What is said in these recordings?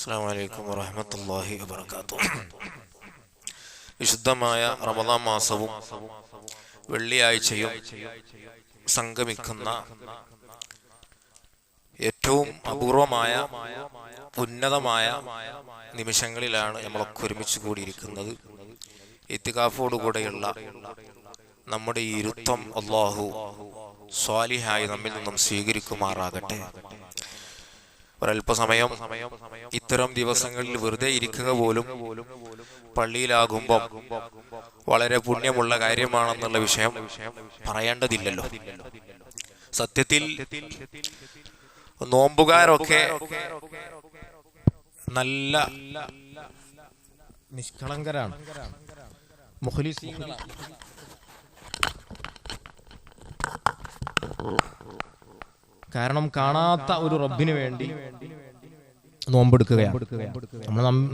അസ്സലാമു അലൈക്കും വറഹ്മത്തുള്ളാഹി വബറകാതുഹു. വിശുദ്ധമായ റമദാൻ മാസവും വെള്ളിയാഴ്ചയും സംഗമിക്കുന്ന ഏറ്റവും അപൂർവമായ ഉന്നതമായ നിമിഷങ്ങളിലാണ് നമ്മളൊക്കെ ഒരുമിച്ച് കൂടിയിരിക്കുന്നത്. ഇത്തികാഫോടുകൂടെയുള്ള നമ്മുടെ ഈ ഇരുത്തം അല്ലാഹു സ്വാലിഹായി നമ്മിൽ നിന്നും സ്വീകരിക്കുമാറാകട്ടെ. ഒരല്പസമയം ഇത്തരം ദിവസങ്ങളിൽ വെറുതെ ഇരിക്കുക പോലും പള്ളിയിലാകുമ്പം വളരെ പുണ്യമുള്ള കാര്യമാണെന്നുള്ള വിഷയം പറയേണ്ടതില്ലല്ലോ. സത്യത്തിൽ നോമ്പുകാരൊക്കെ നല്ല നിഷ്കളങ്കരാണ്, മുഖ്ലിസീങ്ങളാണ്. കാരണം കാണാത്ത ഒരു റബ്ബിന് വേണ്ടി നോമ്പെടുക്കുകയാണ്.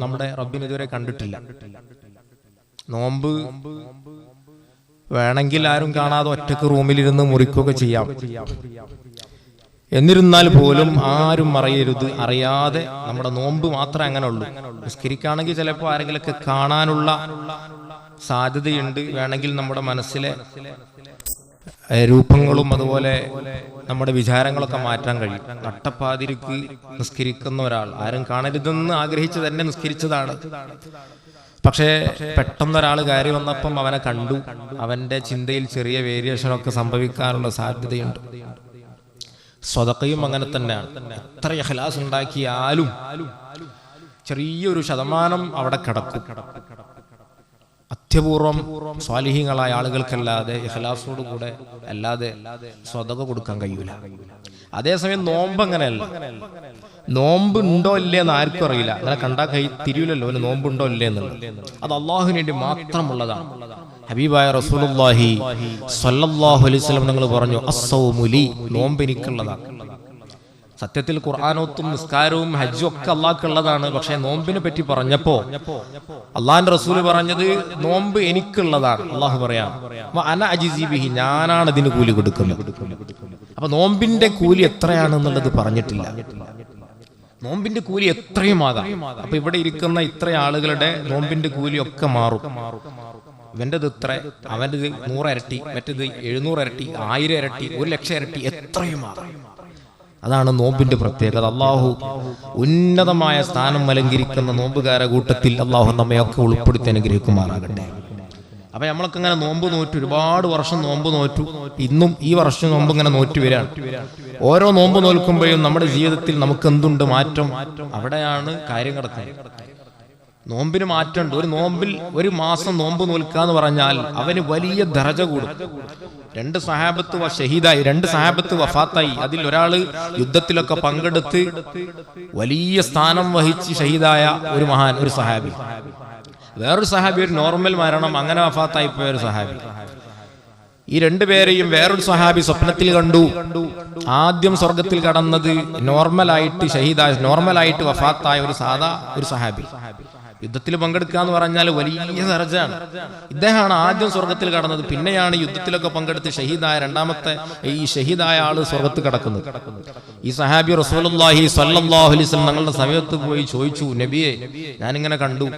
നമ്മുടെ റബ്ബിന് ഇതുവരെ കണ്ടിട്ടില്ല. നോമ്പ് വേണമെങ്കിൽ ആരും കാണാതെ ഒറ്റക്ക് റൂമിലിരുന്ന് മുറിക്കുകയൊക്കെ ചെയ്യാം. എന്നിരുന്നാൽ പോലും ആരും അറിയാതെ നമ്മുടെ നോമ്പ് മാത്രമേ അങ്ങനെ ഉള്ളൂ. നിസ്കരിക്കുകയാണെങ്കിൽ ചിലപ്പോൾ ആരെങ്കിലൊക്കെ കാണാനുള്ള സാധ്യതയുണ്ട്. വേണമെങ്കിൽ നമ്മുടെ മനസ്സിലെ രൂപങ്ങളും അതുപോലെ നമ്മുടെ വിചാരങ്ങളൊക്കെ മാറ്റാൻ കഴിയും. നട്ടപ്പാതിരിക്ക് നിസ്കരിക്കുന്ന ഒരാൾ ആരും കാണരുതെന്ന് ആഗ്രഹിച്ച് തന്നെ നിസ്കരിച്ചതാണ്. പക്ഷേ പെട്ടെന്നൊരാൾ കയറി വന്നപ്പം അവനെ കണ്ടു. അവന്റെ ചിന്തയിൽ ചെറിയ വേരിയേഷനൊക്കെ സംഭവിക്കാനുള്ള സാധ്യതയുണ്ട്. സ്വതക്കയും അങ്ങനെ തന്നെയാണ്. എത്ര ഇഖ്ലാസ് ഉണ്ടാക്കിയാലും ചെറിയൊരു ശതമാനം അവിടെ കിടക്കും. അത്യപൂർവം സ്വാലിഹീങ്ങളായ ആളുകൾക്കല്ലാതെ ഇഖ്ലാസോട് കൂടെ അല്ലാതെ സ്വതക കൊടുക്കാൻ കഴിയൂല. അതേസമയം നോമ്പ് അങ്ങനെയല്ല. നോമ്പ് ഉണ്ടോ ഇല്ലേ എന്ന് ആർക്കും അറിയില്ല. അങ്ങനെ കണ്ടാൽ തിരിയില്ലല്ലോ അവന് നോമ്പുണ്ടോ ഇല്ലേ എന്നുള്ളത്. അത് അള്ളാഹുവിന് വേണ്ടി മാത്രമുള്ളതാണ്. ഹബീബായ റസൂലുള്ളാഹി സ്വല്ലല്ലാഹു അലൈഹി വസല്ലം നിങ്ങൾ പറഞ്ഞു, അസ്സൗമു ലി, നോമ്പ് എനിക്കുള്ളതാണ്. സത്യത്തിൽ ഖുർആനോത്തും നിസ്കാരവും ഹജ്ജും ഒക്കെ അള്ളാഹ്ക്കുള്ളതാണ്. പക്ഷെ നോമ്പിനെ പറ്റി പറഞ്ഞപ്പോ അള്ളാഹിന്റെ റസൂല് പറഞ്ഞത് നോമ്പ് എനിക്കുള്ളതാണ്. അള്ളാഹു പറയാം, അന അജിസി ബിഹി, ഞാനാണ് ഇതിന് കൂലി കൊടുക്കുന്നത്. അപ്പൊ നോമ്പിന്റെ കൂലി എത്രയാണെന്നുള്ളത് പറഞ്ഞിട്ടില്ല. നോമ്പിന്റെ കൂലി എത്രയുമാകാം. അപ്പൊ ഇവിടെ ഇരിക്കുന്ന ഇത്ര ആളുകളുടെ നോമ്പിന്റെ കൂലി ഒക്കെ മാറും. ഇവൻ്റെത് ഇത്ര, അവൻ്റെത് 100 ഇരട്ടി, മറ്റേത് 700 ഇരട്ടി, 1000 ഇരട്ടി, 1,00,000 ഇരട്ടി, എത്രയുമാകാം. അതാണ് നോമ്പിന്റെ പ്രത്യേകത. അള്ളാഹു ഉന്നതമായ സ്ഥാനം അലങ്കരിക്കുന്ന നോമ്പുകാര കൂട്ടത്തിൽ അള്ളാഹു നമ്മയൊക്കെ ഉൾപ്പെടുത്തി അനുഗ്രഹിക്കുമാറാകട്ടെ. അപ്പൊ നമ്മളൊക്കെ ഇങ്ങനെ നോമ്പ് നോറ്റു, ഒരുപാട് വർഷം നോമ്പ് നോറ്റു. ഇന്നും ഈ വർഷം നോമ്പ് ഇങ്ങനെ നോറ്റു വരികയാണ്. ഓരോ നോമ്പ് നോൽക്കുമ്പോഴും നമ്മുടെ ജീവിതത്തിൽ നമുക്ക് എന്തുണ്ട് മാറ്റം? അവിടെയാണ് കാര്യം കിടക്കുന്നത്. നോമ്പിന് മാറ്റമുണ്ട്. ഒരു നോമ്പിൽ ഒരു മാസം നോമ്പ് നോൽക്കാന്ന് പറഞ്ഞാൽ അവന് വലിയ ദറജ കൂടും. 2 സഹാബത്ത് ഷഹീദായി, 2 സഹാബത്ത് വഫാത്തായി. അതിൽ ഒരാള് യുദ്ധത്തിലൊക്കെ പങ്കെടുത്ത് വലിയ സ്ഥാനം വഹിച്ച് ഷഹീദായ ഒരു മഹാൻ, ഒരു സഹാബി. വേറൊരു സഹാബി ഒരു നോർമൽ മരണം, അങ്ങനെ വഫാത്തായി പോയ ഒരു സഹാബി. ഈ 2 പേരെയും വേറൊരു സഹാബി സ്വപ്നത്തിൽ കണ്ടു. ആദ്യം സ്വർഗത്തിൽ കടന്നത് നോർമലായിട്ട് ഷഹീദായ, നോർമലായിട്ട് വഫാത്തായ ഒരു സാധാ ഒരു സഹാബി. യുദ്ധത്തിൽ പങ്കെടുക്കുക എന്ന് പറഞ്ഞാൽ വലിയ ദറജയാണ്. ഇദ്ദേഹമാണ് ആദ്യം സ്വർഗത്തിൽ കടന്നത്. പിന്നെയാണ് യുദ്ധത്തിലൊക്കെ പങ്കെടുത്ത് ഷഹീദായ രണ്ടാമത്തെ ഈ ഷഹീദായ ആള് സ്വർഗത്ത് കിടക്കുന്നത്. ഈ സഹാബി റസൂലുള്ളാഹി സ്വല്ലല്ലാഹു അലൈഹി വസല്ലം തങ്ങളുടെ സമയത്ത് പോയി ചോദിച്ചു, നബിയെ, ഞാനിങ്ങനെ കണ്ടു,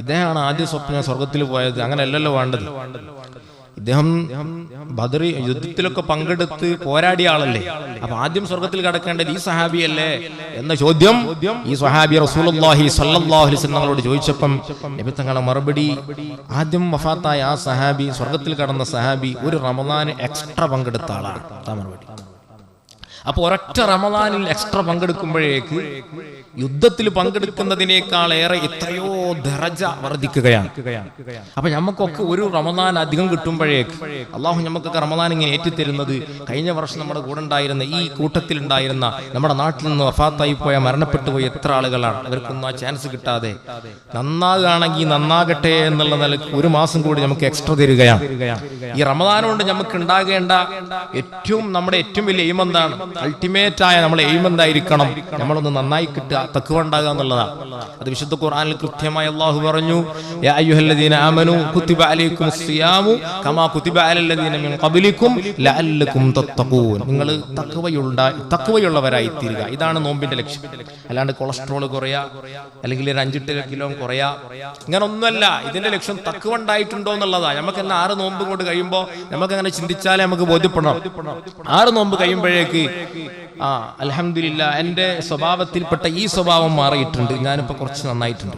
ഇദ്ദേഹമാണ് ആദ്യം സ്വർഗത്തിൽ പോയത്. അങ്ങനെയല്ലല്ലോ വേണ്ടത്. ഇദ്ദേഹം ബദർ യുദ്ധത്തിലൊക്കെ പങ്കെടുത്ത് പോരാടിയ ആളല്ലേ. അപ്പൊ ആദ്യം സ്വർഗത്തിൽ കടക്കേണ്ടത് ഈ സഹാബിയല്ലേ എന്ന ചോദ്യം ഈ സഹാബി റസൂലുള്ളാഹി സ്വല്ലല്ലാഹു അലൈഹി വസല്ലം തങ്ങളോട് ചോദിച്ചപ്പം നബി തങ്ങളുടെ മറുപടി, ആദ്യം വഫാത്തായ ആ സഹാബി, സ്വർഗത്തിൽ കടന്ന സഹാബി, ഒരു റമദാന് എക്സ്ട്രാ പങ്കെടുത്ത ആളാണ്. മറുപടി. അപ്പൊ ഒരൊറ്റ റമദാനിൽ എക്സ്ട്രാ പങ്കെടുക്കുമ്പോഴേക്ക് യുദ്ധത്തിൽ പങ്കെടുക്കുന്നതിനേക്കാൾ ഏറെ എത്രയോ ദറജ വർദ്ധിക്കുകയാണ്. അപ്പൊ നമുക്കൊക്കെ ഒരു റമദാൻ അധികം കിട്ടുമ്പോഴേക്ക് അള്ളാഹു നമുക്കൊക്കെ റമദാൻ ഇങ്ങനെ ഏറ്റിത്തരുന്നത്, കഴിഞ്ഞ വർഷം നമ്മുടെ കൂടെ ഉണ്ടായിരുന്ന, ഈ കൂട്ടത്തിൽ ഉണ്ടായിരുന്ന, നമ്മുടെ നാട്ടിൽ നിന്ന് വഫാത്തായി പോയ, മരണപ്പെട്ടു പോയ എത്ര ആളുകളാണ്. അവർക്കൊന്നും ആ ചാൻസ് കിട്ടാതെ നന്നാകുകയാണെങ്കിൽ നന്നാകട്ടെ എന്നുള്ള നിലക്ക് ഒരു മാസം കൂടി നമുക്ക് എക്സ്ട്രാ തരികയാണ്. ഈ റമദാൻ കൊണ്ട് നമുക്ക് ഉണ്ടാകേണ്ട നമ്മുടെ ഏറ്റവും വലിയ എയിം എന്താണ്? അൾട്ടിമേറ്റ് ആയ നമ്മുടെ എയിം എന്തായിരിക്കണം? നമ്മളൊന്ന് നന്നായി കിട്ടുക, തഖ്വ ഉണ്ടാകുക എന്നുള്ളതാണ്. അത് വിശുദ്ധ ഖുർആനിൽ കൃത്യമായി വ്യക്തമായി അല്ലാഹു പറഞ്ഞു, യാ അയ്യുഹല്ലദീന ആമനൂ കുതിബ അലൈക്കുമുസ് സിയാമു കമാ കുതിബ അലല്ലദീന മിൻ ഖബ്ലിക്കും ലഅല്ലകും തത്തഖൂൻ. നിങ്ങൾ തഖ്വയുള്ളവരായി തീരുക. ഇതാണ് നോമ്പിന്റെ ലക്ഷ്യം. അല്ലാണ്ട് കൊളസ്ട്രോൾ കുറയാ, അല്ലെങ്കിൽ ഒരു 5 കിലോ കുറയാ, ഇങ്ങനെ ഒന്നുമല്ല. ഇതിന്റെ ലക്ഷ്യം തഖ്വ ഉണ്ടായിട്ടുണ്ടോ എന്നുള്ളതാണ്. നമുക്ക് തന്നെ 6 നോമ്പ് കൊണ്ട് കഴിയുമ്പോൾ നമുക്ക് അങ്ങനെ ചിന്തിച്ചാലേ നമുക്ക് ബോധ്യപ്പെടണം. 6 നോമ്പ് കഴിയുമ്പോഴേക്ക് അൽഹംദുലില്ലാ എന്റെ സ്വഭാവത്തിൽപ്പെട്ട ഈ സ്വഭാവം മാറിയിട്ടുണ്ട്, ഞാനിപ്പോ കുറച്ച് നന്നായിട്ടുണ്ട്,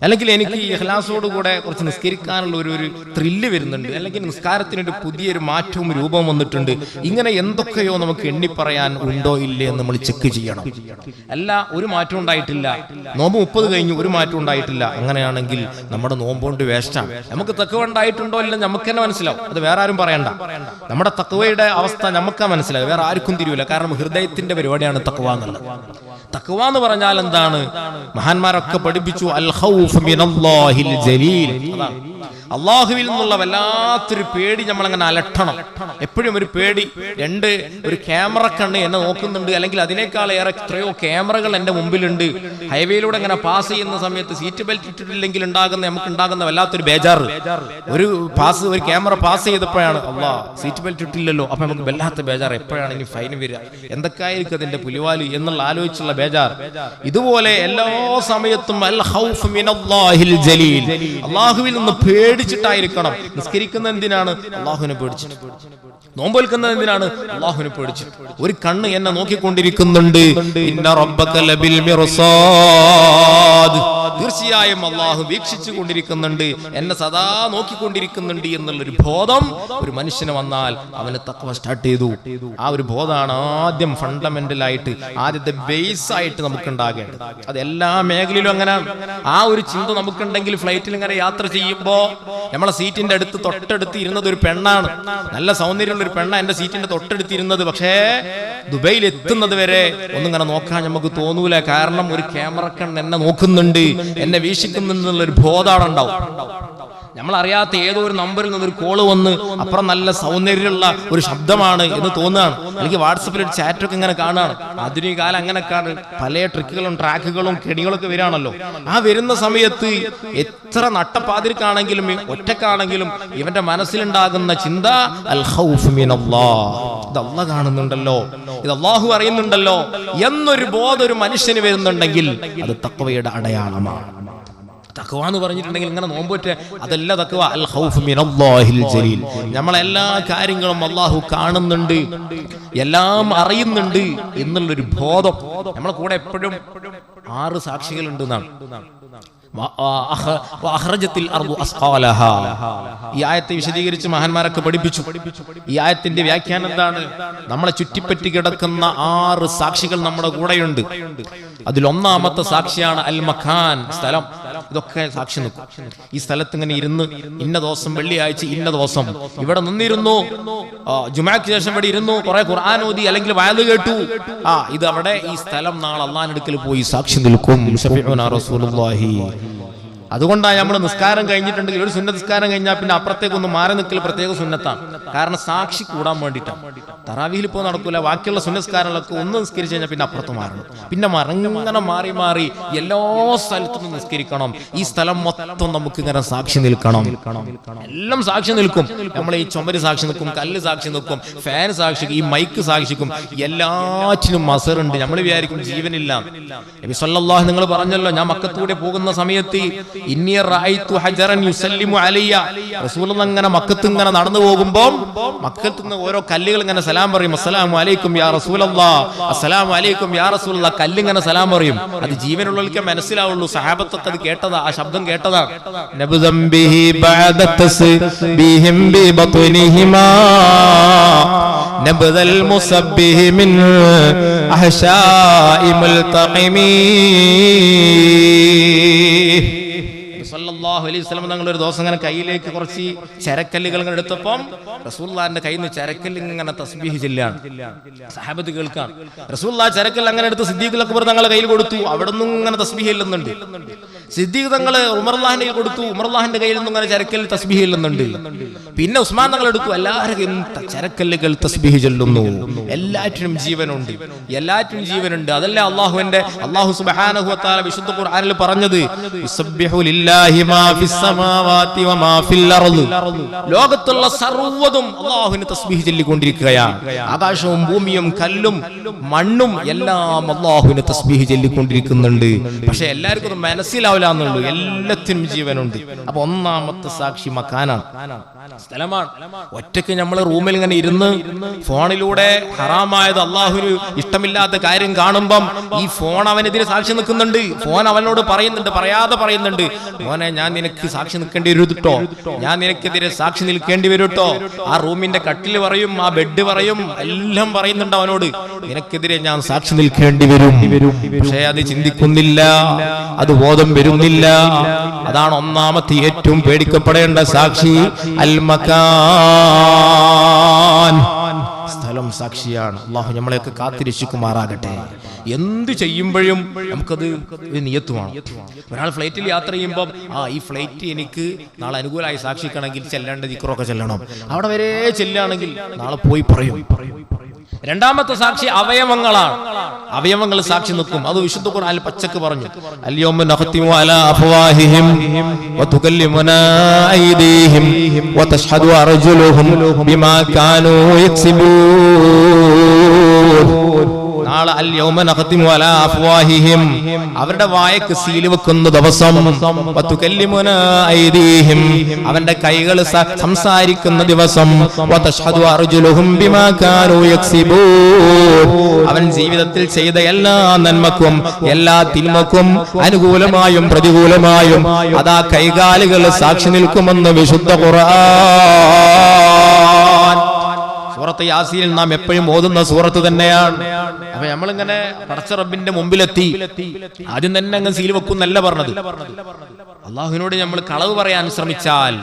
അല്ലെങ്കിൽ എനിക്ക് ഇഖ്ലാസോടുകൂടെ കുറച്ച് നിസ്കരിക്കാനുള്ള ഒരു ത്രില്ല് വരുന്നുണ്ട്, അല്ലെങ്കിൽ നിസ്കാരത്തിനൊരു പുതിയൊരു മാറ്റവും രൂപവും വന്നിട്ടുണ്ട്. ഇങ്ങനെ എന്തൊക്കെയോ നമുക്ക് എണ്ണിപ്പറയാൻ ഉണ്ടോ ഇല്ലേ എന്ന് നമ്മൾ ചെക്ക് ചെയ്യണം. അല്ല, ഒരു മാറ്റം ഉണ്ടായിട്ടില്ല, നോമ്പ് 30 കഴിഞ്ഞു, ഒരു മാറ്റം ഉണ്ടായിട്ടില്ല, അങ്ങനെയാണെങ്കിൽ നമ്മുടെ നോമ്പുകൊണ്ട് വേസ്റ്റാണ്. നമുക്ക് തഖ്വ ഉണ്ടായിട്ടുണ്ടോ ഇല്ല നമുക്ക് തന്നെ മനസ്സിലാവും. അത് വേറെ ആരും പറയണ്ട. നമ്മുടെ തഖ്വയുടെ അവസ്ഥ നമുക്കാ മനസ്സിലാവും, വേറെ ആർക്കും തിരിയൂല. കാരണം ഹൃദയത്തിന്റെ പരിപാടിയാണ് തഖ്വ എന്നുള്ളത്. തഖ്വ എന്ന് പറഞ്ഞാൽ എന്താണ്? മഹാന്മാരൊക്കെ പഠിപ്പിച്ചു, അൽ ഖൗഫ് മിനല്ലാഹിൽ ജലീൽ. അള്ളാഹുവിൽ നിന്നുള്ള വല്ലാത്തൊരു പേടി നമ്മളങ്ങനെ അലട്ടണം. എപ്പോഴും ഒരു പേടി. ഒരു ക്യാമറ കണ്ണ് എന്നെ നോക്കുന്നുണ്ട്, അല്ലെങ്കിൽ അതിനേക്കാൾ ഏറെ എത്രയോ ക്യാമറകൾ എന്റെ മുമ്പിലുണ്ട്. ഹൈവേയിലൂടെ ഇങ്ങനെ പാസ് ചെയ്യുന്ന സമയത്ത് സീറ്റ് ബെൽറ്റ് ഇട്ടിട്ടില്ലെങ്കിൽ നമുക്ക് ഉണ്ടാകുന്ന വല്ലാത്തൊരു ബേജാറ്. ഒരു ക്യാമറ പാസ് ചെയ്തപ്പോഴാണ് സീറ്റ് ബെൽറ്റ് ഇട്ടില്ലല്ലോ, അപ്പൊ നമുക്ക് വല്ലാത്ത ബേജാറ്. എപ്പോഴാണ് ഇനി ഫൈൻ വരിക, എന്തൊക്കെയായിരിക്കും അതിന്റെ പുലിവാല് എന്നുള്ള ആലോചിച്ചുള്ള ബേജാർ. ഇതുപോലെ എല്ലാ സമയത്തും അൽ ഖൗഫ് മിനല്ലാഹിൽ ജലീൽ, അള്ളാഹുവിൽ നിന്ന് പേടിച്ചിട്ടായിരിക്കണം. നിസ്കരിക്കുന്ന എന്തിനാണ്? അള്ളാഹുവിനെ പേടിച്ചിട്ട്. നോമ്പെടുക്കുന്നത് എന്തിനാണ്? അള്ളാഹുവിനെ പേടിച്ചിട്ട്. ഒരു കണ്ണ് എന്നെ നോക്കിക്കൊണ്ടിരിക്കുന്നുണ്ട്, ഇന്ന റബ്ബക ലബിൽ മിർസാദ്, തീർച്ചയായും അള്ളാഹു വീക്ഷിച്ചു കൊണ്ടിരിക്കുന്നുണ്ട്, എന്നെ സദാ നോക്കിക്കൊണ്ടിരിക്കുന്നുണ്ട് എന്നുള്ളൊരു ബോധം ഒരു മനുഷ്യന് വന്നാൽ അവന് തഖ്വ സ്റ്റാർട്ട് ചെയ്തു. ആ ഒരു ബോധമാണ് ആദ്യം ഫണ്ടമെന്റൽ ആയിട്ട്, ആദ്യത്തെ ബേസ് ആയിട്ട് നമുക്ക് ഉണ്ടാകേണ്ടത്. അത് എല്ലാ മേഖലയിലും അങ്ങനെ. ആ ഒരു ചിന്ത നമുക്കുണ്ടെങ്കിൽ ഫ്ലൈറ്റിൽ ഇങ്ങനെ യാത്ര ചെയ്യുമ്പോ നമ്മളെ സീറ്റിന്റെ തൊട്ടടുത്ത് ഇരുന്നത് ഒരു പെണ്ണാണ്, നല്ല സൗന്ദര്യമുള്ള ഒരു പെണ്ണ എന്റെ സീറ്റിന്റെ തൊട്ടടുത്ത് ഇരുന്നത്. പക്ഷേ ദുബൈയിൽ എത്തുന്നത് വരെ ഒന്നിങ്ങനെ നോക്കാൻ നമുക്ക് തോന്നൂല. കാരണം ഒരു ക്യാമറ കണ്ണ് എന്നെ നോക്കുന്നുണ്ട്, എന്നെ വീക്ഷിക്കുന്നുള്ളൊരു ബോധമാണ് ഉണ്ടാവും. നമ്മളറിയാത്ത ഏതോ ഒരു നമ്പറിൽ നിന്നൊരു കോള് വന്ന് അപ്പുറം നല്ല സൗന്ദര്യമുള്ള ഒരു ശബ്ദമാണ് എന്ന് തോന്നുകയാണ്, അല്ലെങ്കിൽ വാട്സപ്പിൽ ഒരു ചാറ്റൊക്കെ ഇങ്ങനെ കാണുകയാണ്. ആധുനിക കാലം അങ്ങനെയൊക്കെയാണ്, പല ട്രിക്കുകളും ട്രാക്കുകളും കെണികളൊക്കെ വരികയാണല്ലോ. ആ വരുന്ന സമയത്ത് എത്ര നട്ടപ്പാതിരിക്കാണെങ്കിലും ഒറ്റക്കാണെങ്കിലും ഇവന്റെ മനസ്സിലുണ്ടാകുന്ന ചിന്ത അൽ ഖൗഫ് മിനല്ലാഹ്, ഇത് അല്ലാഹ് കാണുന്നുണ്ടല്ലോ, ഇത് അല്ലാഹു അറിയുന്നുണ്ടല്ലോ എന്നൊരു ബോധം ഒരു മനുഷ്യന് വരുന്നുണ്ടെങ്കിൽ അത് തഖ്വയുടെ അടയാളമാണ്. തഖ്വ എന്ന് പറഞ്ഞിട്ടുണ്ടെങ്കിൽ ഇങ്ങനെ നോമ്പൊറ്റ അതല്ല തഖ്വ. അൽ ഖൗഫ് മിനല്ലാഹിൽ ജലീൽ, നമ്മളെല്ലാ കാര്യങ്ങളും അല്ലാഹു കാണുന്നുണ്ട്, എല്ലാം അറിയുന്നുണ്ട് എന്നുള്ളൊരു ബോധം. നമ്മളെ കൂടെ എപ്പോഴും 6 സാക്ഷികളുണ്ട് എന്നാണ്. ഈ ആയത്തെ വിശദീകരിച്ച് മഹാന്മാരൊക്കെ പഠിപ്പിച്ചു. ഈ ആയത്തിന്റെ വ്യാഖ്യാനം എന്താണ്? നമ്മളെ ചുറ്റിപ്പറ്റി കിടക്കുന്ന 6 സാക്ഷികൾ നമ്മുടെ കൂടെയുണ്ട്. അതിലൊന്നാമത്തെ സാക്ഷിയാണ് അൽ മഖാൻ, സ്ഥലം. ഇതൊക്കെ സാക്ഷി നിൽക്കും. ഈ സ്ഥലത്ത് ഇങ്ങനെ ഇരുന്ന് ഇന്ന ദിവസം വെള്ളിയാഴ്ച ഇന്ന ദിവസം ഇവിടെ നിന്നിരുന്നു, ജുമാക്ക് ശേഷം ഇവിടെ ഇരുന്നു, കുറെ ഖുർആൻ ഓതി അല്ലെങ്കിൽ വഅദ് കേട്ടു, ഇത് അവിടെ ഈ സ്ഥലം നാളെ അല്ലാഹുവിന്റെ അടുക്കൽ പോയി സാക്ഷി നിൽക്കും. ശഫീഉനാ റസൂലുള്ളാഹി. അതുകൊണ്ടാണ് നമ്മൾ നിസ്കാരം കഴിഞ്ഞിട്ടുണ്ടെങ്കിൽ ഒരു സുന്നത്ത് നിസ്കാരം കഴിഞ്ഞാൽ പിന്നെ അപ്പുറത്തേക്കൊന്ന് മാറി നിൽക്കൽ പ്രത്യേക സുന്നത്താണ്. കാരണം സാക്ഷി കൂടാൻ വേണ്ടിയിട്ടാണ്. തറാവീഹിൽ ഇപ്പോൾ നടക്കൂല, ബാക്കിയുള്ള സുന്നസ്കാരങ്ങളൊക്കെ ഒന്ന് നിസ്കരിച്ചു കഴിഞ്ഞാൽ പിന്നെ അപ്പുറത്ത് മാറണം, പിന്നെ ഇങ്ങനെ മാറി മാറി എല്ലാ സ്ഥലത്തും നിസ്കരിക്കണം. ഈ സ്ഥലം മൊത്തം നമുക്ക് ഇങ്ങനെ സാക്ഷി നിൽക്കണം, എല്ലാം സാക്ഷി നിൽക്കും. നമ്മളെ ഈ ചുമര് സാക്ഷി നിൽക്കും, കല്ല് സാക്ഷി നിൽക്കും, ഫാൻ സാക്ഷിക്കും, ഈ മൈക്ക് സാക്ഷിക്കും, എല്ലാറ്റിനും മസറുണ്ട്. നമ്മൾ വിചാരിക്കും ജീവനില്ല. നബി സല്ലല്ലാഹു നിങ്ങൾ പറഞ്ഞല്ലോ, ഞാൻ മക്കത്തൂടെ പോകുന്ന സമയത്ത് ഇന്നി റഅയ്തു ഹജറൻ യുസല്ലിമു അലയ്യ, റസൂലുള്ളാഹി ഇങ്ങനെ മക്കത്ത് ഇങ്ങനെ നടന്നു പോകുമ്പോൾ മക്കത്ത് നിന്ന് ഓരോ കല്ലുകൾ ഇങ്ങനെ സലാം പറയും. അസ്സലാമു അലൈക്കും യാ റസൂലല്ലാഹ്, അസ്സലാമു അലൈക്കും യാ റസൂലല്ലാഹ്. കല്ലിങ്ങനെ സലാം പറയും. അത് ജീവനുള്ളവർക്ക് മനസ്സിലാവുള്ളൂ. സഹാബത്തൊക്കെ അത് കേട്ടതാ, ആ ശബ്ദം കേട്ടതാ. നബദം ബിഹി ബഅദ തസ്ബീഹിം ബിബത്നിഹിമാ നബദൽ മുസബ്ബിഹി മിൻ അഹ്ശാഇ മുൽതഖിമീ. സല്ലല്ലാഹു അലൈഹി വസല്ലം തങ്ങൾ ഒരു ദിവസം ഇങ്ങനെ കയ്യിലേക്ക് കുറച്ച് ചരക്കല്ലുകൾ ഇങ്ങനെ എടുത്തപ്പം റസൂലുള്ളാഹിന്റെ കയ്യിൽ നിന്ന് ചരക്കല്ല് ഇങ്ങനെ തസ്ബീഹ് ചൊല്ലാണ്. സഹാബത്ത് കേൾക്കാൻ റസൂലുള്ളാഹി ചരക്കല്ല് അങ്ങനെ എടുത്ത് സിദ്ദീഖ് അക്ബർ തങ്ങളുടെ കയ്യിൽ കൊടുത്തു. അവിടെ നിന്നും ഇങ്ങനെ തസ്ബീഹ് ചെല്ലുന്നുണ്ട്. സിദ്ദീഖ് തങ്ങൾ ഉമറുല്ലാഹിന്റെ കയ്യിൽ കൊടുത്തു. ഉമറുല്ലാഹിന്റെ കയ്യിൽ നിന്നും ഇങ്ങനെ ചരക്കല്ല് തസ്ബീഹ് ചെല്ലുന്നുണ്ട്. പിന്നെ ഉസ്മാൻ തങ്ങൾ എടുത്തു. എല്ലാവരും ചരക്കല്ലുകൾ തസ്ബീഹ് ചൊല്ലുന്നു. എല്ലാറ്റിനും ജീവനുണ്ട്, എല്ലാറ്റിനും ജീവനുണ്ട്. അതല്ലേ അല്ലാഹു സുബ്ഹാനഹു വ തആല വിശുദ്ധ ഖുർആനിൽ പറഞ്ഞത്, യുസബ്ബിഹു ലില്ലാഹി മാ ഫിസ് സമാവാതി വ മാ ഫിൽ അർദ്. ലോകത്തുള്ള സർവ്വതും അല്ലാഹുവിനെ തസ്ബീഹ് ചൊല്ലിക്കൊണ്ടിരിക്കുകയാണ്. ആകാശവും ഭൂമിയും കല്ലും മണ്ണും എല്ലാം അല്ലാഹുവിനെ തസ്ബീഹ് ചൊല്ലിക്കൊണ്ടിരിക്കുന്നുണ്ട്. പക്ഷെ എല്ലാവർക്കും അത് മനസ്സിലാവില്ല എന്നുള്ളൂ. എല്ലാത്തിനും ജീവനുണ്ട്. അപ്പൊ ഒന്നാമത്തെ സാക്ഷി മക്കാനാണ്, സ്ഥലമാണ്. ഒറ്റയ്ക്ക് നമ്മള് റൂമിൽ ഇങ്ങനെ ഇരുന്ന് ഫോണിലൂടെ ഹറാമായത് അള്ളാഹുവിന് ഇഷ്ടമില്ലാത്ത കാര്യം കാണുമ്പം ഈ ഫോൺ അവനെതിരെ സാക്ഷി നിൽക്കുന്നുണ്ട്. ഫോൺ അവനോട് പറയുന്നുണ്ട്, പറയാതെ പറയുന്നുണ്ട്, മോനെ ഞാൻ നിനക്ക് സാക്ഷി നിൽക്കേണ്ടി വരും കേട്ടോ, ഞാൻ നിനക്കെതിരെ സാക്ഷി നിൽക്കേണ്ടി വരും കേട്ടോ. ആ റൂമിന്റെ കട്ടില് പറയും, ആ ബെഡ് പറയും, എല്ലാം പറയുന്നുണ്ട് അവനോട്, നിനക്കെതിരെ ഞാൻ സാക്ഷി നിൽക്കേണ്ടി വരും. പക്ഷേ അത് ചിന്തിക്കുന്നില്ല, അത് ബോധം വരുന്നില്ല. അതാണ് ഒന്നാമത്തെ ഏറ്റവും പേടിക്കപ്പെടേണ്ട സാക്ഷി. അൽ മകാൻ, സ്ഥലം സാക്ഷിയാണ്. അല്ലാഹു നമ്മളെയൊക്കെ കാത്തിരക്ഷിക്കുമാറാകട്ടെ. എന്ത് ചെയ്യുമ്പോഴും നമുക്കത് ഒരു നിയത്തുമാണ്. ഒരാൾ ഫ്ലൈറ്റിൽ യാത്ര ചെയ്യുമ്പം ഈ ഫ്ലൈറ്റ് എനിക്ക് നാളെ അനുകൂലമായി സാക്ഷിക്കണമെങ്കിൽ ചെല്ലേണ്ട ദിക്റൊക്കെ ചെല്ലണം. അവിടെ വരെ ചെല്ലുകയാണെങ്കിൽ നാളെ പോയി പറയും. രണ്ടാമത്തെ സാക്ഷി അവയവങ്ങളാണ്. അവയവങ്ങൾ സാക്ഷി നിൽക്കും. അത് വിശുദ്ധ ഖുർആനിൽ പച്ചക്ക് പറഞ്ഞു, അൽയൗമ നഖ്തിമു അലാ അഫ്വാഹിഹിം വതുകല്ലിമുനാ ഐദീഹിം വതശ്ഹദു അർജുലുഹും ബിമാ കാനൂ യക്സിബൂൻ. നാളെ അൽയൗമ നഖ്തിമു അലാ അഫ്വാഹിഹിം, അവരുടെ വായക്ക് സീൽ വെക്കുന്ന ദിവസം, വതുകല്ലിമുനാ ഐദീഹിം, അവന്റെ കൈകൾ സംസാരിക്കുന്ന ദിവസം, വതശ്ഹദു അർജുലുഹും ബിമാ കാനൂ യക്സിബൂൻ, അവൻ ജീവിതത്തിൽ ചെയ്ത എല്ലാ നന്മക്കും എല്ലാ തിന്മക്കും അനുകൂലമായും പ്രതികൂലമായും അതാ കൈകാലുകൾ സാക്ഷി നിൽക്കുമെന്ന് വിശുദ്ധ ഖുർആൻ. സൂറത്ത് യാസീനിൽ നാം എപ്പോഴും ഓതുന്ന സൂറത്ത് തന്നെയാണ്. അപ്പൊ നമ്മളിങ്ങനെ പടച്ച റബ്ബിന്റെ മുമ്പിലെത്തി ആദ്യം തന്നെ അങ്ങ് സീൽ വെക്കുന്നല്ല പറഞ്ഞത്. അള്ളാഹുവിനോട് നമ്മൾ കളവ് പറയാൻ ശ്രമിച്ചാൽ,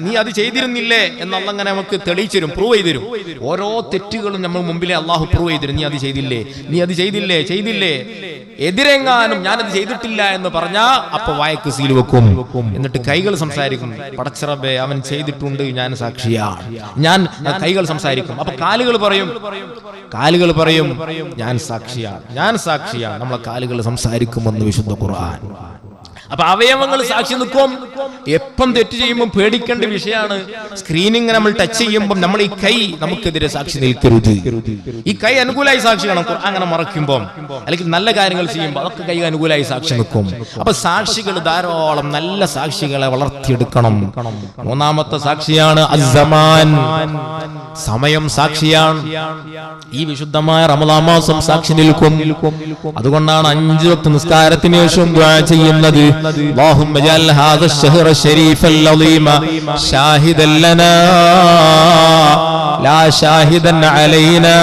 നീ അത് ചെയ്തിരുന്നില്ലേ എന്നങ്ങനെ നമുക്ക് തെളിയിച്ചു പ്രൂവ് ചെയ്തു. ഓരോ തെറ്റുകളും നമ്മൾ മുമ്പിലെ അള്ളാഹു പ്രൂവ് ചെയ്തിരും. നീ അത് ചെയ്തില്ലേ, നീ അത് ചെയ്തില്ലേ, എതിരെങ്ങാനും ഞാനത് ചെയ്തിട്ടില്ല എന്ന് പറഞ്ഞാ അപ്പൊ വായക്ക് സീൽ വെക്കും. എന്നിട്ട് കൈകൾ സംസാരിക്കും, പടച്ച റബ്ബേ അവൻ ചെയ്തിട്ടുണ്ട്, ഞാൻ സാക്ഷിയാണ്. ഞാൻ കൈകൾ സംസാരിക്കും. അപ്പൊ കാലുകൾ പറയും ഞാൻ സാക്ഷിയാണ്. നമ്മളെ കാലുകൾ സംസാരിക്കുമെന്ന് വിശുദ്ധ ഖുർആൻ. അപ്പൊ അവയവങ്ങൾ സാക്ഷി നിൽക്കും. എപ്പം തെറ്റ് ചെയ്യുമ്പോൾ പേടിക്കേണ്ട വിഷയമാണ്. സ്ക്രീനിങ് നമ്മൾ ടച്ച് ചെയ്യുമ്പോൾ നമ്മൾ ഈ കൈ നമുക്കെതിരെ സാക്ഷി നിൽക്കരുത്. ഈ കൈ അനുകൂലമായി സാക്ഷിയാണ്. അങ്ങനെ മറക്കുമ്പോൾ അല്ലെങ്കിൽ നല്ല കാര്യങ്ങൾ ചെയ്യുമ്പോൾ അതൊക്കെ കൈ അനുകൂലമായി സാക്ഷി നിൽക്കും. അപ്പൊ സാക്ഷികൾ ധാരാളം നല്ല സാക്ഷികളെ വളർത്തിയെടുക്കണം. മൂന്നാമത്തെ സാക്ഷിയാണ് അസ്സമാൻ, സമയം സാക്ഷിയാണ്. ഈ വിശുദ്ധമായ റമളാൻ മാസം സാക്ഷി നിൽക്കും. അതുകൊണ്ടാണ് 5 വക്ത് നിസ്കാരത്തിന് ശേഷം ദുആ ചെയ്യുന്നത്, اللهم اجعل هذا الشهر الشريف العظيم شاهدا لنا لا شاهدا علينا.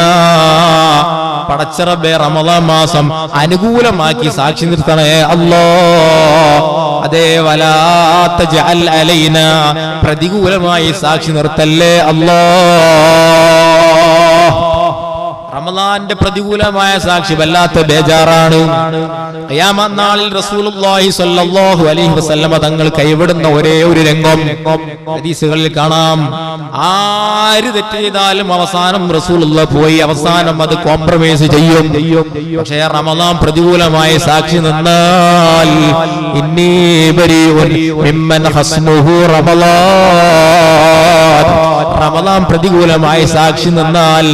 പടച്ച റബ്ബേ റമളാൻ മാസം അനുകൂലമാക്കി സാക്ഷി നിർത്തണേ അല്ലാഹ്. അതേ വലാ തജ്അൽ അലൈനാ, പ്രതികൂലമായി സാക്ഷി നിർത്തല്ലേ അല്ലാഹ്. റമളാന്റെ പ്രതികൂലമായ സാക്ഷി വല്ലാത്ത ബേജാറാണ്. ഖിയാമത്ത് നാളിൽ റസൂലുള്ളാഹി സ്വല്ലല്ലാഹു അലൈഹി വസല്ലമ തങ്ങൾ കൈവിടുന്ന ഒരേ ഒരു രംഗം ഹദീസുകളിൽ കാണാം. ആര് തെറ്റ് ചെയ്താലും അവസാനം റസൂലുള്ളാഹി പോയി അവസാനം അത് കോംപ്രമൈസ് ചെയ്യും. പക്ഷേ റമളാൻ പ്രതികൂലമായ സാക്ഷി നിന്നാൽ ഇന്നി ബരീഉൻ മിമ്മൻ ഹസ്മുഹു റമളാൻ, റമളാൻ പ്രതികൂലമായ സാക്ഷി നിന്നാൽ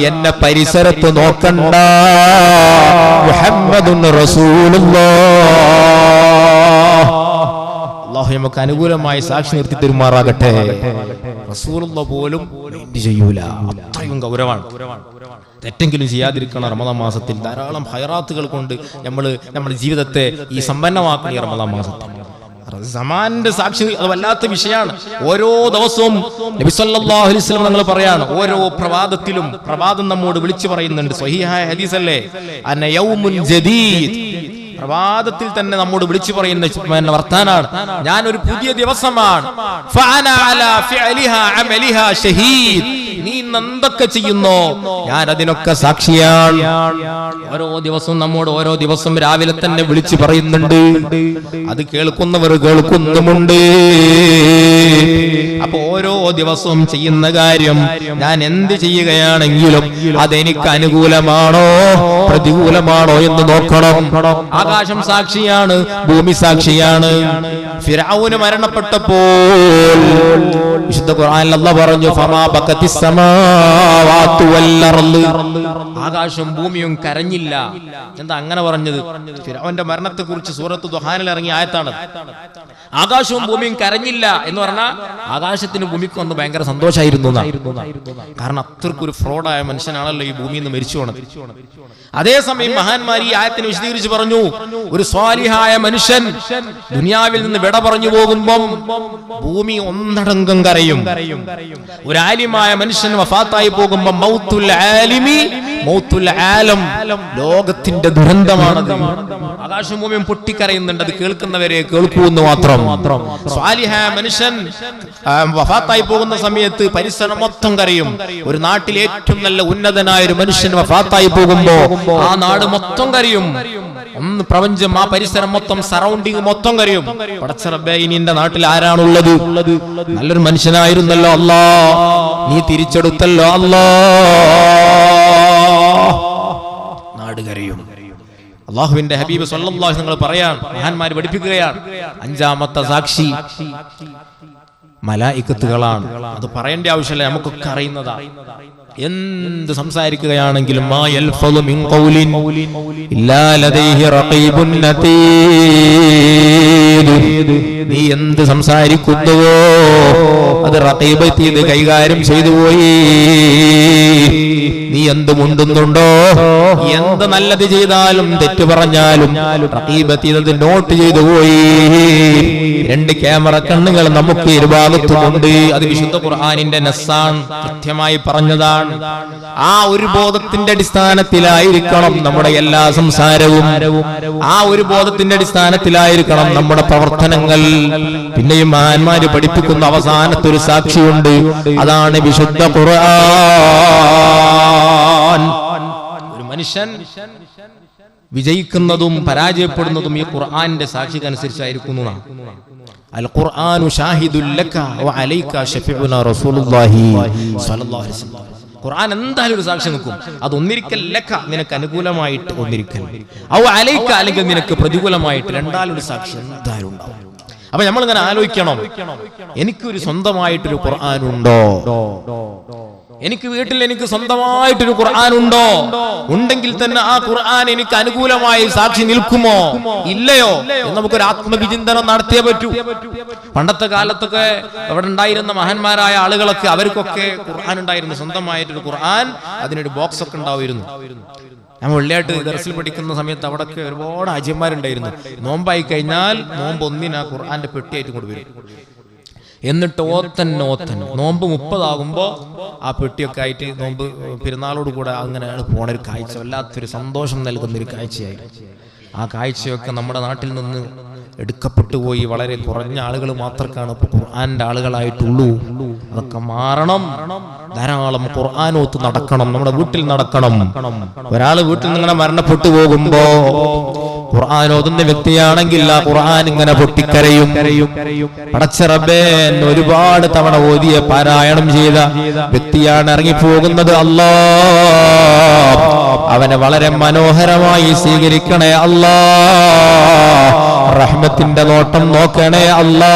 എന്നെ പരിസരത്ത് നോക്കണ്ട, മുഹമ്മദുൻ റസൂലുള്ളാഹ്. അല്ലാഹു നമുക്ക് അനുകൂലമായി സാക്ഷി നിർത്തി തരുമാറാകട്ടെ. റസൂലുള്ളാഹ് പോലും ചെയ്യൂല, അത്രയും ഗൗരവമാണ്. തെറ്റെങ്കിലും ചെയ്യാതിരിക്കണം. റമളാൻ മാസത്തിൽ ധാരാളം ഹൈറാത്തുകൾ കൊണ്ട് നമ്മുടെ ജീവിതത്തെ ഈ സമ്പന്നമാക്കണം. ഈ റമളാൻ മാസത്തിൽ സമാന്റെ സാക്ഷി അത് വല്ലാത്ത വിഷയമാണ്. ഓരോ ദിവസവും നബി സല്ലല്ലാഹു അലൈഹി വസല്ലം തങ്ങൾ പറയാണ്, ഓരോ പ്രഭാതത്തിലും പ്രഭാതം നമ്മോട് വിളിച്ചു പറയുന്നുണ്ട്. സ്വഹീഹായ ഹദീസല്ലേ, അന യൗമുൻ ജദീദ്, പ്രഭാതത്തിൽ തന്നെ നമ്മോട് വിളിച്ചു പറയുന്ന വർത്താനാണ്. ഞാൻ ഒരു പുതിയ ദിവസമാണ്. നീ എന്തൊക്കെ ചെയ്യുന്നോ ഞാൻ അതിനൊക്കെ സാക്ഷിയാണ്. ഓരോ ദിവസവും നമ്മോട് ഓരോ ദിവസം രാവിലെ തന്നെ വിളിച്ചു പറയുന്നുണ്ട്. അത് കേൾക്കുന്നവർ കേൾക്കുന്നുമുണ്ട്. അപ്പൊ ഓരോ ദിവസവും ചെയ്യുന്ന കാര്യം ഞാൻ എന്ത് ചെയ്യുകയാണെങ്കിലും അതെനിക്ക് അനുകൂലമാണോ പ്രതികൂലമാണോ എന്ന് നോക്കണം. ആകാശം സാക്ഷിയാണ്, ഭൂമി സാക്ഷിയാണ്. ഫിർഔന് മരണപ്പെട്ടപ്പോൾ വിശുദ്ധ ഖുർആനിൽ അല്ലാഹു പറഞ്ഞു ഫമാ ബഖതിസ് സമാവാതു വൽ അർള്. ആകാശവും ഭൂമിയും കരഞ്ഞില്ല. എന്താ അങ്ങനെ പറഞ്ഞത്? ഫിർഔന്റെ മരണത്തെ കുറിച്ച് സൂറത്ത് ദുഹാനിൽ ഇറങ്ങിയ ആയത്താണ്. ആകാശവും ഭൂമിയും കരഞ്ഞില്ല എന്ന് പറഞ്ഞാൽ ആകാശത്തിനും ഭൂമിക്കും ഒന്ന് ഭയങ്കര സന്തോഷമായിരുന്നു. കാരണം അത്രക്കൊരു ഫ്രോഡായ മനുഷ്യനാണല്ലോ ഈ ഭൂമിയിൽ നിന്ന് മരിച്ചു പോണത്. അതേസമയം മഹാന്മാർ ഈ ആയത്തിനെ വിശദീകരിച്ച് പറഞ്ഞു, ഒരു സ്വാലിഹായ മനുഷ്യൻ ദുനിയാവിൽ നിന്ന് വിട പറഞ്ഞു പോകുമ്പം ഭൂമി ഒന്നടങ്കം കരയും. ഒരു ആലിമായ മനുഷ്യൻ വഫാത്തായി പോകുമ്പോൾ മൗത്തുൽ ആലിമി മൗത്തുൽ ആലം, ലോകത്തിന്റെ ദുരന്തമാണത്. ആകാശവും ഭൂമിയും പൊട്ടിക്കരയുന്നുണ്ട്. അത് കേൾക്കുന്നവരെ കേൾക്കൂ എന്ന് മാത്രം. സ്വാലിഹായ മനുഷ്യൻ വഫാത്തായി പോകുന്ന സമയത്ത് പരിസരം മൊത്തം കരയും. ഒരു നാട്ടിലെ ഏറ്റവും നല്ല ഉന്നതനായ ഒരു മനുഷ്യൻ വഫാത്തായി പോകുമ്പോ ആ നാട് മൊത്തം കരയും. ഒന്ന് പ്രപഞ്ചം, ആ പരിസരം മൊത്തം, സറൗണ്ടിങ് മൊത്തം കരയും. പടച്ച റബ്ബേ, ഇനി എന്റെ നാട്ടിൽ ആരാണുള്ളത്? നല്ലൊരു മനുഷ്യനായിരുന്നല്ലോ അല്ലാ, നീ തിരിച്ചെടുത്തല്ലോ അല്ലാ. നാട് കരയും. അല്ലാഹുവിന്റെ ഹബീബ് സല്ലല്ലാഹു അലൈഹി വസല്ലം പറയാൻ മഹാന്മാർ പഠിപ്പിക്കുകയാണ്, അഞ്ചാമത്തെ സാക്ഷി മലായികത്തുകളാണ്. അത് പറയേണ്ട ആവശ്യമില്ല, നമുക്കൊക്കെ അറിയുന്നതാണ്. എന്ത് സംസാരിക്കുകയാണെങ്കിലും മാ യൽഫളു മിൻ ഖൗലിൻ ഇല്ലാ ലദൈഹി റഖീബുൻ അതീദ്. നീ എന്ത് സംസാരിക്കുന്നുവോ അത് റഖീബ് അതീദ് കൈകാര്യം ചെയ്തു പോയി. നീ എന്ത് മുണ്ടുന്നുണ്ടോ, എന്ത് നല്ലത് ചെയ്താലും തെറ്റ് പറഞ്ഞാലും റഖീബ് അതീദ് നോട്ട് ചെയ്തു പോയി. രണ്ട് ക്യാമറ കണ്ണുകൾ നമുക്ക് ഇരുഭാഗത്തുമുണ്ട്. അത് വിശുദ്ധ ഖുർആനിന്റെ നസ്സാണ്, കൃത്യമായി പറഞ്ഞതാണ്. ആ ഒരു ബോധത്തിന്റെ അടിസ്ഥാനത്തിലായിരിക്കണം നമ്മുടെ എല്ലാ സംസാരവും. ആ ഒരു ബോധത്തിന്റെ അടിസ്ഥാനത്തിലായിരിക്കണം നമ്മുടെ പ്രവർത്തനങ്ങൾ. പിന്നെയും മഹാന്മാര് പഠിപ്പിക്കുന്ന അവസാനത്തെ ഒരു സാക്ഷിയുണ്ട്, അതാണ് വിശുദ്ധ ഖുർആൻ. ഒരു മനുഷ്യൻ വിജയിക്കുന്നതും പരാജയപ്പെടുന്നതും ഈ ഖുർആന്റെ സാക്ഷിക്കനുസരിച്ചായിരിക്കുന്നതാണ്. അൽ ഖുർആനു ഷാഹിദുൽ ലക വ അലൈക ശഫീഉനാ റസൂലുള്ളാഹി സ്വല്ലല്ലാഹു അലൈഹി വസല്ലം. ഖുർആൻ എന്തായാലും ഒരു സാക്ഷി നിൽക്കും. അത് ഒന്നിരിക്കൽ ലക, നിനക്ക് അനുകൂലമായിട്ട് ഒന്നിരിക്കൽ, ഔ അലൈക, അല്ലെങ്കിൽ നിനക്ക് പ്രതികൂലമായിട്ട്, രണ്ടാലൊരു സാക്ഷി എന്തായാലും ഉണ്ടാവും. അപ്പൊ നമ്മൾ ഇങ്ങനെ ആലോചിക്കണം, എനിക്കൊരു സ്വന്തമായിട്ടൊരു ഖുർആൻ ഉണ്ടോ? എനിക്ക് വീട്ടിൽ എനിക്ക് സ്വന്തമായിട്ടൊരു ഖുർആൻ ഉണ്ടോ? ഉണ്ടെങ്കിൽ തന്നെ ആ ഖുർആൻ എനിക്ക് അനുകൂലമായി സാക്ഷി നിൽക്കുമോ ഇല്ലയോ എന്ന് നമുക്കൊരു ആത്മവിചിന്തനം നടത്തിയേ പറ്റൂ. പണ്ടത്തെ കാലത്തൊക്കെ അവിടെ ഉണ്ടായിരുന്ന മഹാന്മാരായ ആളുകളൊക്കെ, അവർക്കൊക്കെ ഖുർആൻ ഉണ്ടായിരുന്നു, സ്വന്തമായിട്ടൊരു ഖുർആൻ. അതിനൊരു ബോക്സ് ഒക്കെ ഉണ്ടായിരുന്നു. ഞാൻ വെള്ളിയായിട്ട് ദർസിൽ പഠിക്കുന്ന സമയത്ത് അവിടെയൊക്കെ ഒരുപാട് അജയന്മാരുണ്ടായിരുന്നു. നോമ്പായി കഴിഞ്ഞാൽ നോമ്പ് ഒന്നിന് ആ ഖുർആന്റെ പെട്ടിയായിട്ട് കൊണ്ടുവരും. എന്നിട്ട് ഓത്തൻ നോമ്പ് 30 ആകുമ്പോ ആ പെട്ടിയൊക്കെ ആയിട്ട് നോമ്പ് പെരുന്നാളോട് കൂടെ അങ്ങനെയാണ് പോണൊരു കാഴ്ച. വല്ലാത്തൊരു സന്തോഷം നൽകുന്നൊരു കാഴ്ചയായി. ആ കാഴ്ചയൊക്കെ നമ്മുടെ നാട്ടിൽ നിന്ന് എടുക്കപ്പെട്ടു പോയി. വളരെ കുറഞ്ഞ ആളുകൾ മാത്രക്കാണ് ഇപ്പൊ ഖുർആന്റെ ആളുകളായിട്ടുള്ളൂ. അതൊക്കെ മാറണം. ധാരാളം ഖുർആനോത്ത് നടക്കണം, നമ്മുടെ വീട്ടിൽ നടക്കണം. ഒരാൾ വീട്ടിൽ നിന്ന് ഇങ്ങനെ മരണപ്പെട്ടു പോകുമ്പോ ഖുർആൻ ഓതുന്ന വ്യക്തിയാണെങ്കിൽ ആ ഖുർആൻ ഇങ്ങനെ പൊട്ടിക്കരയും. പടച്ച റബ്ബേ, ഒരുപാട് തവണ ഓതിയ പാരായണം ചെയ്ത വ്യക്തിയാണ് ഇറങ്ങിപ്പോകുന്നത്. അല്ലാ, അവനെ വളരെ മനോഹരമായി സ്വീകരിക്കണേ അല്ലാ. റഹ്മത്തിന്റെ നോട്ടം നോക്കണേ അല്ലാ.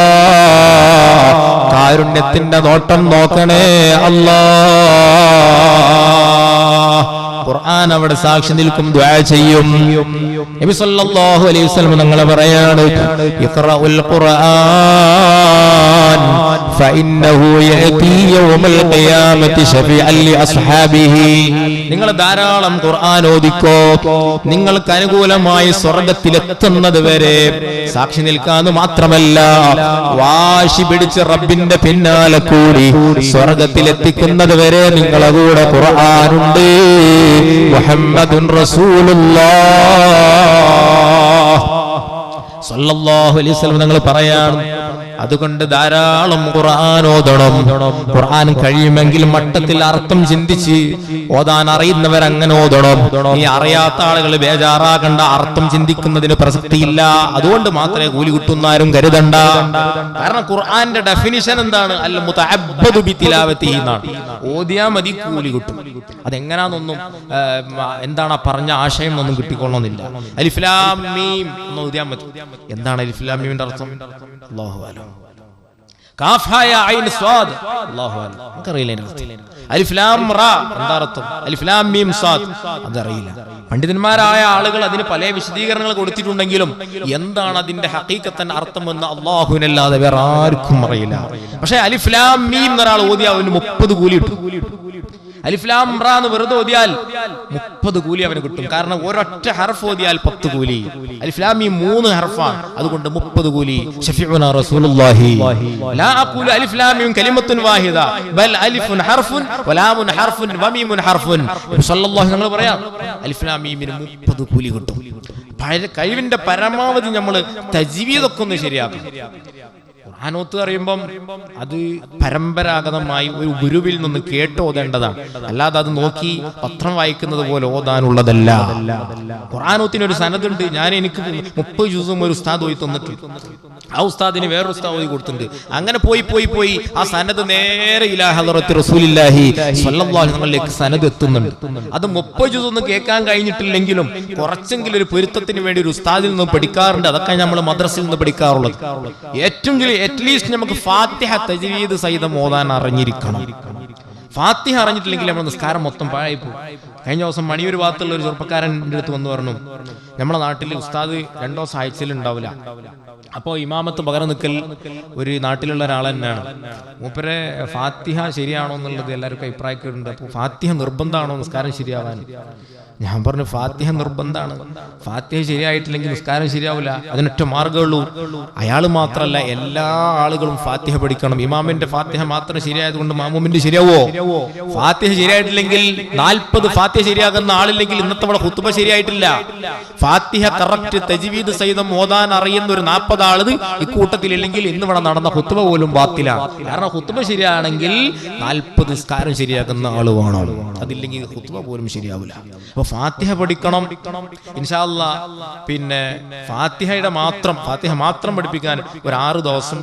കാരുണ്യത്തിന്റെ നോട്ടം നോക്കണേ അല്ലാ. ഖുർആൻ അവിടെ സാക്ഷി നിൽക്കും, ദുആ ചെയ്യും. നബി സല്ലല്ലാഹു അലൈഹി വസല്ലം തങ്ങൾ പറയാണ്, ഇഖ്റഉൽ ഖുർആൻ ഫഇന്നഹു യഅതി യൗമൽ ഖിയാമത്തി ശഫീഅൻ ലി അസ്ഹാബിഹി. നിങ്ങൾ ധാരാളം ഖുർആൻ ഓദിക്കോ, നിങ്ങൾക്ക് അനുകൂലമായി സ്വർഗ്ഗത്തിലെത്തുന്നത് വരെ സാക്ഷി നിൽക്കാന്ന് മാത്രമല്ല, വാശി പിടിച്ച് റബ്ബിന്റെ പിന്നാലെ കൂടി സ്വർഗ്ഗത്തിലെത്തിക്കുന്നത് വരെ നിങ്ങളെ കൂടെ ഖുർആനുണ്ട്. മുഹമ്മദുൻ റസൂലുള്ളാഹ്. സല്ലല്ലാഹു അലൈഹി വസല്ലം തങ്ങൾ പറയാണ്, അതുകൊണ്ട് ധാരാളം ഖുർആൻ ഓതണം. ഖുർആൻ കഴിയുമെങ്കിൽ മട്ടത്തിൽ അർത്ഥം ചിന്തിച്ച് ഓതാൻ അറിയുന്നവർ അങ്ങനെ ഓതണം. ഈ അറിയാത്ത ആളുകൾ ബേജാറാകണ്ട, അർത്ഥം ചിന്തിക്കുന്നതിന് പ്രസക്തിയില്ല. അതുകൊണ്ട് മാത്രമേ കൂലി കിട്ടുന്നാരും കരുതണ്ട. കാരണം ഖുർആന്റെ ഡെഫിനിഷൻ എന്താണ്? അൽ മുതഅബ്ബദു ബിതിലാവതിഹി എന്നാണ്. ഓതിയാ മതി, കൂലി കിട്ടും. അതെങ്ങനാന്നൊന്നും എന്താണ് പറഞ്ഞ ആശയം ഒന്നും കിട്ടിക്കൊള്ളണമെന്നില്ല. അലിഫ് ലാം മീം എന്ന് ഓതിയാ മതി. എന്താണ് അലിഫ് ലാം മീമിന്റെ അർത്ഥം? അല്ലാഹു അലം. കാഫ് ഹാ യാ ഐൻ സ്വാദ്, അല്ലാഹു അലം. നമുക്കറിയില്ല അതിന്റെ അർത്ഥം. അലിഫ് ലാം റാ എന്താ അർത്ഥം? അലിഫ് ലാം മീം സാദ് അതറിയില്ല. പണ്ഡിതന്മാരായ ആളുകൾ അതിന് പല വിശദീകരണങ്ങൾ കൊടുത്തിട്ടുണ്ടെങ്കിലും എന്താണ് അതിന്റെ ഹഖീഖത്തൻ അർത്ഥം എന്ന് അല്ലാഹുവിനല്ലാതെ വേറെ ആർക്കും അറിയില്ല. പക്ഷേ അലിഫ് ലാം മീം എന്നൊരാൾ ഓതിയാൽ അവന് 30 കൂലി കിട്ടും. അലിഫ് ലാം റാ എന്ന് വെറുതെ ഓതിയാൽ 30 കൂലി അവന് കിട്ടും. കാരണം ഒരൊറ്റ ഹർഫ് ഓതിയാൽ 10 കൂലി. അലിഫ് ലാം മീം 3 ഹർഫാണ്, അതുകൊണ്ട് 30 കൂലി. ശഫീഉനാ റസൂലുള്ളാഹി ലാ അഖൂലു അലിഫ് ലാം മീം കലിമത്തുൻ വാഹിദ ബൽ അലിഫുൻ ഹർഫുൻ വലാമുൻ ഹർഫുൻ വമീമുൻ ഹർഫുൻ. സല്ലല്ലാഹു അലൈഹി വസല്ലം പറയാം, അലിഫ് ലാം മീമിന് 30 കൂലി കിട്ടും. കഴിവിന്റെ പരമാവധി നമ്മൾ തജ്വീദൊക്കെ ഒന്ന് ശരിയാക്കും. ഖുർആനോത്ത് അറിയുമ്പം അത് പരമ്പരാഗതമായി ഒരു ഗുരുവിൽ നിന്ന് കേട്ടോതേണ്ടതാണ്, അല്ലാതെ അത് നോക്കി പത്രം വായിക്കുന്നത് പോലെ ഓതാനുള്ളതല്ല. ഖുർആനോത്തിനൊരു സനദുണ്ട്. എനിക്ക് 30 ജുസും ഒരു ഉസ്താദ് ഓതി തന്നിട്ടുണ്ട്. ആ ഉസ്താദിന് വേറൊരു ഉസ്താദ് ഓതി കൊടുത്തിട്ടുണ്ട്. അങ്ങനെ പോയി ആ സനദ് നേരെ ഇലാ ഹളറത്തി റസൂലില്ലാഹി സ്വല്ലല്ലാഹു അലൈഹി വസല്ലമയിലേക്ക് സനദ് എത്തുന്നുണ്ട്. അത് 30 ജുസ് ഒന്നും കേൾക്കാൻ കഴിഞ്ഞിട്ടില്ലെങ്കിലും കുറച്ചെങ്കിലും ഒരു പൊരുത്തത്തിന് വേണ്ടി ഒരു ഉസ്താദിൽ നിന്ന് പഠിക്കാറുണ്ട്. അതൊക്കെ നമ്മൾ മദ്രസയിൽ നിന്ന് പഠിക്കാറുള്ളത്. ഏറ്റവും അറ്റ്ലീസ്റ്റ് നമുക്ക് ഫാത്തിഹ തജ്വീദ് സഹിതം ഓതാൻ അറിഞ്ഞിരിക്കണം. ഫാത്തിഹ അറിഞ്ഞിട്ടില്ലെങ്കിൽ നമ്മുടെ നിസ്കാരം മൊത്തം പാഴായി പോകും. കഴിഞ്ഞ ദിവസം മണിയൂർ ഭാഗത്തുള്ള ഒരു ചെറുപ്പക്കാരൻ്റെ അടുത്ത് വന്ന് പറഞ്ഞു, നമ്മുടെ നാട്ടിൽ ഉസ്താദ് 2 ദിവസം ആഴ്ചയിൽ ഉണ്ടാവില്ല. അപ്പോൾ ഇമാമത്ത് പകരം നിൽക്കൽ ഒരു നാട്ടിലുള്ള ഒരാൾ തന്നെയാണ്. മൂപ്പരെ ഫാത്തിഹ ശരിയാണോ എന്നുള്ളത് എല്ലാവർക്കും അഭിപ്രായക്കുണ്ട്. അപ്പോൾ ഫാത്തിഹ നിർബന്ധമാണോ നിസ്കാരം ശരിയാവാൻ? ഞാൻ പറഞ്ഞു, ഫാത്തിഹ നിർബന്ധമാണ്. ഫാത്തിഹ ശരിയായിട്ടില്ലെങ്കിൽ നിസ്കാരം ശരിയാവില്ല. അതിനൊറ്റ മാർഗ്ഗമുള്ളൂ. അയാൾ മാത്രമല്ല, എല്ലാ ആളുകളും ഫാത്തിഹ പഠിക്കണം. ഇമാമിന്റെ ഫാത്തിഹ മാത്രം ശരിയായതുകൊണ്ട് മാമൂമിന്റെ ശരിയാവോ? ഫാത്തിഹ ശരിയായിട്ടില്ലെങ്കിൽ 40 ഫാത്തിഹ ശരിയാകുന്ന ആളില്ലെങ്കിൽ ഇന്നത്തെ അവിടെ ഖുത്ബ ശരിയായിട്ടില്ല. ഫാത്തിഹ കറക്റ്റ് തജ്വീദ് സഹിതം ഓതാൻ അറിയുന്ന ഒരു 40 ആള് ഇക്കൂട്ടത്തിലില്ലെങ്കിൽ ഇന്ന് ഇവിടെ നടന്ന ഖുത്ബ പോലും ബാത്തിലാണ്. കാരണം ഖുത്ബ ശരിയാണെങ്കിൽ 40 നിസ്കാരം ശരിയാക്കുന്ന ആള് വേണം. അതില്ലെങ്കിൽ ഖുത്ബ പോലും ശരിയാവില്ല. അപ്പൊ ഫാത്തിഹ പഠിക്കണം ഇൻഷാ അല്ലാഹ്. പിന്നെ ഫാത്തിഹ മാത്രം പഠിപ്പിക്കാൻ ഒരു 6 ദിവസം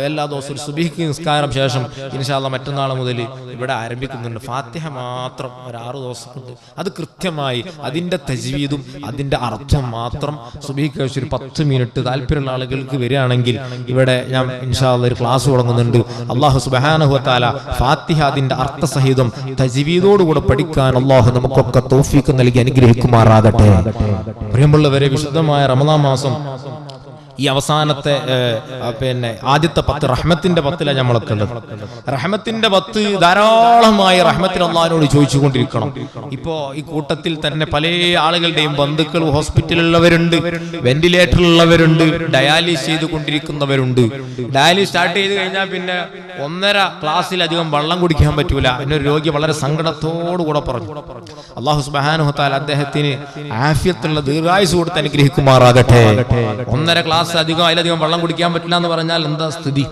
എല്ലാ ദിവസവും ഒരു സുബ്ഹിക്ക് നിസ്കാരം ശേഷം ഇൻഷാ അല്ലാഹ് മറ്റന്നാൾ മുതൽ ഇവിടെ ആരംഭിക്കുന്നുണ്ട്. ഫാത്തിഹ മാത്രം ഒരു 6 ദിവസം കൊണ്ട് അത് കൃത്യമായി അതിന്റെ തജ്വീദും അതിന്റെ അർത്ഥം മാത്രം സുബ്ഹിക്ക് ശേഷം ഒരു 10 മിനിറ്റ് താല്പര്യമുള്ള ആളുകൾക്ക് വരികയാണെങ്കിൽ ഇവിടെ ഞാൻ ഇൻഷാ അല്ലാഹ് ഒരു ക്ലാസ് തുടങ്ങുന്നുണ്ട്. അല്ലാഹു സുബ്ഹാനഹു വ തആല ഫാത്തിഹ അതിന്റെ അർത്ഥസഹിതം തജ്വീദോടുകൂടെ പഠിക്കാൻ അല്ലാഹു നമുക്കൊക്കെ തൗഫീഖ് നൽകി അനുഗ്രഹിക്കുമാറാകട്ടെ. പ്രിയമുള്ളവരെ, വിശുദ്ധമായ റമദാൻ മാസം ഈ അവസാനത്തെ ആദ്യത്തെ 10 റഹ്മത്തിന്റെ 10ലാണ് നമ്മളൊക്കെ ഉള്ളത്. റഹ്മത്തിന്റെ 10 ധാരാളമായി റഹ്മത്തിന് അല്ലാഹുവിനോട് ചോദിച്ചുകൊണ്ടിരിക്കണം. ഇപ്പോ ഈ കൂട്ടത്തിൽ തന്നെ പല ആളുകളുടെയും ബന്ധുക്കൾ ഹോസ്പിറ്റലിലുള്ളവരുണ്ട്, വെന്റിലേറ്ററിലുള്ളവരുണ്ട്, ഡയാലിസിസ് ചെയ്തുകൊണ്ടിരിക്കുന്നവരുണ്ട്. ഡയാലിസിസ് സ്റ്റാർട്ട് ചെയ്ത് കഴിഞ്ഞാൽ പിന്നെ 1.5 ഗ്ലാസ്സിലധികം വെള്ളം കുടിക്കാൻ പറ്റൂല. എന്നൊരു രോഗി വളരെ സങ്കടത്തോടുകൂടെ പറഞ്ഞു. അല്ലാഹു സുബ്ഹാനഹു വ തആല അദ്ദേഹത്തിന് ആഫിയത്തുള്ള ദീർഘായുസ്സ് കൊടുത്ത് അനുഗ്രഹിക്കുമാറാകട്ടെ. 1.5 ഗ്ലാസ് അതിലധികം വെള്ളം കുടിക്കാൻ പറ്റില്ല എന്ന് പറഞ്ഞാൽ എന്താ സ്ഥിതി?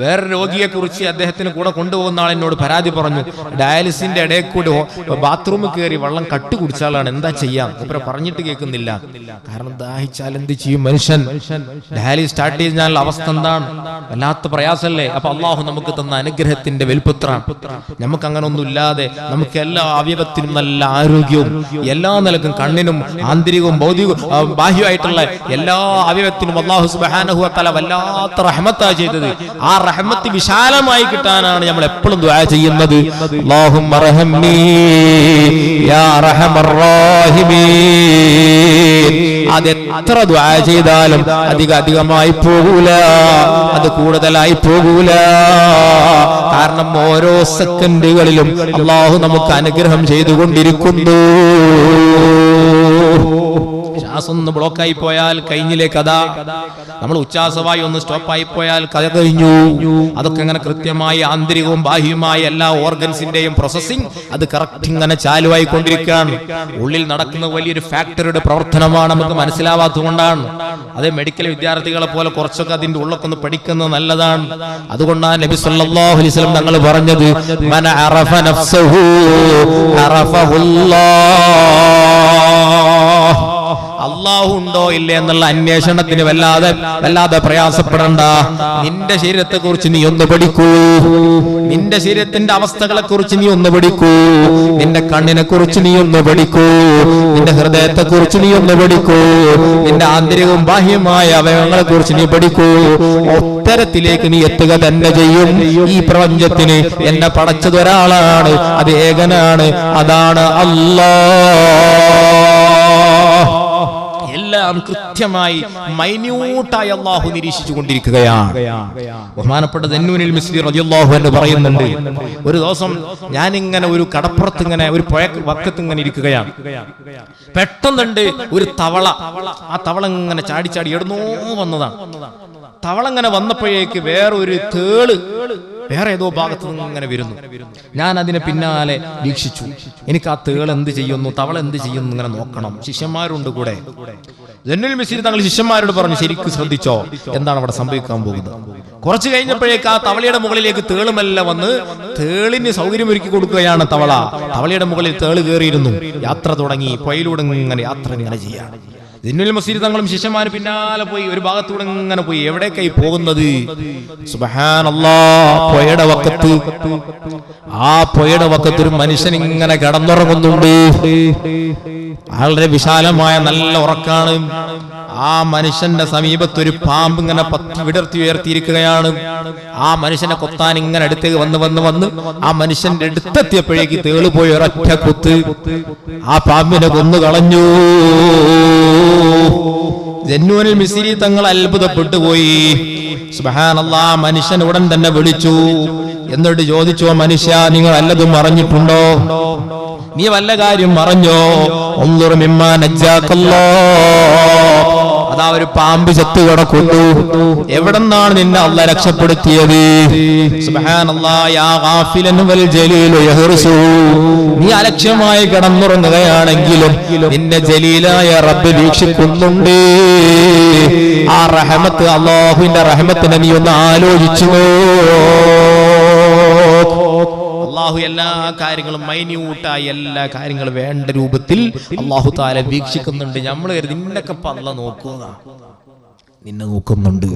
വേറെ രോഗിയെ കുറിച്ച് അദ്ദേഹത്തിന് കൂടെ കൊണ്ടുപോകുന്ന ആൾ എന്നോട് പരാതി പറഞ്ഞു, ഡയാലിസിന്റെ ഇടയിൽ കൂടി ബാത്റൂമിൽ കയറി വെള്ളം കട്ട് കുടിച്ചാലാണ്, എന്താ ചെയ്യാം? ഇവരെ പറഞ്ഞിട്ട് കേൾക്കുന്നില്ല. കാരണം ദാഹിച്ചാൽ എന്ത് ചെയ്യും മനുഷ്യൻ? ഡയാലിസിസ് സ്റ്റാർട്ട് ചെയ്താൽ അവസ്ഥ എന്താണ്? വല്ലാത്ത പ്രയാസമല്ലേ? അപ്പൊ അള്ളാഹു നമുക്ക് തന്ന അനുഗ്രഹത്തിന്റെ വെൽപുത്രാണ്. നമുക്ക് അങ്ങനെ ഒന്നും ഇല്ലാതെ നമുക്ക് എല്ലാ അവയവത്തിനും നല്ല ആരോഗ്യവും എല്ലാ നിലക്കും കണ്ണിനും ആന്തരികവും ഭൗതികവും ബാഹ്യമായിട്ടുള്ള എല്ലാ അവയവത്തിനും അല്ലാഹു സുബ്ഹാനഹു വ തആല വല്ലാത്ത റഹ്മത്താണ് ചെയ്തത്. ആ റഹ്മത്ത് വിശാലമായി കിട്ടാനാണ് നമ്മൾ എപ്പോഴും ദുആ ചെയ്യുന്നത്. അല്ലാഹുമ്മ റഹ്മനി യാ അർഹമർ റഹീമീൻ. അത് എത്ര ദുആ ചെയ്താലും അധികമായി പോകൂല, അത് കൂടുതലായി പോകൂല. കാരണം ഓരോ സെക്കൻഡുകളിലും അല്ലാഹു നമുക്ക് അനുഗ്രഹം ചെയ്തുകൊണ്ടിരിക്കുന്നു. ശ്വാസം ഒന്ന് ബ്ലോക്കായി പോയാൽ കഴിഞ്ഞില്ലേ കഥ. നമ്മൾ ഉച്ഛ്വാസമായി ഒന്ന് സ്റ്റോപ്പായി പോയാൽ കഥ കഴിഞ്ഞു. അതൊക്കെ അങ്ങനെ കൃത്യമായി ആന്തരികവും ബാഹ്യവുമായ എല്ലാ ഓർഗൻസിന്റെയും പ്രോസസ്സിംഗ് അത് കറക്റ്റ് ഇങ്ങനെ ചാലുവായി കൊണ്ടിരിക്കുകയാണ്. ഉള്ളിൽ നടക്കുന്ന വലിയൊരു ഫാക്ടറിയുടെ പ്രവർത്തനമാണ്, നമുക്ക് മനസ്സിലാവാത്തതുകൊണ്ടാണ്. അതേ മെഡിക്കൽ വിദ്യാർത്ഥികളെ പോലെ കുറച്ചൊക്കെ അതിന്റെ ഉള്ളൊക്കെ ഒന്ന് പഠിക്കുന്നത് നല്ലതാണ്. അതുകൊണ്ടാണ് നബി സല്ലല്ലാഹു അലൈഹി വസല്ലം തങ്ങൾ പറഞ്ഞത്, മൻ അറഫ നഫ്സഹു അറഫഹുല്ലാഹ്. അള്ളാഹു ഉണ്ടോ ഇല്ലേ എന്നുള്ള അന്വേഷണത്തിന് വല്ലാതെ പ്രയാസപ്പെടണ്ട. നിന്റെ ശരീരത്തെ കുറിച്ച് നീ ഒന്ന് പഠിക്കൂ, നിന്റെ ശരീരത്തിന്റെ അവസ്ഥകളെ കുറിച്ച് നീ ഒന്ന് പഠിക്കൂ, നിന്റെ കണ്ണിനെ കുറിച്ച് നീ ഒന്ന് പഠിക്കൂ, നിന്റെ ഹൃദയത്തെ കുറിച്ച് നീ ഒന്ന് പഠിക്കൂ, നിന്റെ ആന്തരികവും ബാഹ്യമായ അവയവങ്ങളെ കുറിച്ച് നീ പഠിക്കൂ. ഉത്തരത്തിലേക്ക് നീ എത്തുക തന്നെ ചെയ്യും. ഈ പ്രപഞ്ചത്തിന് എന്നെ പടച്ചത് ഒരാളാണ്, അത് ഏകനാണ്, അതാണ് അല്ലാഹ്. എല്ലാം കൃത്യമായി മൈന്യൂട്ടായി അള്ളാഹു നിരീക്ഷിച്ചു കൊണ്ടിരിക്കുകയാണ്. ബഹുമാനപ്പെട്ട ദന്നൂനിൽ മിസ്രി റളിയല്ലാഹു അൻഹു പറയുന്നുണ്ട്, ഒരു ദിവസം ഞാനിങ്ങനെ ഒരു കടപ്പുറത്ത് ഇങ്ങനെ ഒരു പുഴ വക്കത്ത് ഇങ്ങനെ ഇരിക്കുകയാണ്. പെട്ടെന്നുണ്ട് ഒരു തവള. ആ തവള ഇങ്ങനെ ചാടി ചാടി എവിടുന്നോ വന്നതാണ്. തവള ഇങ്ങനെ വന്നപ്പോഴേക്ക് വേറൊരു തേള് വേറെ ഏതോ ഭാഗത്ത് നിന്ന് ഇങ്ങനെ വരുന്നു. ഞാൻ അതിനെ പിന്നാലെ വീക്ഷിച്ചു. എനിക്ക് ആ തേൾ എന്ത് ചെയ്യുന്നു, തവള എന്ത് ചെയ്യുന്നു ഇങ്ങനെ നോക്കണം. ശിഷ്യന്മാരുണ്ട് കൂടെ. ദന്നൂൽ മിസ്രി തങ്ങൾ ശിഷ്യന്മാരോട് പറഞ്ഞു, ശരിക്കും ശ്രദ്ധിച്ചോ, എന്താണ് അവിടെ സംഭവിക്കാൻ പോകുന്നത്. കുറച്ച് കഴിഞ്ഞപ്പോഴേക്ക് ആ തവളയുടെ മുകളിലേക്ക് തേളുമല്ല വന്ന് തേളിന് സൗകര്യമൊരുക്കി കൊടുക്കുകയാണ് തവള. തവളയുടെ മുകളിൽ തേള് കയറിയിരുന്നു. യാത്ര തുടങ്ങി. പുഴയിലൂടെ ഇങ്ങനെ യാത്ര ഇങ്ങനെ ചെയ്യാം. ദന്നൂൽ മിസ്രി തങ്ങളും ശിഷ്യന്മാര് പിന്നാലെ പോയി. ഒരു ഭാഗത്തൂടെ ഇങ്ങനെ പോയി. എവിടേക്കായി പോകുന്നത്? സുബ്ഹാനല്ലാഹ്, പുഴയുടെ വക്കത്ത്. ആ പുഴയുടെ വക്കത്ത് ഒരു മനുഷ്യൻ ഇങ്ങനെ കിടന്നുറങ്ങുന്നുണ്ട്. വളരെ വിശാലമായ നല്ല ഉറക്കാണ്. ആ മനുഷ്യന്റെ സമീപത്ത് ഒരു പാമ്പ് ഇങ്ങനെ വിടർത്തി ഉയർത്തിയിരിക്കുകയാണ്. ആ മനുഷ്യനെ കൊത്താൻ ഇങ്ങനെ അടുത്തേക്ക് വന്ന് ആ മനുഷ്യന്റെ അടുത്തെത്തിയപ്പോഴേക്ക് തേള് പോയി ഒരൊറ്റ കുത്ത് ആ പാമ്പിനെ കൊന്നു കളഞ്ഞു. ദന്നൂനിൽ മിസ്രി തങ്ങൾ അത്ഭുതപ്പെട്ടു പോയി. സുബ്ഹാനല്ലാഹ്, മനുഷ്യൻ ഉടൻ തന്നെ വിളിച്ചു. എന്നിട്ട് ചോദിച്ചു, മനുഷ്യ, നിങ്ങൾ വല്ലതും അറിഞ്ഞിട്ടുണ്ടോ? നീ വല്ല കാര്യം അറിഞ്ഞോ? ഉൻദുർ മിമ്മാ നജ്ജാകല്ലാഹ്. അതാ ഒരു പാമ്പ് ചത്തു കിടക്കുന്നു. എവിടെന്നാണ് നിന്നെ അല്ലാഹ് രക്ഷപ്പെടുത്തിയത്? സുബ്ഹാനല്ലാഹ്, യാ ഗാഫിലൻ വൽ ജലീലു യഹ്റുസു. നീ അലക്ഷ്യമായി കിടന്നുറങ്ങുകയാണെങ്കിലും നിന്നെ ജലീലായ റബ്ബ് വീക്ഷിക്കുന്നുണ്ട്. ആ റഹ്മത്ത്, അല്ലാഹുവിന്റെ റഹ്മത്തിനെ നീ ഒന്ന് ആലോചിച്ചു. അള്ളാഹു എല്ലാ കാര്യങ്ങളും മൈന്യൂട്ടായി എല്ലാ കാര്യങ്ങളും വേണ്ട രൂപത്തിൽ അള്ളാഹു താല വീക്ഷിക്കുന്നുണ്ട്. നമ്മൾ കരുതി നിന്നൊക്കെ പല്ല നോക്കുക, നിന്നെ നോക്കുന്നുണ്ട്.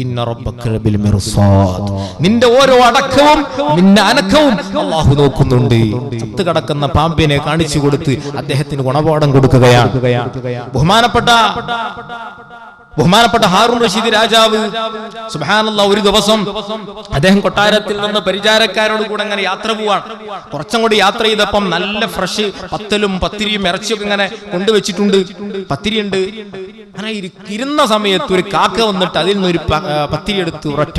ഇന്ന റബ്ബക ലബിൽ മിർസാദ്. നിന്റെ ഓരോ അടക്കവും നിന്റെ അനക്കവും അള്ളാഹു നോക്കുന്നുണ്ട്. ചത്ത് കിടക്കുന്ന പാമ്പിനെ കാണിച്ചു കൊടുത്ത് അദ്ദേഹത്തിന് ഗുണപാഠം കൊടുക്കുകയാണ്. ബഹുമാനപ്പെട്ട ഹാറൂൻ റഷീദ് രാജാവ് സുബ്ഹാനല്ലാഹ്, ഒരു ദിവസം അദ്ദേഹം കൊട്ടാരത്തിൽ നിന്ന് പരിചാരക്കാരോട് കൂടെ അങ്ങനെ യാത്ര പോവാണ്. കുറച്ചങ്ങോട്ട് യാത്ര ചെയ്തപ്പം നല്ല ഫ്രഷ് പത്തലും പത്തിരിയും ഇറച്ചിയൊക്കെ ഇങ്ങനെ കൊണ്ടുവച്ചിട്ടുണ്ട്. പത്തിരിയുണ്ട്. അങ്ങനെ ഇരുന്ന സമയത്ത് ഒരു കാക്ക വന്നിട്ട് അതിൽ നിന്നൊരു പത്തിരി എടുത്ത് ഒരൊറ്റ.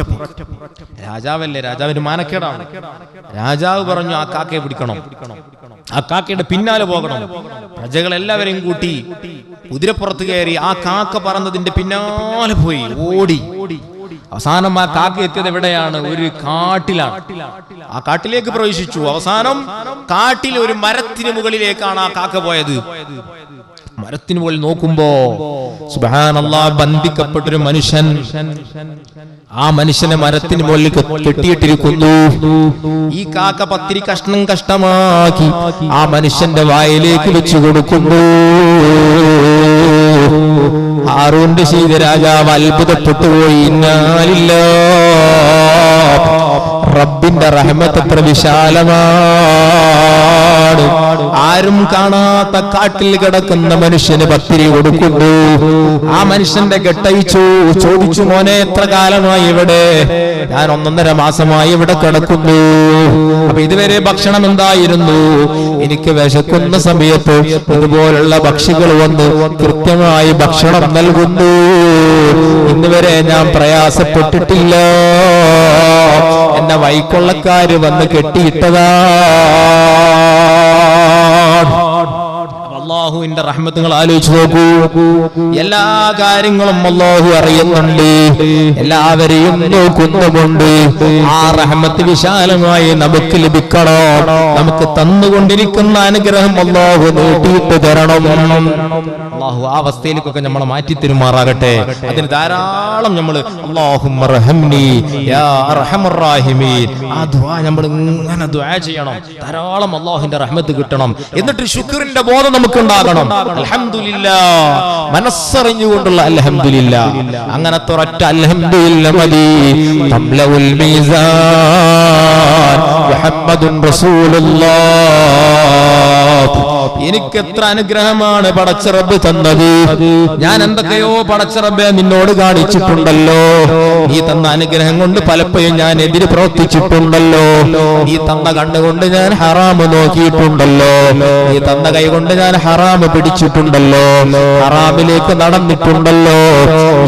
രാജാവല്ലേ, രാജാവിന് മാനക്കേടാണ്. രാജാവ് പറഞ്ഞു, ആ കാക്കയെ പിടിക്കണം, ആ കാക്കയുടെ പിന്നാലെ പോകണം. പ്രജകളെല്ലാവരെയും കൂട്ടി കുതിരപ്പുറത്ത് കയറി ആ കാക്ക പറന്നതിന്റെ പിന്നാലെ പോയി ഓടി. അവസാനം ആ കാക്ക എത്തിയത് എവിടെയാണ്? ഒരു കാട്ടിലാണ്. ആ കാട്ടിലേക്ക് പ്രവേശിച്ചു. അവസാനം കാട്ടിൽ ഒരു മരത്തിന് മുകളിലേക്കാണ് ആ കാക്ക പോയത്. മരത്തിന് മുകളിൽ നോക്കുമ്പോ സുബ്ഹാനല്ലാഹ്, ബന്ധിക്കപ്പെട്ടൊരു മനുഷ്യൻ. ആ മനുഷ്യനെ മരത്തിന് മുകളിൽ കെട്ടിയിട്ടിരിക്കുന്നു. ഈ കാക്ക പത്തിരി കഷ്ണം കഷ്ടമാക്കി ആ മനുഷ്യന്റെ വായിലേക്ക് വെച്ചു കൊടുക്കുന്നു. ഹാറൂൻ റഷീദ് രാജാവ് അത്ഭുതപ്പെട്ടു പോയി. റബ്ബിന്റെ റഹ്മത്ത് എത്ര വിശാലമാണ്. ആരും കാണാത്ത കാട്ടിൽ കിടക്കുന്ന മനുഷ്യന് പത്തിരി കൊടുക്കുന്നു. ആ മനുഷ്യന്റെ കെട്ടയിച്ചു. ചോദിച്ചു, മോനെ, എത്ര കാലമായി ഇവിടെ? ഞാൻ 1.5 മാസമായി ഇവിടെ കിടക്കുന്നു. അപ്പൊ ഇതുവരെ ഭക്ഷണം എന്തായിരുന്നു? എനിക്ക് വിശക്കുന്ന സമയത്ത് ഇതുപോലുള്ള പക്ഷികൾ വന്ന് കൃത്യമായി ഭക്ഷണം നൽകുന്നു. ഇന്നുവരെ ഞാൻ പ്രയാസപ്പെട്ടിട്ടില്ല. എന്നെ വൈക്കൊള്ളക്കാര് വന്ന് കെട്ടിയിട്ടതാ. അള്ളാഹുവിന്റെ റഹ്മത്ത് നിങ്ങൾ ആലോചിച്ച് നോക്കൂ. എല്ലാ കാര്യങ്ങളും അള്ളാഹു അറിയുന്നുണ്ട്, എല്ലാവരെയും നോക്കുന്നുമുണ്ട്. ആ റഹ്മത്ത് വിശാലമായി നമുക്ക് ലഭിക്കണോ? നമുക്ക് തന്നുകൊണ്ടിരിക്കുന്ന അനുഗ്രഹം അള്ളാഹു നീട്ടിയിട്ട് തരണം. അള്ളാഹു ആ അവസ്ഥയിലേക്കൊക്കെ നമ്മളെ മാറ്റി തരുമാറാകട്ടെ. അതിന് ധാരാളം നമ്മൾ അല്ലാഹുമ്മ റഹംനി യാ അർഹമർ റഹീമീൻ ആ ദുആ നമ്മൾ ഇങ്ങനെ ദുആ ചെയ്യണം. ധാരാളം അല്ലാഹുവിന്റെ റഹ്മത്ത് കിട്ടണം. എന്നിട്ട് ശുക്രിന്റെ ബോധം നമുക്ക് ഉണ്ടാകണം. അൽഹംദുലില്ലാഹ്, മനസ്സറിഞ്ഞുകൊണ്ടുള്ള അൽഹംദുലില്ലാഹ്. അങ്ങനത്തെ ഒരൊറ്റ അൽഹംദുലില്ലാഹ് മതി. തംലഉൽ മീസാൻ മുഹമ്മദുൻ റസൂലുള്ളാഹ്. എനിക്ക് എത്ര അനുഗ്രഹമാണ് പടച്ച റബ്ബ് തന്നത്. ഞാൻ എന്തൊക്കെയോ പടച്ച റബ്ബേ നിന്നോട് കാണിച്ചിട്ടുണ്ടല്ലോ. നീ തന്ന അനുഗ്രഹം കൊണ്ട് പലപ്പോഴും ഞാൻ എതിര് പ്രവർത്തിച്ചിട്ടുണ്ടല്ലോ. നീ തന്ന കണ്ണുകൊണ്ട് ഞാൻ ഹറാമ് നോക്കിയിട്ടുണ്ടല്ലോ. നീ തന്ന കൈ കൊണ്ട് ഞാൻ ഹറാമ് പിടിച്ചിട്ടുണ്ടല്ലോ. ഹറാമിലേക്ക് നടന്നിട്ടുണ്ടല്ലോ.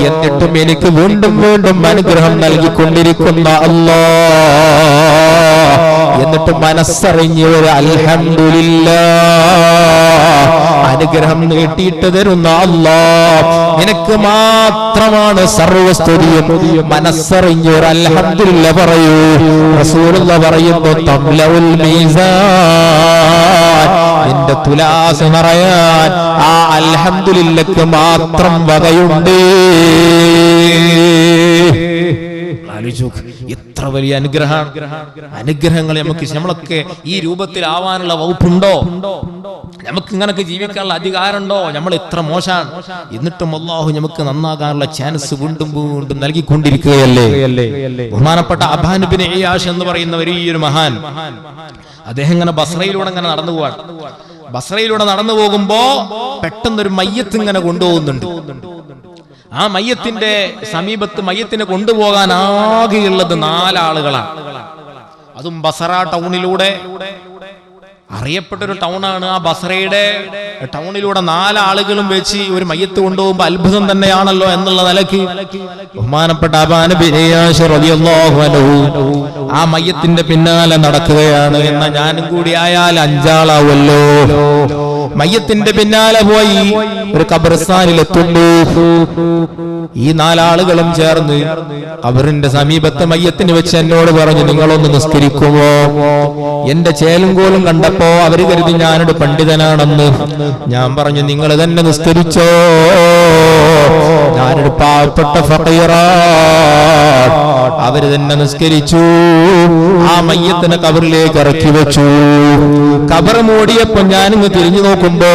എന്നിട്ടും എനിക്ക് വീണ്ടും വീണ്ടും അനുഗ്രഹം നൽകിക്കൊണ്ടിരിക്കുന്ന അല്ലാഹ്, എന്നിട്ട് മനസ്സറിഞ്ഞ ഒരു അൽഹംദുലില്ലാഹ് അനുഗ്രഹം നീട്ടിയിട്ട് തരുന്ന അല്ലാഹ്, നിനക്ക് മാത്രമാണ് സർവസ്തുതിയും. മനസ്സറിഞ്ഞ ഒരു അൽഹംദുലില്ലാഹ് പറയൂ. റസൂലുള്ളാഹ് പറയുന്നു തംലഉൽ മീസാൻ, നിന്റെ തുലാസ് നിറയാൻ ആ അൽഹംദുലില്ലാഹ്ക്ക് മാത്രം വകയുണ്ട്. എത്ര വലിയ അനുഗ്രഹങ്ങൾ നമ്മളൊക്കെ ഈ രൂപത്തിലാവാനുള്ള വകുപ്പുണ്ടോ? നമുക്ക് ഇങ്ങനൊക്കെ ജീവിക്കാനുള്ള അധികാരമുണ്ടോ? നമ്മൾ എത്ര മോശാണ്. എന്നിട്ടും അല്ലാഹു നമുക്ക് നന്നാകാനുള്ള ചാൻസ് വീണ്ടും വീണ്ടും നൽകിക്കൊണ്ടിരിക്കുകയല്ലേ. ബഹുമാനപ്പെട്ട അബ്ബാൻ ഇബ്നു ഇയാഷ് എന്ന് പറയുന്ന വലിയൊരു മഹാൻ, അദ്ദേഹം ഇങ്ങനെ ബസ്രയിലൂടെ ഇങ്ങനെ നടന്നു പോവാണ്. ബസ്രയിലൂടെ നടന്നു പോകുമ്പോ പെട്ടെന്നൊരു മയ്യത്ത് ഇങ്ങനെ കൊണ്ടുപോകുന്നുണ്ട്. ആ മയ്യത്തിന്റെ സമീപത്ത് മയ്യത്തിനെ കൊണ്ടുപോകാൻ ആകെയുള്ളത് 4 ആളുകളാണ്. അതും ബസറ ടൗണിലൂടെ, അറിയപ്പെട്ടൊരു ടൗണാണ്. ആ ബസറയുടെ ടൗണിലൂടെ 4 ആളുകളും വെച്ച് ഒരു മയ്യത്ത് കൊണ്ടുപോകുമ്പോ അത്ഭുതം തന്നെയാണല്ലോ എന്നുള്ള നിലയ്ക്ക് ബഹുമാനപ്പെട്ട അബ്ബാൻ ഇബ്നു ഇയാഷ് റളിയല്ലാഹു അൻഹു ആ മയ്യത്തിന്റെ പിന്നാലെ നടക്കുകയാണ്. എന്ന ഞാനും കൂടി ആയാൽ 5 ആളാവുമല്ലോ. മയ്യത്തിന്റെ പിന്നാലെ പോയി ഒരു ഖബർസ്ഥാനിലെത്തുന്നു. ഈ 4 ആളുകളും ചേർന്ന് ഖബറിന്റെ സമീപത്തെ മയ്യത്തിന് വെച്ച് എന്നോട് പറഞ്ഞു, നിങ്ങളൊന്ന് നിസ്കരിക്കുമോ? എന്റെ ചേലും കോലും കണ്ടപ്പോ അവര് കരുതി ഞാനൊരു പണ്ഡിതനാണെന്ന്. ഞാൻ പറഞ്ഞു, നിങ്ങൾ തന്നെ നിസ്കരിച്ചോ, ഞാനൊരു പാവപ്പെട്ട ഫഖീറാണ്. അവര് തന്നെ നിസ്കരിച്ചു. ആ മയ്യത്തിനെ ഖബറിലേക്ക് ഇറക്കി വെച്ചു. ഖബർ മൂടിയപ്പോ ഞാനിങ്ങ് തിരിഞ്ഞു നോക്കുമ്പോ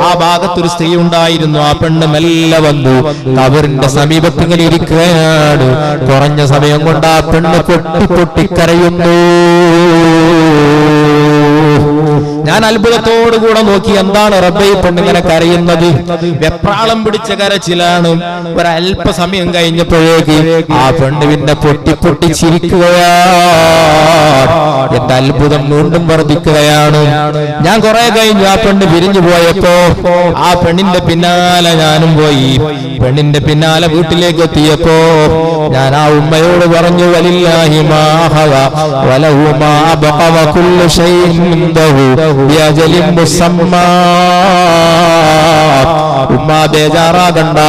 ആ ഭാഗത്തൊരു സ്ത്രീ ഉണ്ടായിരുന്നു. ആ പെണ്ണ് മെല്ലെ വന്നു ഖബറിന്റെ സമീപത്ത് ഇങ്ങനെ ഇരിക്കുകയാണ്. കുറഞ്ഞ സമയം കൊണ്ട് ആ പെണ്ണ് പൊട്ടി പൊട്ടിക്കരയുന്നു. ഞാൻ അത്ഭുതത്തോടുകൂടെ നോക്കി, എന്താണ് റബ്ബേ ഈ പെണ്ണിങ്ങനെ കരയുന്നത്? വെപ്രാളം പിടിച്ച കരച്ചിലാണ്. ഒരല്പസമയം കഴിഞ്ഞപ്പോഴേക്ക് ആ പെണ്ണ് പിന്നെ പൊട്ടി പൊട്ടി ചിരിക്കുകയാണ്. എന്റെ അത്ഭുതം വീണ്ടും വർദ്ധിക്കുകയാണ്. ഞാൻ കുറെ കഴിഞ്ഞു ആ പെണ്ണ് പിരിഞ്ഞു പോയപ്പോ ആ പെണ്ണിന്റെ പിന്നാലെ ഞാനും പോയി. പെണ്ണിന്റെ പിന്നാലെ വീട്ടിലേക്ക് എത്തിയപ്പോ ഞാൻ ആ ഉമ്മയോട് പറഞ്ഞു, വലില്ലാഹി മാ ഹവ വലഹു മാ ബഖ വകുല്ലു ശൈഇൻ ഇൻദഹു ബിഅജലിൻ മുസമ്മാ. ഉമ്മ ബേജാറാകണ്ട,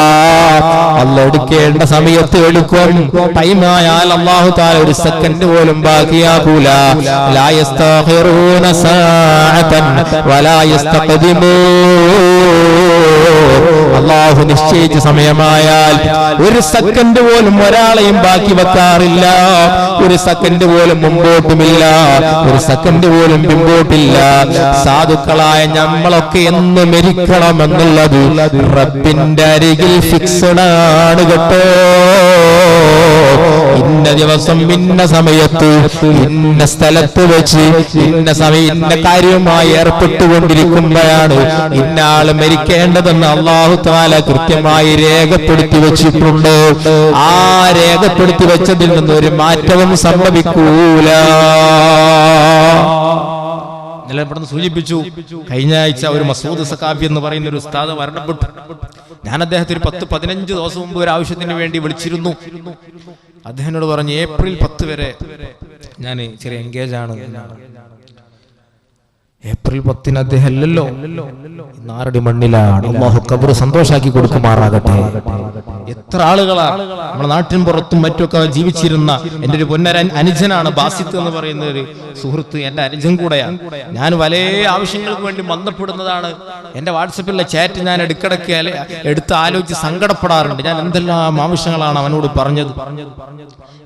അല്ലാഹ് എടുക്കേണ്ട സമയത്ത് എടുക്കും. ടൈമായാൽ അല്ലാഹു തആല ഒരു സെക്കൻഡ് പോലും ബാക്കിയാകൂല. ലാ യസ്തഖിറൂന സാഅതൻ വലാ യസ്തഖദിമൂൻ. അല്ലാഹു നിശ്ചയിച്ച സമയമായാൽ ഒരു സെക്കൻഡ് പോലും ഒരാളെയും ബാക്കി വെക്കാറില്ല. ഒരു സെക്കൻഡ് പോലും മുമ്പോട്ടുമില്ല, ഒരു സെക്കൻഡ് പോലും പിമ്പോട്ടില്ല. സാധുക്കളായ നമ്മളൊക്കെ എന്ന് മരിക്കണം എന്നുള്ളത് റബ്ബിന്റെ അരികിൽ ഫിക്സഡ് ആണ് കേട്ടോ. ഇന്ന ദിവസം ഇന്ന സമയത്ത് ഇന്ന സ്ഥലത്ത് വെച്ച് ഇന്ന സമയം ഇന്ന കാര്യവുമായി ഏർപ്പെട്ടുകൊണ്ടിരിക്കുമ്പോഴാണ് ഇന്ന ആള് മരിക്കേണ്ടതെന്ന് അല്ലാഹു തആല കൃത്യമായി രേഖപ്പെടുത്തി വെച്ചിട്ടുണ്ട്. ആ രേഖപ്പെടുത്തി വെച്ചതിൽ നിന്ന് ഒരു മാറ്റവും സംഭവിക്കൂല. ഇവിടെ സൂചിപ്പിച്ചു, കഴിഞ്ഞ ആഴ്ച ഒരു മസൂദ് സഖാഫി എന്ന് പറയുന്ന ഒരു ഉസ്താദ് മരണപ്പെട്ടു. ഞാൻ അദ്ദേഹത്തിന് 10-15 ദിവസം മുമ്പ് ഒരു ആവശ്യത്തിന് വേണ്ടി വിളിച്ചിരുന്നു. അദ്ദേഹത്തോട് പറഞ്ഞു, ഏപ്രിൽ 10 വരെ ഞാൻ ചെറിയ എൻഗേജ് ആണ്. ഏപ്രിൽ 10 അദ്ദേഹം അല്ലല്ലോ, നാരടി മണ്ണിലാണ്. അല്ലാഹു ഖബർ സന്തോഷാക്കി കൊടുക്കുമാറാകട്ടെ. എത്ര ആളുകളാണ് നമ്മുടെ നാട്ടിൻ പുറത്തും മറ്റുമൊക്കെ ജീവിച്ചിരുന്ന എൻ്റെ ഒരു അനുജനാണ് ബാസിത്ത് എന്ന് പറയുന്ന ഒരു സുഹൃത്ത്, എൻ്റെ അനുജൻ കൂടെയാണ്. ഞാൻ പല ആവശ്യങ്ങൾക്ക് വേണ്ടി ബന്ധപ്പെടുന്നതാണ്. എൻ്റെ വാട്സപ്പിലെ ചാറ്റ് ഞാൻ ഇടയ്ക്കിടയ്ക്ക് എടുത്ത് ആലോചിച്ച് സങ്കടപ്പെടാറുണ്ട്. ഞാൻ എന്തെല്ലാം ആവശ്യങ്ങളാണ് അവനോട് പറഞ്ഞത്,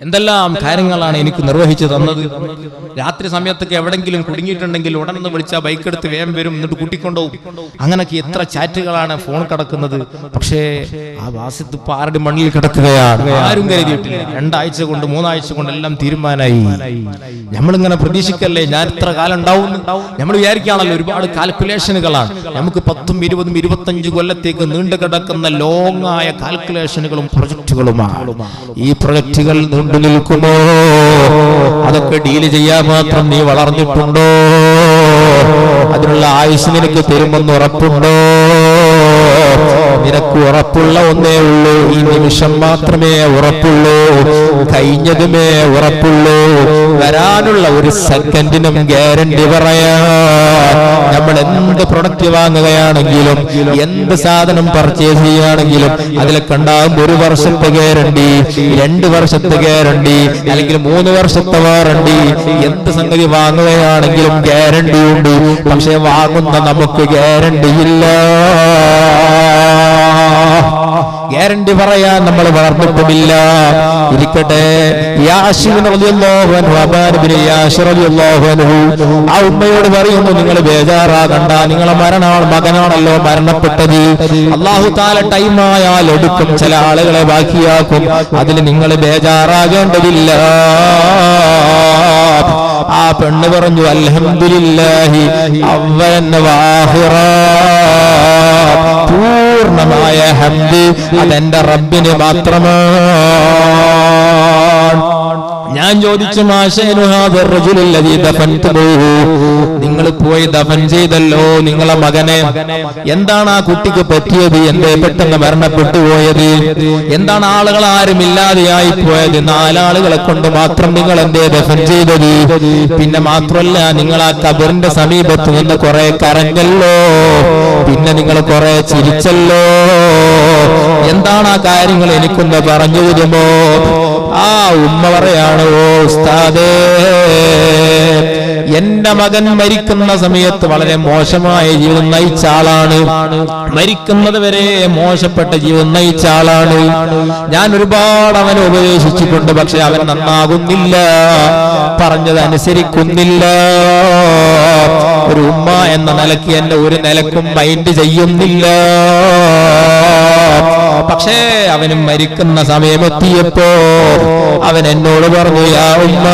എന്തെല്ലാം കാര്യങ്ങളാണ് എനിക്ക് നിർവഹിച്ചു തന്നത്. രാത്രി സമയത്തൊക്കെ എവിടെങ്കിലും കുടുങ്ങിയിട്ടുണ്ടെങ്കിൽ ഉടനെ വിളിച്ചാൽ ബൈക്ക് എടുത്ത് വേഗം വരും, എന്നിട്ട് കൂട്ടിക്കൊണ്ടുപോകും. അങ്ങനൊക്കെ എത്ര ചാറ്റുകളാണ് ഫോൺ കിടക്കുന്നത്. പക്ഷേ ആ വാസിത്ത് ആരുടെ മണ്ണിൽ കിടക്കുകയാണ്, ആരും കരുതിയിട്ടില്ല. 2 ആഴ്ച കൊണ്ട് 3 ആഴ്ച കൊണ്ട് എല്ലാം തീരുമാനമായി. നമ്മളിങ്ങനെ പ്രതീക്ഷിക്കല്ലേ ഞാൻ ഇത്ര കാലം ഉണ്ടാവും. നമ്മൾ വിചാരിക്കുകയാണല്ലോ ഒരുപാട് കാൽക്കുലേഷനുകളാണ്. നമുക്ക് 10, 20, 25 കൊല്ലത്തേക്ക് നീണ്ടു കിടക്കുന്ന ലോങ് ആയ കാൽക്കുലേഷനുകളും പ്രൊജക്ടുകളുമാണ്. ഈ പ്രൊജക്ടുകൾ നീണ്ടു നിൽക്കുമോ? അതൊക്കെ ഡീല് ചെയ്യാൻ മാത്രം നീ വളർന്നിട്ടുണ്ടോ? അതിനുള്ള ആയുസ് നിനക്ക് തരുമെന്ന് ഉറപ്പുണ്ടോ? നിനക്ക് ഉറപ്പുള്ള ഒന്നേ ഉള്ളൂ, ഈ നിമിഷം മാത്രമേ ഉറപ്പുള്ളൂ, കഴിഞ്ഞതുമേ ഉറപ്പുള്ളൂ. വരാനുള്ള ഒരു സെക്കൻഡിനും ഗ്യാരണ്ടി പറയാ. നമ്മൾ എന്ത് പ്രൊഡക്റ്റ് വാങ്ങുകയാണെങ്കിലും എന്ത് സാധനം പർച്ചേസ് ചെയ്യുകയാണെങ്കിലും അതിലൊക്കെ ഉണ്ടാകും 1 വർഷത്തെ ഗ്യാരണ്ടി, 2 വർഷത്തെ ഗ്യാരണ്ടി, അല്ലെങ്കിൽ 3 വർഷത്തെ വാറണ്ടി. എന്ത് സംഗതി വാങ്ങുകയാണെങ്കിലും ഗ്യാരണ്ടി ഉണ്ട്. പക്ഷെ വാങ്ങുന്ന നമുക്ക് ഗ്യാരണ്ടി ഇല്ല. ഗ്യാരണ്ടി പറയാൻ നമ്മൾ വളർന്നിട്ടുമില്ല. ഇരിക്കട്ടെ, ആ ഉമ്മയോട് പറയുന്നു, നിങ്ങൾ ബേജാറാകണ്ട, നിങ്ങളെ മകനാണല്ലോ മരണപ്പെട്ടത്. അല്ലാഹു തആല ടൈമായാൽ എടുക്കും, ചില ആളുകളെ ബാക്കിയാക്കും. അതിൽ നിങ്ങൾ ബേജാറാകേണ്ടതില്ല. ആ പെണ്ണ് പറഞ്ഞു, അൽഹംദുലില്ലാഹി അവ്വലൻ വആഖിറ, പൂർണ്ണമായ ഹംദ് അതെന്റെ റബ്ബിന് മാത്രമാണ്. ഞാൻ ചോദിച്ചു, നിങ്ങൾ പോയി ദഫൻ ചെയ്തല്ലോ നിങ്ങളെ മകനെ, എന്താണ് ആ കുട്ടിക്ക് പറ്റിയത്? എന്തേ പെട്ടെന്ന് മരണപ്പെട്ടു പോയത്? എന്താണ് ആളുകൾ ആരും ഇല്ലാതെയായി പോയത്? 4 ആളുകളെ കൊണ്ട് മാത്രം നിങ്ങൾ എന്തേ ദഫൻ ചെയ്തത്? പിന്നെ മാത്രമല്ല, നിങ്ങൾ ആ ഖബറിന്റെ സമീപത്ത് നിന്ന് കുറെ കരഞ്ഞല്ലോ, പിന്നെ നിങ്ങൾ കുറെ ചിരിച്ചല്ലോ. എന്താണ് ആ കാര്യങ്ങൾ എനിക്കൊന്ന് പറഞ്ഞു തരുമോ? ആ ഉമ്മ പറയാണ്, ഓ ഉസ്താദേ, എന്റെ മകൻ മരിക്കുന്ന സമയത്ത് വളരെ മോശമായ ജീവിതം നയിച്ച ആളാണ്. മരിക്കുന്നത് വരെ മോശപ്പെട്ട ജീവിതം നയിച്ച ആളാണ്. ഞാൻ ഒരുപാട് അവനെ ഉപദേശിച്ചിട്ടുണ്ട്, പക്ഷെ അവൻ നന്നാകുന്നില്ല, പറഞ്ഞത് അനുസരിക്കുന്നില്ല. ഒരു ഉമ്മ എന്ന നിലയ്ക്ക് എന്നെ ഒരു നിലക്കും മൈൻഡ് ചെയ്യുന്നില്ല. പക്ഷേ അവനും മരിക്കുന്ന സമയമെത്തിയപ്പോ അവൻ എന്നോട് പറഞ്ഞു, യാ ഉമ്മ,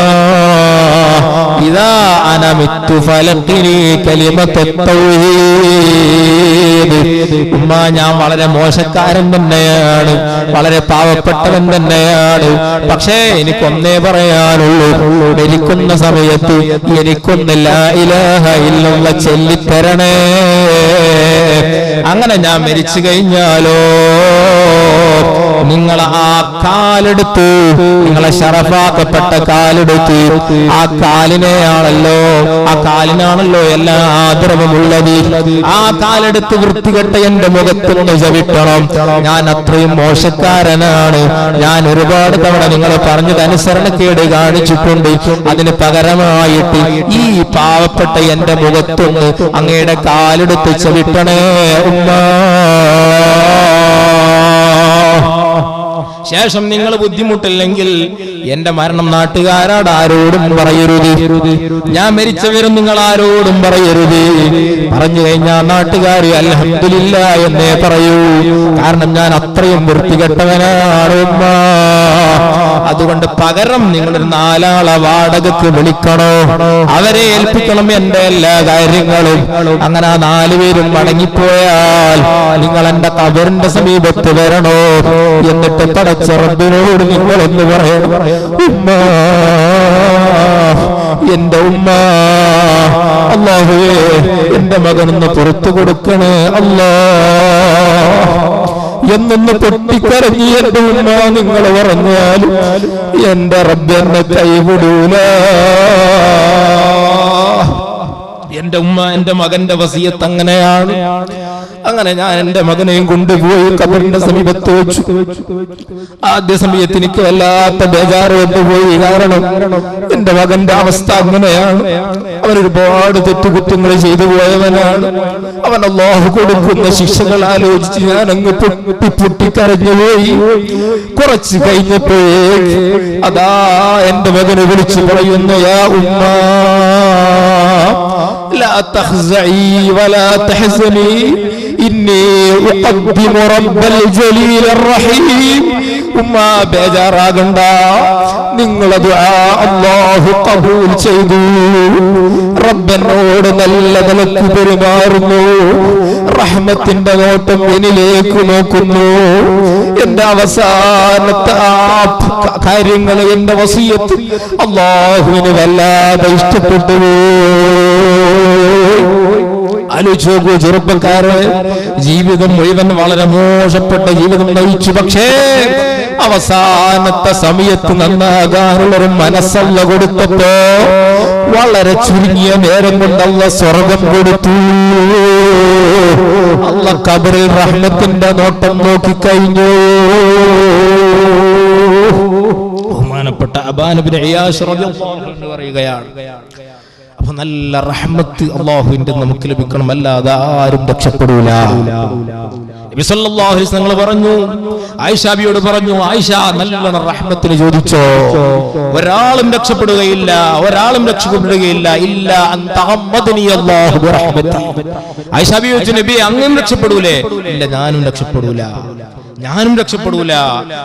ഇദാ അന മിത്തു ഫലഖിനി കലിമത്തുത് തൗഹീദ്. ഉമ്മ, ഞാൻ വളരെ മോശക്കാരൻ തന്നെയാണ്, വളരെ പാവപ്പെട്ടവൻ തന്നെയാണ്. പക്ഷേ എനിക്കൊന്നേ പറയാനുള്ളൂ, മരിക്കുന്ന സമയത്ത് എനിക്കൊന്ന് ലാ ഇലാഹ ഇല്ലല്ലാഹ് ചൊല്ലിത്തരണേ. അങ്ങനെ ഞാൻ മരിച്ചു കഴിഞ്ഞാലോ നിങ്ങൾ ആ കാലെടുത്ത്, നിങ്ങളെ ശറഫാക്കപ്പെട്ട കാലെടുത്ത്, ആ കാലിനെയാണല്ലോ, ആ കാലിനാണല്ലോ എല്ലാ ആദരവുമുള്ളത്. ആ കാലെടുത്ത് വൃത്തികെട്ട എന്റെ മുഖത്തൊന്ന് ചവിട്ടണം. ഞാൻ അത്രയും മോശക്കാരനാണ്. ഞാൻ ഒരുപാട് തവണ നിങ്ങൾ പറഞ്ഞത് അനുസരണക്കേട് കാണിച്ചിട്ടുണ്ട്. അതിന് പകരമായിട്ട് ഈ പാവപ്പെട്ട എന്റെ മുഖത്തൊന്ന് അങ്ങയുടെ കാലെടുത്ത് ചവിട്ടണേ ഉമ്മ. ശേഷം നിങ്ങൾ ബുദ്ധിമുട്ടില്ലെങ്കിൽ എന്റെ മരണം നാട്ടുകാരോട് ആരോടും പറയരുത്. ഞാൻ മരിച്ചവരും നിങ്ങൾ ആരോടും പറയരുത്. പറഞ്ഞു കഴിഞ്ഞാൽ നാട്ടുകാർ അൽഹംദുലില്ലാഹ് എന്നേ പറയൂ. കാരണം ഞാൻ അത്രയും വൃത്തികെട്ടവനാണ് ഉമ്മ. അതുകൊണ്ട് പകരം നിങ്ങളൊരു 4 ആളെ വാടകയ്ക്ക് വിളിക്കണോ, അവരെ ഏൽപ്പിക്കണം എന്റെ എല്ലാ കാര്യങ്ങളും. അങ്ങനെ ആ 4 പേരും മടങ്ങിപ്പോയാൽ നിങ്ങൾ എന്റെ ഖബറിന്റെ സമീപത്ത് വരണോ. എന്നിട്ട് പടച്ച റബ്ബിനോട് നിങ്ങളൊന്ന് പറയണം, ഉമ്മ, എന്റെ ഉമ്മ, അല്ലാഹുവേ എന്റെ മകനൊന്ന് പുറത്തു കൊടുക്കണേ അല്ലാ എന്നൊന്ന് പൊട്ടിക്കരഞ്ഞി എന്റെ ഉമ്മ നിങ്ങൾ പറഞ്ഞാലും എന്റെ റബ്ബ് എന്നെ കൈവിടൂല. എന്റെ ഉമ്മ എന്റെ മകന്റെ വസിയത്ത് അങ്ങനെയാണ്. അങ്ങനെ ഞാൻ എന്റെ മകനെയും കൊണ്ടുപോയി ഖബറിന്റെ സമീപത്ത് വെച്ചു. ആദ്യ സമയത്ത് എനിക്ക് വല്ലാത്ത ബേജാറ് കൊണ്ടുപോയി. കാരണം എന്റെ മകന്റെ അവസ്ഥ അങ്ങനെയാണ്. അവൻ ഒരുപാട് തെറ്റുകുറ്റങ്ങൾ ചെയ്തു പോയവനാണ്. അവൻ അല്ലാഹു കൊടുക്കുന്ന ശിക്ഷകൾ ആലോചിച്ച് ഞാൻ അങ്ങ് പൊട്ടിക്കരഞ്ഞുപോയി. കുറച്ച് കഴിഞ്ഞപ്പോഴേ അതാ എന്റെ മകനെ വിളിച്ചു പറയുന്നു, യാ ഉമ്മ ലാ തഖ്സഈ വലാ തഹ്സനീ ഇന്നി ഉഖദ്ദിമു റബ്ബൽ ജലീലർ റഹീം. ഉമ്മ ബേജാറാകണ്ട, നിങ്ങളെ ദുആ അല്ലാഹു ഖബൂൽ ചെയ്തു. റബ്ബനോട് നല്ല നിലക്ക് പെരുമാറുന്നു. റഹ്മത്തിന്റെ നോട്ടം എന്നിലേക്ക് നോക്കുന്നു. എന്റെ അവസാനത്തെ കാര്യങ്ങൾ, എന്റെ വസിയത്ത് അല്ലാഹുവിന് വല്ലാതെ ഇഷ്ടപ്പെട്ടു. ആലോചിച്ചു ചെറുപ്പക്കാരെ, ജീവിതം മുഴുവൻ വളരെ മോശപ്പെട്ട ജീവിതം നയിച്ചു. പക്ഷേ അവസാനത്തെ സമയത്ത് നന്നാകാനുള്ളൊരു മനസ്സല്ല കൊടുത്തപ്പോ വളരെ ചുരുങ്ങിയ നേരം കൊണ്ട് അള്ള സ്വർഗം കൊടുത്തു. അള്ള ഖബറിൽ റഹ്മത്തിന്റെ നോട്ടം നോക്കിക്കഴിഞ്ഞു. ബഹുമാനപ്പെട്ട അബാൻ ഇബ്നു ഇയാസ് റളിയല്ലാഹു അൻഹു പറയുകയാണ്, അപ്പൊ നല്ല റഹ്മത്ത് അല്ലാഹുവിന്റെ നമുക്ക് ലഭിക്കണം, അല്ലാതെ ആരും രക്ഷപ്പെടൂല. നബി സല്ലല്ലാഹു അലൈഹി വസല്ലം പറഞ്ഞു, ആയിഷ ബിയോട് പറഞ്ഞു, ആയിഷ നല്ല റഹ്മത്തിന് ചോദിച്ചോ, ഒരാളും രക്ഷപ്പെടുകയില്ല, ഒരാളും രക്ഷപ്പെടുകയില്ല ഇല്ല അൻ തഗമ്മദനി അല്ലാഹു ബിറഹ്മതി. ആയിഷ ബി ചോദിച്ചു, നബി അങ്ങും രക്ഷപ്പെടൂലേ? ഇല്ല, ഞാനും രക്ഷപ്പെടൂല, ഞാനും രക്ഷപ്പെടൂല.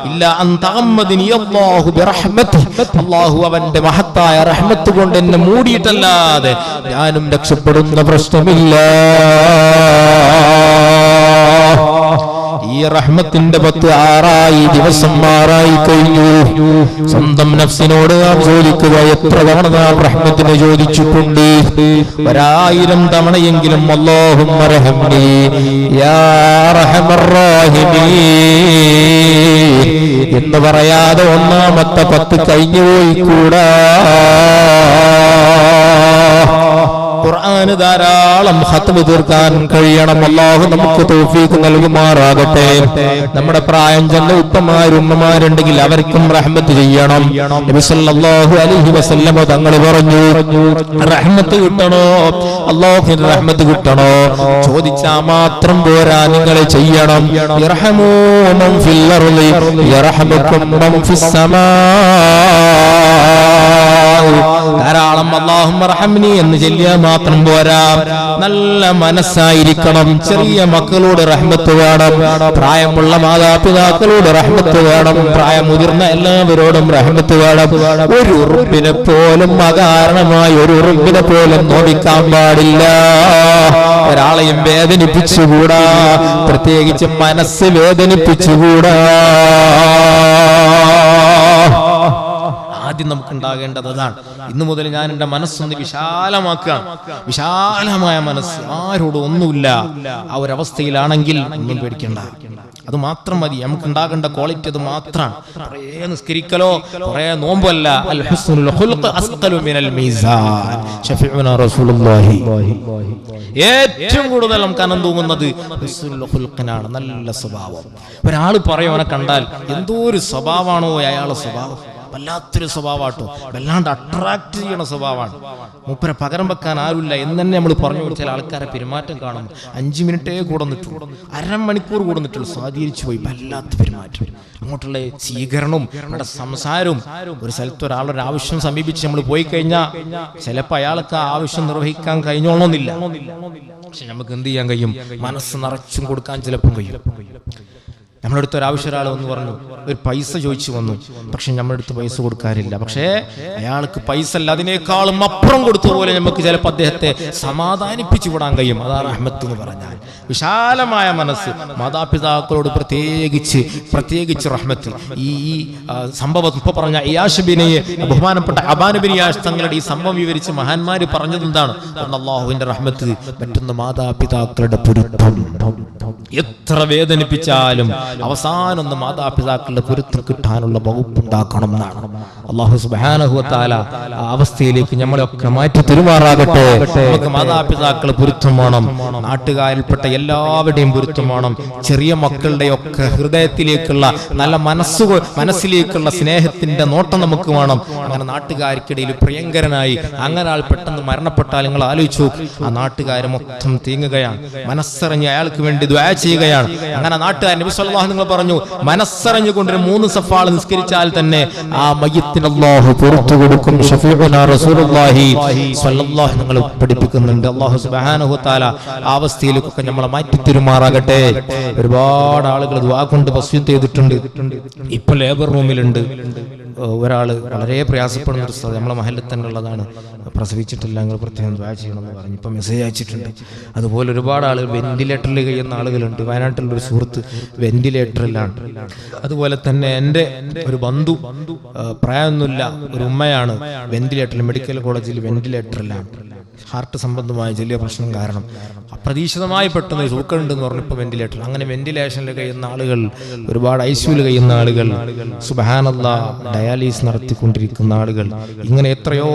ഇല്ല അൻ തഗമ്മദനി അല്ലാഹു ബിറഹ്മതി, അല്ലാഹു അവന്റെ മഹത്തായ റഹ്മത്ത് കൊണ്ട് എന്നെ മൂടിയിട്ടല്ലാതെ ഞാനും രക്ഷപ്പെടുന്ന പ്രശ്നമില്ല. ഈ റഹ്മത്തിന്റെ 6 ദിവസം മാറായി കഴിഞ്ഞു. സ്വന്തം നഫ്സിനോട് നാം ചോദിക്കുക, എത്ര തവണ നാം റഹ്മത്തിനെ ചോദിച്ചിട്ടുണ്ട്? 1000 തവണയെങ്കിലും അല്ലാഹുമ്മ റഹ്മനി യാ റഹ്മർ റഹീമീൻ എന്ന് പറയാതെ ഒന്നാമത്തെ 10 കഴിഞ്ഞു പോയി കൂടാ. ഖുർആന് ധാരാളം ഖത്മ് തീർക്കാൻ കഴിയണം. അല്ലാഹു നമുക്ക് തൗഫീഖ് നൽകുമാറാകട്ടെ. നമ്മുടെ പ്രായം ചെന്ന ഉപ്പമാരും ഉമ്മമാരുണ്ടെങ്കിൽ അവർക്കും റഹ്മത്ത് ചെയ്യണം. നബി സല്ലല്ലാഹു അലൈഹി വസല്ലം തങ്ങൾ പറഞ്ഞു, റഹ്മത്ത് കിട്ടണോ, അല്ലാഹുവിന്റെ റഹ്മത്ത് കിട്ടണോ, ചോദിച്ചാൽ മാത്രം പോരാ, നിങ്ങൾ ചെയ്യണം. യർഹമൂ മൻ ഫിൽ അർളി യർഹമുക്കും മൻ ഫിസ് സമാ. ധാരാളം അല്ലാഹുമ്മ റഹ്മനി എന്ന് ചൊല്ലിയാൽ മാത്രം പോരാ, നല്ല മനസ്സായിരിക്കണം. ചെറിയ മക്കളോട് റഹ്മത്ത് വേണം, പ്രായമുള്ള മാതാപിതാക്കളോട് റഹ്മത്ത് വേണം, പ്രായം മുതിർന്ന എല്ലാവരോടും റഹ്മത്ത് വേണം. ഒരു ഉറുമ്പിനെ പോലും അകാരണമായി ഒരു ഉറുമ്പിനെ പോലും നോവിക്കാൻ പാടില്ല. ഒരാളെയും വേദനിപ്പിച്ചുകൂടാ, പ്രത്യേകിച്ച് മനസ്സ് വേദനിപ്പിച്ചുകൂടാ. ആദ്യം നമുക്ക് ഉണ്ടാകേണ്ടത് അതാണ്. ഇന്നു മുതൽ ഞാൻ എൻ്റെ മനസ്സൊന്ന് വിശാലമാക്കുകയാണ്. വിശാലമായ മനസ്സ്, ആരോടും ഒന്നുമില്ല. ആ ഒരവസ്ഥയിലാണെങ്കിൽ ഒന്നും പേടിക്കണ്ട, അത് മാത്രം മതി. നമുക്ക് ഉണ്ടാകേണ്ട ക്വാളിറ്റി അത് മാത്രമാണ്. കുറേ നിസ്കരിക്കലോ കുറേ നോമ്പല്ല. അൽ ഹുസ്നുൽ ഖുൽഖ് അസ്ഖലു മിനൽ മീസാൻ. ശഫീഉനാ റസൂലുള്ളാഹി. ഏറ്റവും കൂടുതൽ നമുക്ക് അനം തൂങ്ങുന്നത് ഹുസ്നുൽ ഖുൽഖിനാണ്, നല്ല സ്വഭാവം. ഒരാൾ പറയും, അവനെ കണ്ടാൽ എന്തോ ഒരു സ്വഭാവമാണോ അയാളുടെ സ്വഭാവം, വല്ലാത്തൊരു സ്വഭാവമാട്ടോ, വല്ലാണ്ട് അട്രാക്ട് ചെയ്യണ സ്വഭാവമാണ്. മൂപ്പരെ പകരം വെക്കാൻ ആരുമില്ല എന്ന് തന്നെ നമ്മൾ പറഞ്ഞു. ചില ആൾക്കാരെ പെരുമാറ്റം കാണും, 5 മിനിറ്റേ കൂടെ നിട്ടുള്ളൂ, അരമണിക്കൂർ കൂടെ നിട്ടുള്ളൂ, സ്വാധീനിച്ചു പോയി. വല്ലാത്ത പെരുമാറ്റം, അങ്ങോട്ടുള്ള സ്വീകരണവും നമ്മുടെ സംസാരവും. ഒരു സ്ഥലത്ത് ഒരാളൊരു ആവശ്യം സമീപിച്ച് നമ്മൾ പോയി കഴിഞ്ഞാൽ ചിലപ്പോൾ അയാൾക്ക് ആ ആവശ്യം നിർവഹിക്കാൻ കഴിഞ്ഞോളണമെന്നില്ല. പക്ഷെ നമുക്ക് എന്ത് ചെയ്യാൻ കഴിയും? മനസ്സ് നിറച്ചും കൊടുക്കാൻ ചിലപ്പം കഴിയും. നമ്മുടെ അടുത്ത് ഒരാവശ്യം ഒരാൾ വന്ന് പറഞ്ഞു, ഒരു പൈസ ചോദിച്ചു വന്നു, പക്ഷെ നമ്മുടെ അടുത്ത് പൈസ കൊടുക്കാറില്ല. പക്ഷേ അയാൾക്ക് പൈസ അല്ല, അതിനേക്കാളും അപ്പുറം കൊടുത്ത പോലെ നമുക്ക് ചിലപ്പോൾ അദ്ദേഹത്തെ സമാധാനിപ്പിച്ചു വിടാൻ കഴിയും. അതാണ് റഹ്മത്ത് എന്ന് പറഞ്ഞാൽ. വിശാലമായ മനസ്സ്, മാതാപിതാക്കളോട് പ്രത്യേകിച്ച് റഹ്മത്ത്. ഈ സംഭവം ഇപ്പൊ പറഞ്ഞ ഇയാഷബിനെ, ബഹുമാനപ്പെട്ട അബാൻ ഇബ്നു ഇയാസ് തങ്ങളുടെ ഈ സംഭവം വിവരിച്ച് മഹാന്മാര് പറഞ്ഞത് എന്താണ്? അല്ലാഹുവിന്റെ റഹ്മത്ത്, മറ്റൊന്ന് മാതാപിതാക്കളുടെ പൊരുത്തം. എത്ര വേദനിപ്പിച്ചാലും അവസാനം ഒന്ന് മാതാപിതാക്കളുടെ പൊരുത്തം കിട്ടാനുള്ള വകുപ്പുണ്ടാക്കണം എന്നാണ്. അല്ലാഹു സുബ്ഹാനഹു വ തആല ആ അവസ്ഥയിലേക്ക് നമ്മളെയൊക്കെ മാറ്റി തരുമാറാകട്ടെ. നമുക്ക് മാതാപിതാക്കൾ പൊരുത്തം വേണം, നാട്ടുകാരിൽപ്പെട്ട എല്ലാവരുടെയും പൊരുത്തം വേണം, ചെറിയ മക്കളുടെയൊക്കെ ഹൃദയത്തിലേക്കുള്ള നല്ല മനസ്സിലേക്കുള്ള സ്നേഹത്തിന്റെ നോട്ടം നമുക്ക് വേണം. അങ്ങനെ നാട്ടുകാർക്കിടയിൽ പ്രിയങ്കരനായി അങ്ങനെ ആൾ പെട്ടെന്ന് മരണപ്പെട്ടാൽ നിങ്ങൾ ആലോചിച്ചു, ആ നാട്ടുകാർ മൊത്തം തീങ്ങുകയാണ്, മനസ്സറിഞ്ഞ് അയാൾക്ക് വേണ്ടി ദുആ ചെയ്യുകയാണ്. അങ്ങനെ നാട്ടുകാർ നബി സല്ലല്ലാഹു അലൈഹി വസല്ലം പറഞ്ഞു, മനസ്സറിഞ്ഞുകൊണ്ടൊരു 3 സഫാൾ നിസ്കരിച്ചാൽ തന്നെ ആ മയ്യിത്തിന് അല്ലാഹു പുറത്തു കൊടുക്കും. ഷഫീഉനാ റസൂലുള്ളാഹി സ്വല്ലല്ലാഹു അലൈഹി വസല്ലം പഠിപ്പിക്കുന്നുണ്ട്. അല്ലാഹു സുബ്ഹാനഹു വ തആല ആ അവസ്ഥയിലേക്കൊക്കെ നമ്മളെ മാറ്റി തരുമാറാകട്ടെ. ഒരുപാട് ആളുകൾ ദുആ കൊണ്ട് വസിയത്ത് ചെയ്തിട്ടുണ്ട്. ഇപ്പൊ ലേബർ റൂമിലുണ്ട് ഒരാള്, വളരെ പ്രയാസപ്പെടുന്ന ഒരു സ്ഥലം, നമ്മളെ മഹല്ലിൽ തന്നെ ഉള്ളതാണ്, പ്രസവിച്ചിട്ടില്ല, നിങ്ങൾ പ്രത്യേകം ദുആ ചെയ്യണമെന്ന് പറഞ്ഞ് ഇപ്പം മെസ്സേജ് അയച്ചിട്ടുണ്ട്. അതുപോലെ ഒരുപാട് ആളുകൾ വെന്റിലേറ്ററിൽ കഴിയുന്ന ആളുകളുണ്ട്. വയനാട്ടിലുള്ള ഒരു സുഹൃത്ത് വെന്റിലേറ്ററിലാണ്. അതുപോലെ തന്നെ എൻ്റെ ഒരു ബന്ധു, പ്രായമൊന്നുമില്ല, ഒരു ഉമ്മയാണ്, വെന്റിലേറ്ററിൽ, മെഡിക്കൽ കോളേജിൽ വെന്റിലേറ്ററിലാണ്. ഹാർട്ട് സംബന്ധമായ ചെറിയ പ്രശ്നം കാരണം അപ്രതീക്ഷിതമായി പെട്ടെന്ന് സൂക്കണ്ടെന്ന് പറഞ്ഞപ്പോൾ വെന്റിലേറ്റർ. അങ്ങനെ വെന്റിലേഷനിൽ കഴിയുന്ന ആളുകൾ, ഒരുപാട് ഐസിയുവിൽ കഴിയുന്ന ആളുകൾ, സുബ്ഹാനല്ലാഹ് ഡയാലിസിസ് നടത്തിക്കൊണ്ടിരിക്കുന്ന ആളുകൾ, ഇങ്ങനെ എത്രയോ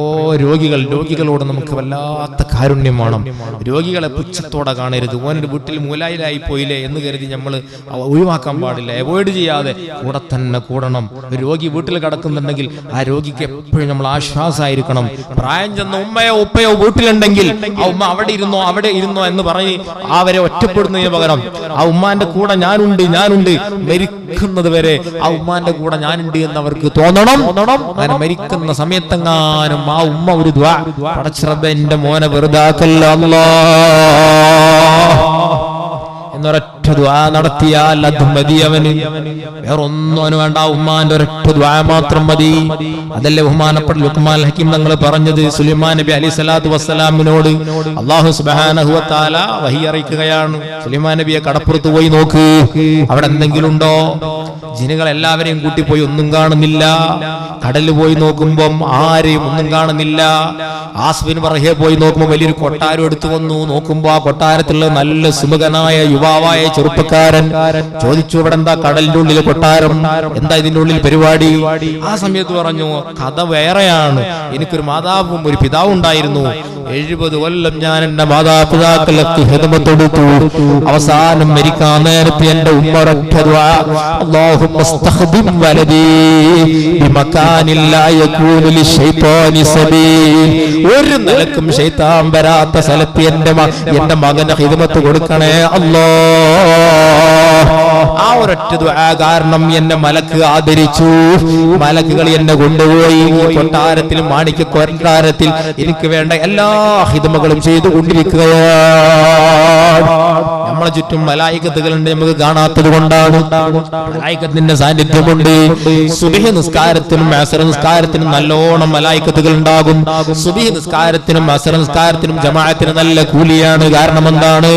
രോഗികളോട് നമുക്ക് വല്ലാത്ത കാരുണ്യം വേണം. രോഗികളെ പുച്ഛത്തോടെ കാണരുത്. ഓനൊരു വീട്ടിൽ മൂലായിലായി പോയില്ലേ എന്ന് കരുതി നമ്മൾ ഒഴിവാക്കാൻ പാടില്ല, അവോയ്ഡ് ചെയ്യാതെ കൂടെ തന്നെ കൂടണം. ഒരു രോഗി വീട്ടിൽ കിടക്കുന്നുണ്ടെങ്കിൽ ആ രോഗിക്ക് എപ്പോഴും നമ്മൾ ആശ്വാസമായിരിക്കണം. പ്രായം ചെന്ന ഉമ്മയോ ഉപ്പയോ വീട്ടിലുണ്ടെങ്കിൽ ആ ഉമ്മ അവിടെ ഇരുന്നോ എന്ന് പറഞ്ഞ് അവരെ ഒറ്റപ്പെടുന്നതിന് പകരം ആ ഉമ്മാന്റെ കൂടെ ഞാനുണ്ട് മരിക്കുന്നത് വരെ ആ ഉമ്മാന്റെ കൂടെ ഞാനുണ്ട് എന്ന് അവർക്ക് തോന്നണം. അങ്ങനെ മരിക്കുന്ന സമയത്തെങ്ങാനും ആ ഉമ്മ ഒരു ദുആ, പടച്ചറബ്ബേ എന്റെ മോനെ വെറുതാക്കല്ല അല്ലാഹ് എന്നൊരൊറ്റ ദുആ നടത്തിയാൽ അത് മതി അവന്. വേറൊന്നും അവന് വേണ്ട, ഉമ്മാന്റെ ഒരൊറ്റ ദുആ മാത്രം മതി. അതല്ലേ ബഹുമാനപ്പെട്ട ലുഖ്മാൻ ഹക്കീം തങ്ങൾ പറഞ്ഞത്. സുലൈമാൻ നബി അലൈഹി സ്വലാത്തു വസ്സലാമിനോട് അല്ലാഹു സുബ്ഹാനഹു വ തആല വഹി അറിയിക്കുകയാണ്, സുലൈമാൻ നബിയെ കടപ്പുറത്ത് പോയി നോക്ക്, അവിടെ എന്തെങ്കിലും ഉണ്ടോ? ജിനുകൾ എല്ലാവരെയും കൂട്ടിപ്പോയി, ഒന്നും കാണുന്നില്ല. കടലിൽ പോയി നോക്കുമ്പം ആരെയും ഒന്നും കാണുന്നില്ല. ആസ്ബിൻ ബർഹയെ പോയി നോക്കുമ്പോൾ വലിയൊരു കൊട്ടാരം എടുത്തു വന്നു. നോക്കുമ്പോ ആ കൊട്ടാരത്തിലുള്ള നല്ല സുമുഖനായ യുവാവായ ചെറുപ്പക്കാരൻ ചോദിച്ചു, ഇവിടെ എന്താ കടലിന്റെ ഉള്ളിൽ കൊട്ടാരം, എന്താ ഇതിന്റെ ഉള്ളിൽ പരിപാടി? ആ സമയത്ത് പറഞ്ഞു, കഥ വേറെയാണ്, എനിക്കൊരു മാതാവും ഒരു പിതാവും ഉണ്ടായിരുന്നു. 70 കൊല്ലം ഞാൻ എന്റെ മാതാപിതാക്കൾക്ക് ഹിദ്മത്തെടുത്തു. അവസാനം മരിക്കാൻ നേരത്തെ എന്റെ ഉമ്മ ഒരൊറ്റ ദുആ, അല്ലാഹുമ്മ സ്തഖ്ദിം വലദീ ബിമകാനിൽ ലാ യകൂനു ലിശൈത്വാനി സബീൽ. ഒരു നിലക്കും ശൈത്താൻ വരാത്ത സ്ഥലത്ത് എന്റെ മകന്റെ ഹിദ്മത്ത് കൊടുക്കണേ അല്ലാഹ്. ആ ഒരൊറ്റ ദുആ കാരണം എന്നെ മലക്ക് ആദരിച്ചു. മലക്കുകൾ എന്നെ കൊണ്ടുപോയി കൊട്ടാരത്തിൽ, മാണിക്യ കൊട്ടാരത്തിൽ എനിക്ക് വേണ്ട എല്ലാ ഹിദ്മകളും ചെയ്തുകൊണ്ടിരിക്കുകയാണ്. നമ്മളെ ചുറ്റും മലായികത്തുകളുണ്ട്, നമുക്ക് കാണാത്തത് കൊണ്ടാണ്. മലായികത്തിന്റെ സാന്നിധ്യമുണ്ട്. സുബ്ഹി നിസ്കാരത്തിനും അസ്ർ നിസ്കാരത്തിനും നല്ലോണം മലായികത്തുകൾ ഉണ്ടാകും. സുബ്ഹി നിസ്കാരത്തിനും അസ്ർ നിസ്കാരത്തിനും ജമാഅത്തിന് നല്ല കൂലിയാണ്. കാരണം എന്താണ്?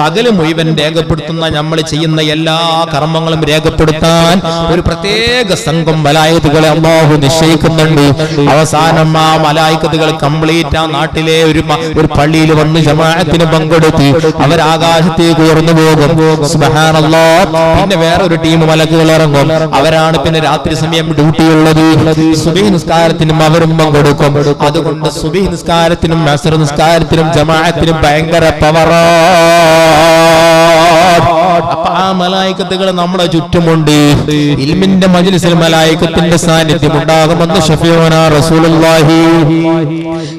പകല് മുഴുവൻ രേഖപ്പെടുത്തുന്ന, നമ്മൾ ചെയ്യുന്ന എല്ലാ കർമ്മങ്ങളും രേഖപ്പെടുത്താൻ ഒരു പ്രത്യേക സംഘം മലായികത്തുകളെ അല്ലാഹു നിശ്ചയിക്കുന്നുണ്ട്. അവസാനം ആ മലായികത്തുകൾ കംപ്ലീറ്റ് ആ നാട്ടിലെ ഒരു പള്ളിയിൽ വന്ന് ജമാഅത്തിന് പങ്കെടുത്ത് അവരാകാശത്തേക്ക് ഉയർന്നു പോകും. സുബ്ഹാനല്ലാഹ്. പിന്നെ വേറെ ഒരു ടീം മലക്കുകൾ ഇറങ്ങും. അവരാണ് പിന്നെ രാത്രി സമയം ഡ്യൂട്ടി ഉള്ളത്. സുബ്ഹി നിസ്കാരത്തിനും അവരും പങ്കെടുക്കും. അതുകൊണ്ട് സുബ്ഹി നിസ്കാരത്തിനും അസ്ർ നിസ്കാരത്തിനും ജമാഅത്തിനും ഭയങ്കര പവറാണ്. അപ്പൊ ആ മലായികത്തുകൾ നമ്മുടെ ചുറ്റുമുണ്ട്. ഇൽമിന്റെ മജ്ലിസിൽ മലായികത്തിന്റെ സാന്നിധ്യം ഉണ്ടാകുമെന്ന് ശഫീഉനാ റസൂലുള്ളാഹി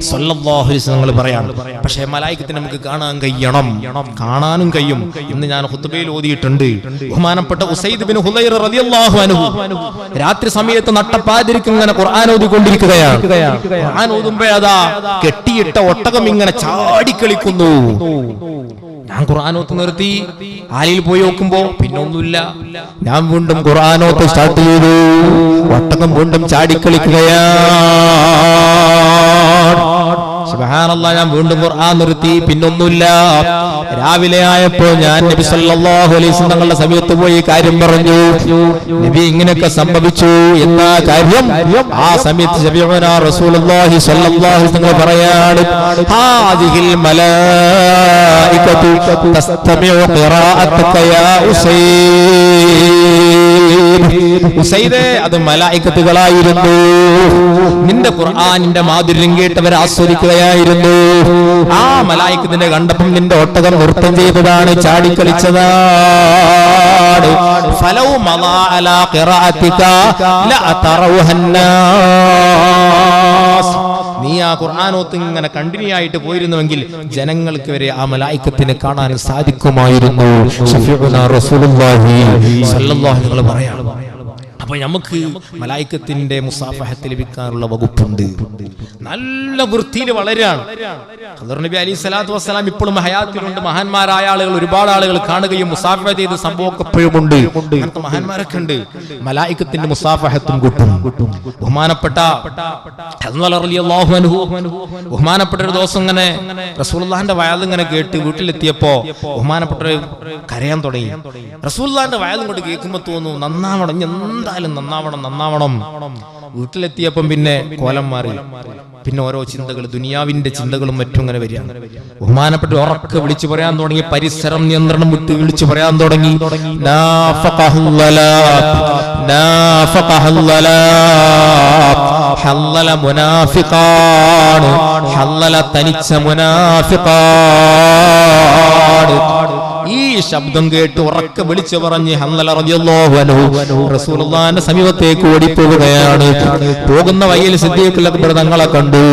സ്വല്ലല്ലാഹു അലൈഹി വസല്ലം പറയാണ്. പക്ഷേ മലായികത്തിനെ നമുക്ക് കാണാൻ കഴിയണം, കാണാനും കഴിയും. ഇന്ന് ഞാൻ ഖുത്ബയിൽ ഓതിയിട്ടുണ്ട്. ബഹുമാനപ്പെട്ട ഉസൈദ് ബിൻ ഹുദൈർ റളിയല്ലാഹു അൻഹു രാത്രി സമയത്ത് നട്ടപ്പാതിരിക്ക് ഇങ്ങനെ ഖുർആൻ ഓതിക്കൊണ്ടിരിക്കുകയാണ്. ഖുർആൻ ഓതുമ്പോഴതാ കെട്ടിയിട്ട ഒട്ടകം ഇങ്ങനെ ചാടിക്കളിക്കുന്നു. ഞാൻ ഖുർആനോത്ത് നിർത്തി, ആലിയിൽ പോയി നോക്കുമ്പോ പിന്നെ ഒന്നുമില്ല. ഞാൻ വീണ്ടും ഖുർആനോത്ത് സ്റ്റാർട്ട് ചെയ്തു. ഒട്ടകം വീണ്ടും ചാടിക്കളിക്കുകയാണ്. സുബ്ഹാനല്ലാഹ്. ഞാൻ വീണ്ടും ഖുർആൻ നിർത്തി. പിന്നൊന്നുമില്ല. രാവിലെ ആയപ്പോ ഞാൻ നബി സല്ലല്ലാഹു അലൈഹി വസല്ലം തങ്ങളുടെ സമയത്ത് പോയി കാര്യം പറഞ്ഞു. നബി ഇങ്ങനെയൊക്കെ സംഭവിച്ചു. എന്താ കാര്യം? ആ സമയത്ത് ശഫീഉനാ റസൂലുള്ളാഹി സ്വല്ലല്ലാഹു അലൈഹി വസല്ലം പറയാണ്, ഹാദിഹിൽ മലായികതു തസ്തമിഉ ഖിറാഅതക യാ ഉസൈദേ, അത് മലായികത്തുകളായിരുന്നു. നിന്റെ ഖുർആനിന്റെ മാധുര്യം കേട്ടവർ ആസ്വദിക്കുകയായിരുന്നു. ആ മലായികത്തിനെ കണ്ടപ്പം നിന്റെ ഒട്ടകം നൃത്തം ചെയ്തതാണ്, ചാടിക്കളിച്ചതാണ്. ഫലൗ മളാ അലാ ഖിറാഅതിക ലഅതറൗഹന്നാസ്. നീ ആ ഖുർആനോത്ത് ഇങ്ങനെ കണ്ടിന്യൂ ആയിട്ട് പോയിരുന്നുവെങ്കിൽ ജനങ്ങൾക്ക് വരെ ആ മലായികത്തിനെ കാണാൻ സാധിക്കുമായിരുന്നു. ശഫീഉനാ റസൂലുള്ളാഹി സ്വല്ലല്ലാഹു അലൈഹി വസല്ലം പറയാണ്. അപ്പൊ നമുക്ക് മലായികത്തിന്റെ മുസാഫഹത്ത് ലഭിക്കാനുള്ള വകുപ്പുണ്ട്. നല്ല വൃത്തിയിൽ വളരാണ്. ഖദർ നബി അലൈഹി സ്വലാത്തു വസ്സലാം ഇപ്പോഴും ഹയാത്തിലുണ്ട്. മഹാന്മാരായ ആളുകൾ, ഒരുപാട് ആളുകൾ കാണുകയും മുസാഫഹത്ത് ചെയ്ത് സംഭവമൊക്കെ എപ്പോഴുമുണ്ട്. അങ്ങനത്തെ മഹാന്മാരൊക്കെ ഉണ്ട്. മലായികത്തിന്റെ മുസാഫഹത്തും കിട്ടും. ബഹുമാനപ്പെട്ട ബഹുമാനപ്പെട്ട ഒരു ദിവസം ഇങ്ങനെ റസൂലുള്ളാഹിന്റെ വയൽ ഇങ്ങനെ കേട്ട് വീട്ടിലെത്തിയപ്പോ ബഹുമാനപ്പെട്ട കരയാൻ തുടങ്ങി. റസൂലുള്ളാഹിന്റെ വയൽ കൊണ്ട് കേൾക്കുമ്പോ തോന്നുന്നു നന്നാവണം, എന്തായാലും നന്നാവണം. വീട്ടിലെത്തിയപ്പം പിന്നെ കോലം മാറി. പിന്നെ ഓരോ ചിന്തകൾ, ദുനിയാവിന്റെ ചിന്തകളും മറ്റും ഇങ്ങനെ വരിക. ബഹുമാനപ്പെട്ട ഉറക്കെ വിളിച്ചു പറയാൻ തുടങ്ങി. പരിസരം നിയന്ത്രണം വിട്ട് വിളിച്ചു പറയാൻ തുടങ്ങി. ഹല്ലല മുനാഫിഖാണ്, ഹല്ലല തനിച്ച മുനാഫിഖാണ്. ഈ ശബ്ദം കേട്ട് ഉറക്കെ വിളിച്ചു പറഞ്ഞ് ഹല്ലല റളിയല്ലാഹു അൻഹു റസൂലുള്ളാഹിന്റെ സമീപത്തേക്ക് ഓടിപ്പോവുകയാണ്. പോകുന്ന വഴിയിൽ സിദ്ദീഖുൽ അക്ബർ തങ്ങളെ കണ്ടു.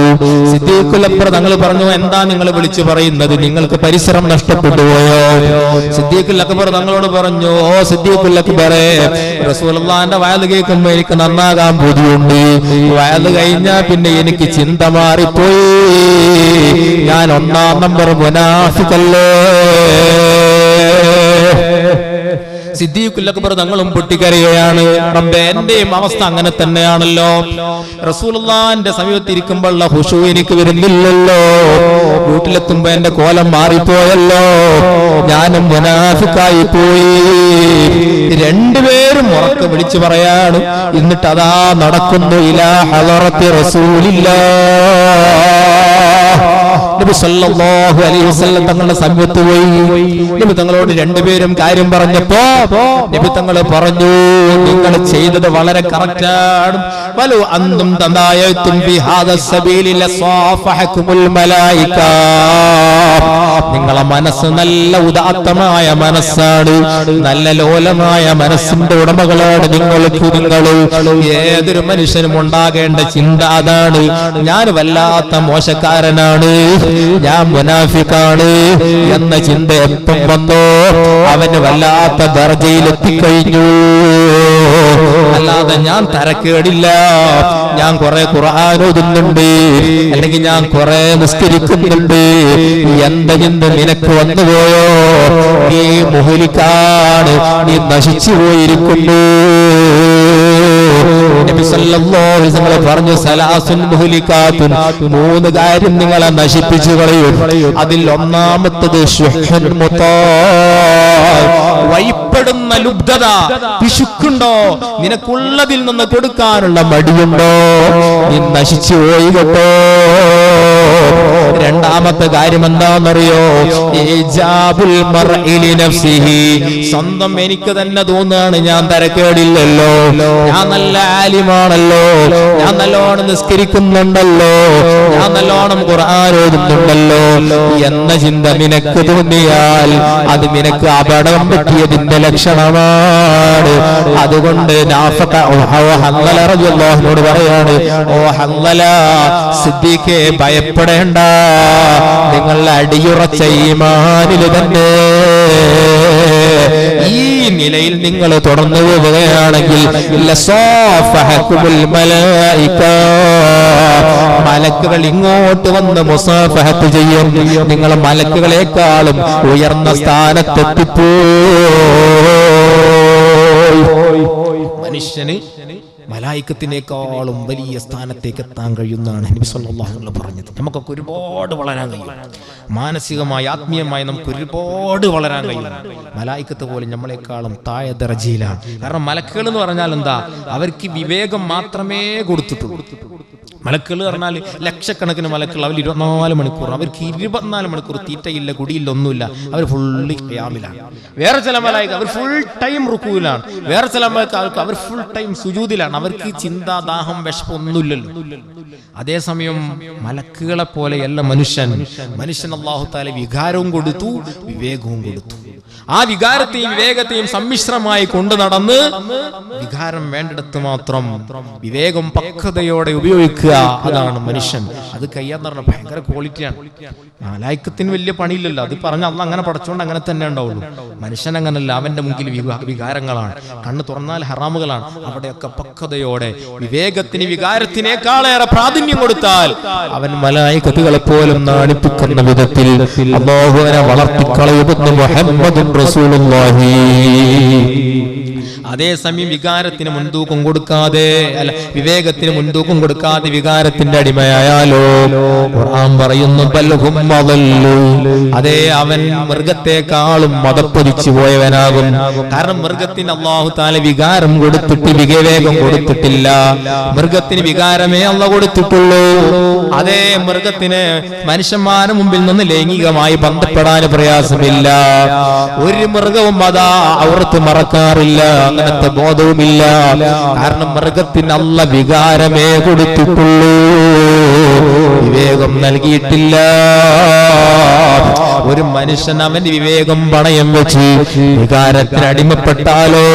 സിദ്ദീഖുൽ അക്ബർ തങ്ങൾ പറഞ്ഞു, എന്താ നിങ്ങൾ വിളിച്ചു പറയുന്നത്? നിങ്ങൾക്ക് പരിസരം നഷ്ടപ്പെട്ടു പോയോ? സിദ്ദീഖുൽ അക്ബർ തങ്ങളോട് പറഞ്ഞു, ഓ സിദ്ദീഖുൽ അക്ബറേ, റസൂലുള്ളാഹിന്റെ വയൽ കേൾക്കുമ്പോൾ എനിക്ക് നന്നാകാൻ ബുദ്ധിയുണ്ട്. വയൽ കഴിഞ്ഞാൽ പിന്നെ എനിക്ക് ചിന്ത മാറിപ്പോയി. ഞാൻ 1-ാം നമ്പർ മുനാഫിഖല്ലേ. സിദ്ദീഖുൽ അക്ബർ തങ്ങളും പൊട്ടിക്കരയുകയാണ്. റബ്ബേ, എന്റെയും അവസ്ഥ അങ്ങനെ തന്നെയാണല്ലോ. റസൂലുള്ളാഹിന്റെ സമീപത്തിരിക്കുമ്പോഴുള്ള ഖുശൂ എനിക്ക് വരുന്നില്ലല്ലോ. വീട്ടിലെത്തുമ്പോ എന്റെ കോലം മാറിപ്പോയല്ലോ. ഞാനും മുനാഫിഖായി പോയി. രണ്ടുപേരും ഉറക്കെ വിളിച്ചു പറയാണ്. എന്നിട്ട് അതാ നടക്കുന്നു ഇലാ ഹളറത്തി റസൂലില്ലാഹ്. നബി സല്ലല്ലാഹു അലൈഹി വസല്ലം തങ്ങളുടെ സമീപത്ത് പോയി. നബി തങ്ങളോട് രണ്ടുപേരും കാര്യം പറഞ്ഞപ്പോ നബി തങ്ങൾ പറഞ്ഞു, നിങ്ങൾ ചെയ്തത് വളരെ കറക്റ്റാണ്. വലു അന്തും തദായതും ഫി ഹാദാ സബീലി ലസാഫഹകുമുൽ മലായിക. നിങ്ങളെ മനസ്സ് നല്ല ഉദാത്തമായ മനസ്സാണ്, നല്ല ലോലമായ മനസ്സിന്റെ ഉടമകളാണ് നിങ്ങൾക്ക്. നിങ്ങൾ ഏതൊരു മനുഷ്യനും ഉണ്ടാകേണ്ട ചിന്ത അതാണ്. ഞാൻ വല്ലാത്ത മോശക്കാരനാണ്, ഞാൻ മുനാഫിഖാണ് എന്ന ചിന്ത എപ്പം വന്നോ അവന് വല്ലാത്ത ദർജയിൽ എത്തിക്കഴിഞ്ഞു. അല്ലാതെ ഞാൻ തരക്കേടില്ല, ഞാൻ കുറെ ഖുർആൻ ഓതുന്നുണ്ട്, അല്ലെങ്കിൽ ഞാൻ കുറെ നിസ്കരിക്കുന്നുണ്ട് എന്ന ചിന്ത നിനക്ക് വന്നുപോയോ? നീ മുഹ്ലിക്കാണ്, നീ നശിച്ചു പോയിരിക്കുന്നു. നബി സല്ലല്ലാഹു അലൈഹി വസല്ലം പറഞ്ഞു, സലാസുൻ മുഹ്ലികാത്തുൻ, 3 കാര്യം നിങ്ങളെ നശിപ്പിച്ചു കളയും. അതിൽ ഒന്നാമത്തത് ശുഹ്ഹുൻ മുതാഅ്, വൈപ്പെടുന്ന ലുബ്ധത, പിശുക്കുണ്ടോ? നിനക്കുള്ളതിൽ നിന്ന് കൊടുക്കാനുള്ള മടിയുണ്ടോ? നീ നശിച്ചു പോയി കേട്ടോ. രണ്ടാമത്തെ കാര്യം എന്താണെന്നറിയോ? ഇജാബുൽ മർഇ ലിനഫ്സിഹി, സ്വന്തം എനിക്ക് തന്നെ തോന്നുകയാണ് ഞാൻ തരക്കേടില്ലല്ലോ, ഞാൻ നല്ല ആലിമാണല്ലോ, ഞാൻ നല്ലോണം നിസ്കരിക്കുന്നുണ്ടല്ലോ, ഞാൻ നല്ലോണം ഖുർആൻ ഓതുന്നുണ്ടല്ലോ എന്ന ചിന്ത നിനക്ക് തോന്നിയാൽ അത് നിനക്ക് അപകടം പറ്റിയതിന്റെ ലക്ഷണമാണ്. അതുകൊണ്ട് ഹല്ലല റളിയല്ലാഹുവിനോട് പറയാണ്, ഓ ഹല്ലല, സിദ്ദീഖേ ഭയപ്പെടേണ്ട, നിങ്ങൾ അടിയുറച്ച ഈമാനിൽ തന്നെ ഈ നിലയിൽ നിങ്ങൾ തുടർന്നു പോവുകയാണെങ്കിൽ മലക്കുകൾ ഇങ്ങോട്ട് വന്ന് മുസാഫഹത്ത് ചെയ്യും. നിങ്ങൾ മലക്കുകളെക്കാളും ഉയർന്ന സ്ഥാനത്തെത്തിപ്പോയി. മനുഷ്യന് മലായിക്കത്തിനേക്കാളും വലിയ സ്ഥാനത്തേക്ക് എത്താൻ കഴിയുന്നതാണ് നബി സല്ലല്ലാഹു അലൈഹി വസല്ലം പറഞ്ഞത്. നമുക്കൊക്കെ ഒരുപാട് വളരാൻ കഴിയും, മാനസികമായി ആത്മീയമായി നമുക്ക് ഒരുപാട് വളരാൻ കഴിയും. മലായിക്കത്ത് പോലും നമ്മളെക്കാളും താഴെ ദർജയിലാണ്. കാരണം മലക്കുകൾ എന്ന് പറഞ്ഞാൽ എന്താ, അവർക്ക് വിവേകം മാത്രമേ കൊടുത്തിട്ടുള്ളൂ. മലക്കുകൾ പറഞ്ഞാൽ ലക്ഷക്കണക്കിന് മലക്കുകൾ, അവർ 24 മണിക്കൂർ, അവർക്ക് 24 മണിക്കൂർ തീറ്റയില്ല, കുടിയില്ല, ഒന്നുമില്ല, അവർ ഫുള്ളി ഖിയാമിലാണ്. വേറെ ചില മലായിക അവർ ഫുൾ ടൈം റുക്കൂലാണ്, വേറെ ചില മലക്ക് അവർ ഫുൾ ടൈം സുജൂദിലാണ്, അവർക്ക് ചിന്ത, ദാഹം, വിശപ്പ് ഒന്നുമില്ലല്ലോ. അതേസമയം മലക്കുകളെ പോലെയല്ല മനുഷ്യൻ. അല്ലാഹു തആല വികാരവും കൊടുത്തു, വിവേകവും കൊടുത്തു. ആ വികാരത്തെയും വിവേകത്തെയും സമ്മിശ്രമായി കൊണ്ടു നടന്ന് വികാരം വേണ്ടിടത്ത് മാത്രം വിവേകം പക്വതയോടെ ഉപയോഗിക്കുക, അതാണ് മനുഷ്യൻ. അത് കയ്യാന്ന് പറഞ്ഞ ഭയങ്കര ക്വാളിറ്റിയാണ്. മലായിക്കത്തിന് വലിയ പണിയില്ലല്ലോ, അത് പറഞ്ഞ അള്ളാഹ് അങ്ങനെ പടച്ചോണ്ട് അങ്ങനെ തന്നെ ഉണ്ടാവുള്ളൂ. മനുഷ്യൻ അങ്ങനല്ല, അവന്റെ മുമ്പിൽ വികാരങ്ങളാണ്, കണ്ണ് തുറന്നാൽ ഹറാമുകളാണ്. അവിടെയൊക്കെ പക്വതയോടെ വിവേകത്തിന് വികാരത്തിനേക്കാളേറെ പ്രാധാന്യം കൊടുത്താൽ അവൻ മലായിക്കത്തുകളെ പോലും നാണിപ്പിക്കുന്ന വിധത്തിൽ അല്ലാഹുവിനെ വളർത്തിക്കളയുമെന്ന് മുഹമ്മദുർ റസൂലുള്ളാഹി. അതേസമയം വികാരത്തിന് മുൻതൂക്കം കൊടുക്കാതെ, അല്ല വിവേകത്തിന് മുൻതൂക്കം കൊടുക്കാതെ വികാരത്തിന്റെ അടിമയായാലോ ഖുർആൻ പറയുന്നു ബൽഹും മദല്ലു, അതേ അവൻ മൃഗത്തെക്കാളും മതപ്പൊതിച്ചു പോയവനാകും. കാരണം മൃഗത്തിന് അല്ലാഹു തആല വികാരം കൊടുത്തിട്ട് വിവേകം കൊടുത്തിട്ടില്ല. മൃഗത്തിന് വികാരമേ അല്ലാഹു കൊടുത്തിട്ടുള്ളൂ. അതേ മൃഗത്തിന് മനുഷ്യന്മാരുടെ മുമ്പിൽ നിന്ന് ലൈംഗികമായി ബന്ധപ്പെടാൻ പ്രയാസമില്ല. ഒരു മൃഗവും അതാ ഔറത്ത് മറക്കാറില്ല, അങ്ങനത്തെ ബോധവുമില്ല. കാരണം മൃഗത്തിന് അല്ലാഹു വികാരമേ കൊടുത്തിട്ടുള്ളൂ, വിവേകം നൽകിയിട്ടില്ല. ഒരു മനുഷ്യൻ അവന്റെ വിവേകം പണയം വെച്ച് വികാരത്തിന് അടിമപ്പെട്ടാലോ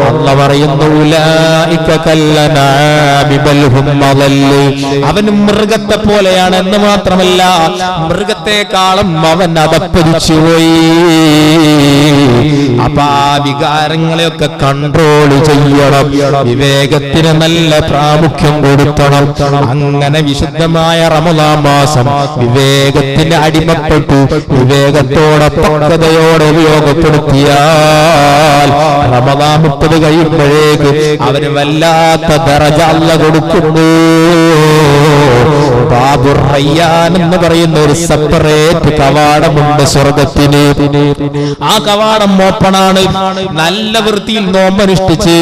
അല്ലാഹു പറയുന്നു ഉലൈക കല്ലനാബി ബൽഹും മദല്ലു, അവൻ മൃഗത്തെ പോലെയാണ് എന്ന് മാത്രമല്ല മൃഗത്തെക്കാളും അവൻ അതപ്പതിച്ചു പോയി. അപ്പൊ ആ വികാരങ്ങളെയൊക്കെ കൺട്രോൾ ചെയ്യണം, വിവേകത്തിന് നല്ല പ്രാമുഖ്യം കൊടുക്കണം. അങ്ങനെ വിശുദ്ധമായ റമദാൻ മാസം വിവേകത്തിന് അടിമപ്പെട്ടു വിവേകത്തോടെ പക്വതയോടെ ഉപയോഗപ്പെടുത്തിയാൽ റമദാൻ 30 കഴിയുമ്പോഴേക്ക് അവന് വല്ലാത്ത ദറജ അല്ലാഹു കൊടുക്കുന്നു. ബാബുർ റയ്യാൻ എന്ന് പറയുന്ന ഒരു സെപ്പറേറ്റ് കവാടമുണ്ട് സ്വർഗത്തിന്. ആ കവാടം ഓപ്പണാണ്. നല്ല വൃത്തിയിൽ നോമ്പനുഷ്ഠിച്ച്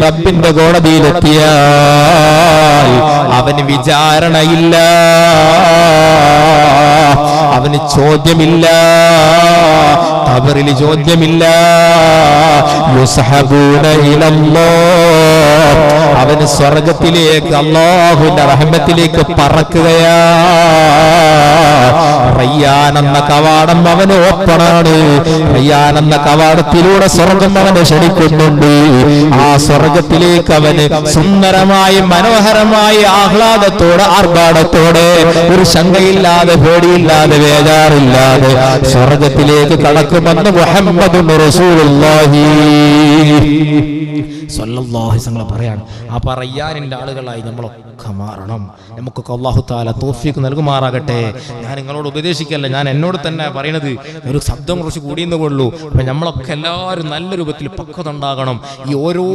റബ്ബിന്റെ കോടതിയിലെത്തിയാൽ അവന് വിചാരണയില്ല, അവന് ചോദ്യമില്ല, ഖബറിൽ ചോദ്യമില്ല. യുസ്ഹബൂന ഇലല്ലാഹ്, അവന് സ്വർഗത്തിലേക്ക് അല്ലാഹുവിന്റെ റഹ്മത്തിലേക്ക് പറക്കുകയാ. റയ്യാൻ എന്ന കവാടം അവന് ഓപ്പണാണ്. റയ്യാൻ എന്ന കവാടത്തിലൂടെ സ്വർഗം അവനെ ക്ഷണിക്കുന്നുണ്ട്. ആ സ്വർഗത്തിലേക്ക് അവന് സുന്ദരമായി മനോഹരമായി ആഹ്ലാദത്തോടെ ആർഭാടത്തോടെ ഒരു ശങ്കയില്ലാതെ പേടിയില്ലാതെ വേദാറില്ലാതെ സ്വർഗത്തിലേക്ക് കടക്കുമെന്ന് മുഹമ്മദുർ റസൂലുള്ളാഹി സ്വല്ലല്ലാഹു അലൈഹി വസല്ലം പറയാണ്. ആ റയ്യാനിന്റെ ആളുകളായി നമ്മളൊക്കെ മാറണം. നമുക്കൊക്കെ അല്ലാഹു തആല തൗഫീഖ് നൽകുമാറാകട്ടെ. ഞാൻ നിങ്ങളോട് ഉപദേശിക്കല്ല, ഞാൻ എന്നോട് തന്നെ പറയണത്. ഒരു ശബ്ദം കുറച്ച് കൂടിയെന്നേ ഉള്ളൂ. അപ്പൊ നമ്മളൊക്കെ എല്ലാവരും നല്ല രൂപത്തിൽ പക്വത ഉണ്ടാകണം. ഈ ഓരോ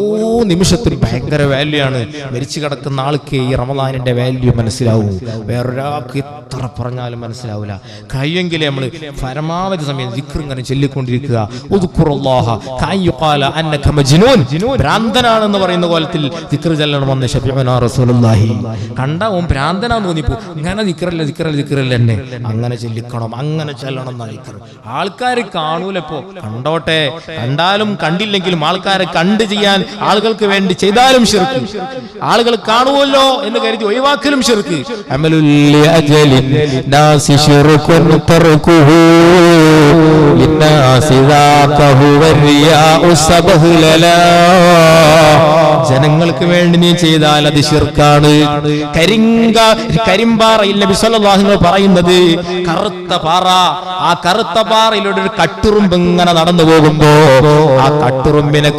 നിമിഷത്തിലും ഭയങ്കര വാല്യൂ ആണ്. മരിച്ചു കിടക്കുന്ന ആൾക്ക് ഈ റമദാനിന്റെ വാല്യൂ മനസ്സിലാവൂ, വേറൊരാൾക്ക് എത്ര പറഞ്ഞാലും മനസ്സിലാവില്ല. കഴിയെങ്കിൽ നമ്മൾ പരമാവധി സമയം ദിക്ർ ഇങ്ങനെ ചൊല്ലിക്കൊണ്ടിരിക്കുക. ഉദ്കുറുല്ലാഹ കയ്യുഖാല അന്നക മജ്നൂൻ, ഭ്രാന്തനാണെന്ന് പറയുന്ന കോലത്തിൽ ദിക്ർ ചൊല്ലണമെന്ന് ശഫീഉനാ റസൂലുള്ളാഹി. കണ്ടാവും ഭ്രാന്തനാന്ന് തോന്നിപ്പോ, ഇങ്ങനെ ദിക്റല്ല എന്നെ അങ്ങനെ ചൊല്ലിക്കണം, അങ്ങനെ ചൊല്ലണം എന്നാ ദിക്ർ. ആൾക്കാർ കാണൂലപ്പോ, കണ്ടോട്ടെ, കണ്ടാലും കണ്ടില്ലെങ്കിലും ആൾക്കാരെ കണ്ട് ചെയ്യാൻ ആളുകൾക്ക് വേണ്ടി ചെയ്താലും ശിർക്ക്, ആളുകൾ കാണുമല്ലോ എന്ന് കരുതി ഒഴിവാക്കലും ശിർക്ക്. അമലുൽ അജലിൻ നാസി ശിർകുൻ തർകുഹു ലിന്നാസി ദാഖഹു വറിയാഉ സബഹുലലാ, ജനങ്ങൾക്ക് വേണ്ടി നീ ചെയ്താൽ അത് ശിർക്കാണ്. കരിമ്പാറയിൽ നബി സല്ലല്ലാഹു അലൈഹി വസല്ലം പറയുന്നത് കറുത്ത പാറ, ആ കറുത്ത പാറയിലൂടെ ഒരു കട്ടുറുമ്പ് ഇങ്ങനെ നടന്നു പോകുമ്പോ ആ കട്ടുറുമ്പിനെ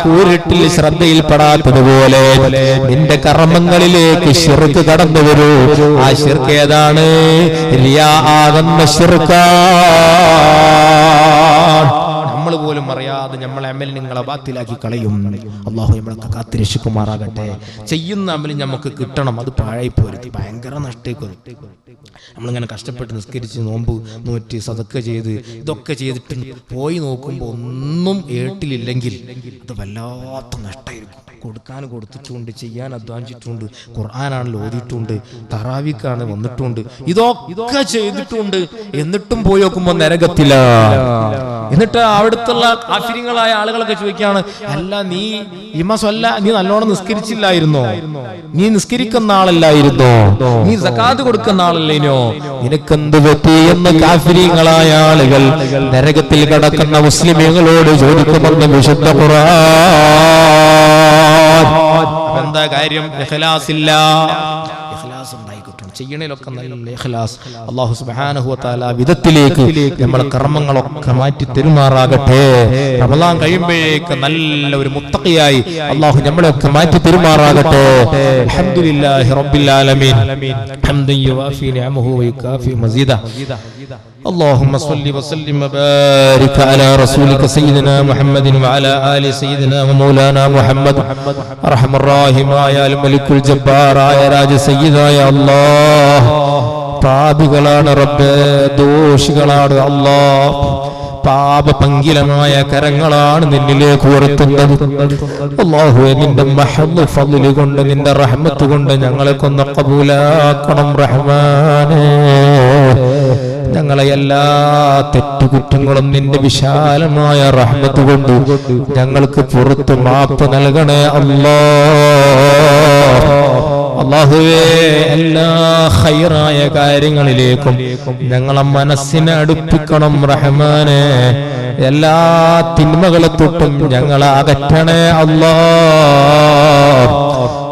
കൂരിട്ടിൽ ശ്രദ്ധയിൽപ്പെടാത്തതുപോലെ നിന്റെ കർമ്മങ്ങളിലേക്ക് ശിർക്ക് കടന്നു വരൂ. ആ ശിർക്ക് ഏതാണ്? റിയാ ആകുന്ന ശിർക്കാണ്. നമ്മൾ പോലും അറിയാതെ നമ്മളെ അമൽ നിങ്ങളെ ബാത്തിലാക്കി കളയും. അള്ളാഹു നമ്മളൊക്കെ കാത്തുരക്ഷിക്കുമാറാകട്ടെ. ചെയ്യുന്ന അമൽ നമുക്ക് കിട്ടണം, അത് പാഴായി പോരുത്, ഭയങ്കര നഷ്ടേക്കും. നമ്മളിങ്ങനെ കഷ്ടപ്പെട്ട് നിസ്കരിച്ച് നോമ്പ് നോറ്റ് സദക്ക ചെയ്ത് ഇതൊക്കെ ചെയ്തിട്ട് പോയി നോക്കുമ്പോൾ ഒന്നും ഏട്ടിലില്ലെങ്കിൽ അത് വല്ലാത്ത നഷ്ടമായിരിക്കും. കൊടുക്കാൻ കൊടുത്തിട്ടുണ്ട്, ചെയ്യാൻ അധ്വാനിച്ചിട്ടുണ്ട്, ഖുർആനാണല്ലോ ഓതിയിട്ടുണ്ട്, തറാവിക്കാണ് വന്നിട്ടുണ്ട്, ഇതൊക്കെ ചെയ്തിട്ടുണ്ട്, എന്നിട്ടും പോയി നോക്കുമ്പോൾ നരകത്തില. എന്നിട്ട് അവിടുത്തുള്ള കാഫിര്യങ്ങളായ ആളുകളൊക്കെ ചോദിക്കുകയാണ്, അല്ല നീ നീ നല്ലോണം നിസ്കരിച്ചില്ലായിരുന്നോ? നീ നിസ്കരിക്കുന്ന ആളല്ലായിരുന്നോ? നീ സകാത്ത് കൊടുക്കുന്ന ആളല്ലേനോ? നിനക്കെന്ത് പറ്റി എന്ന് കാഫിര്യങ്ങളായ ആളുകൾ നരകത്തിൽ കടക്കുന്ന മുസ്ലിമീങ്ങളോട് ചോദിക്കുമെന്ന് വിശുദ്ധ ഖുർആൻ. എന്താ കാര്യം? ഇഖ്ലാസില്ല. ഇഖ്ലാസ് ഉണ്ടായിക്കിട്ടണം, ചെയ്യണേലൊക്കെ നല്ല ഇഖ്ലാസ്. അല്ലാഹു സുബ്ഹാനഹു വ തആല വിധത്തിലേക്ക് നമ്മുടെ കർമ്മങ്ങളൊക്കെ മാറ്റി തെരുമാറാകട്ടെ. റമളാൻ കഴിയുമ്പോഴേക്ക് നല്ല ഒരു മുത്തഖിയായി അല്ലാഹു നമ്മളെയൊക്കെ മാറ്റി തെരുമാറാകട്ടെ. അൽഹംദുലില്ലാഹി റബ്ബിൽ ആലമീൻ ഹംദൻ യുവാഫി നിഅമഹു വയുകാഫി മസീദ. اللهم صل وسلم وبارك على رسولك سيدنا محمد وعلى آل سيدنا ومولانا محمد. أرحم الراحمين يا الملك الجبار يا راج سيدا يا الله. പാപികളാണ് റബ്ബേ, ദോഷികളാണ് അല്ലാഹ്. പാപപങ്കിലമായ കരങ്ങളാണ് നിന്നിലേക്ക് ഉയർത്തുന്നത്. അല്ലാഹുവേ, നിന്റെ മഹദ് ഫദ്ല് കൊണ്ട് നിന്റെ റഹ്മത്ത് കൊണ്ട് ഞങ്ങളെ കൊന്ന് ഖബൂലാക്കണം റഹ്മാനേ. ഞങ്ങളെ എല്ലാ തെറ്റുകുറ്റങ്ങളും നിന്റെ വിശാലമായ റഹ്മത്ത് കൊണ്ട് ഞങ്ങൾക്ക് പുറത്ത് മാപ്പ് നൽകണേ അല്ലാഹ്. അല്ലാഹുവേ, എല്ലാ ഖൈറായ കാര്യങ്ങളിലേക്കും ഞങ്ങളെ മനസ്സിനെ അടുപ്പിക്കണം റഹ്മാനേ. എല്ലാ തിന്മകളെ തൊട്ടും ഞങ്ങളെ അകറ്റണേ അല്ലാഹ്.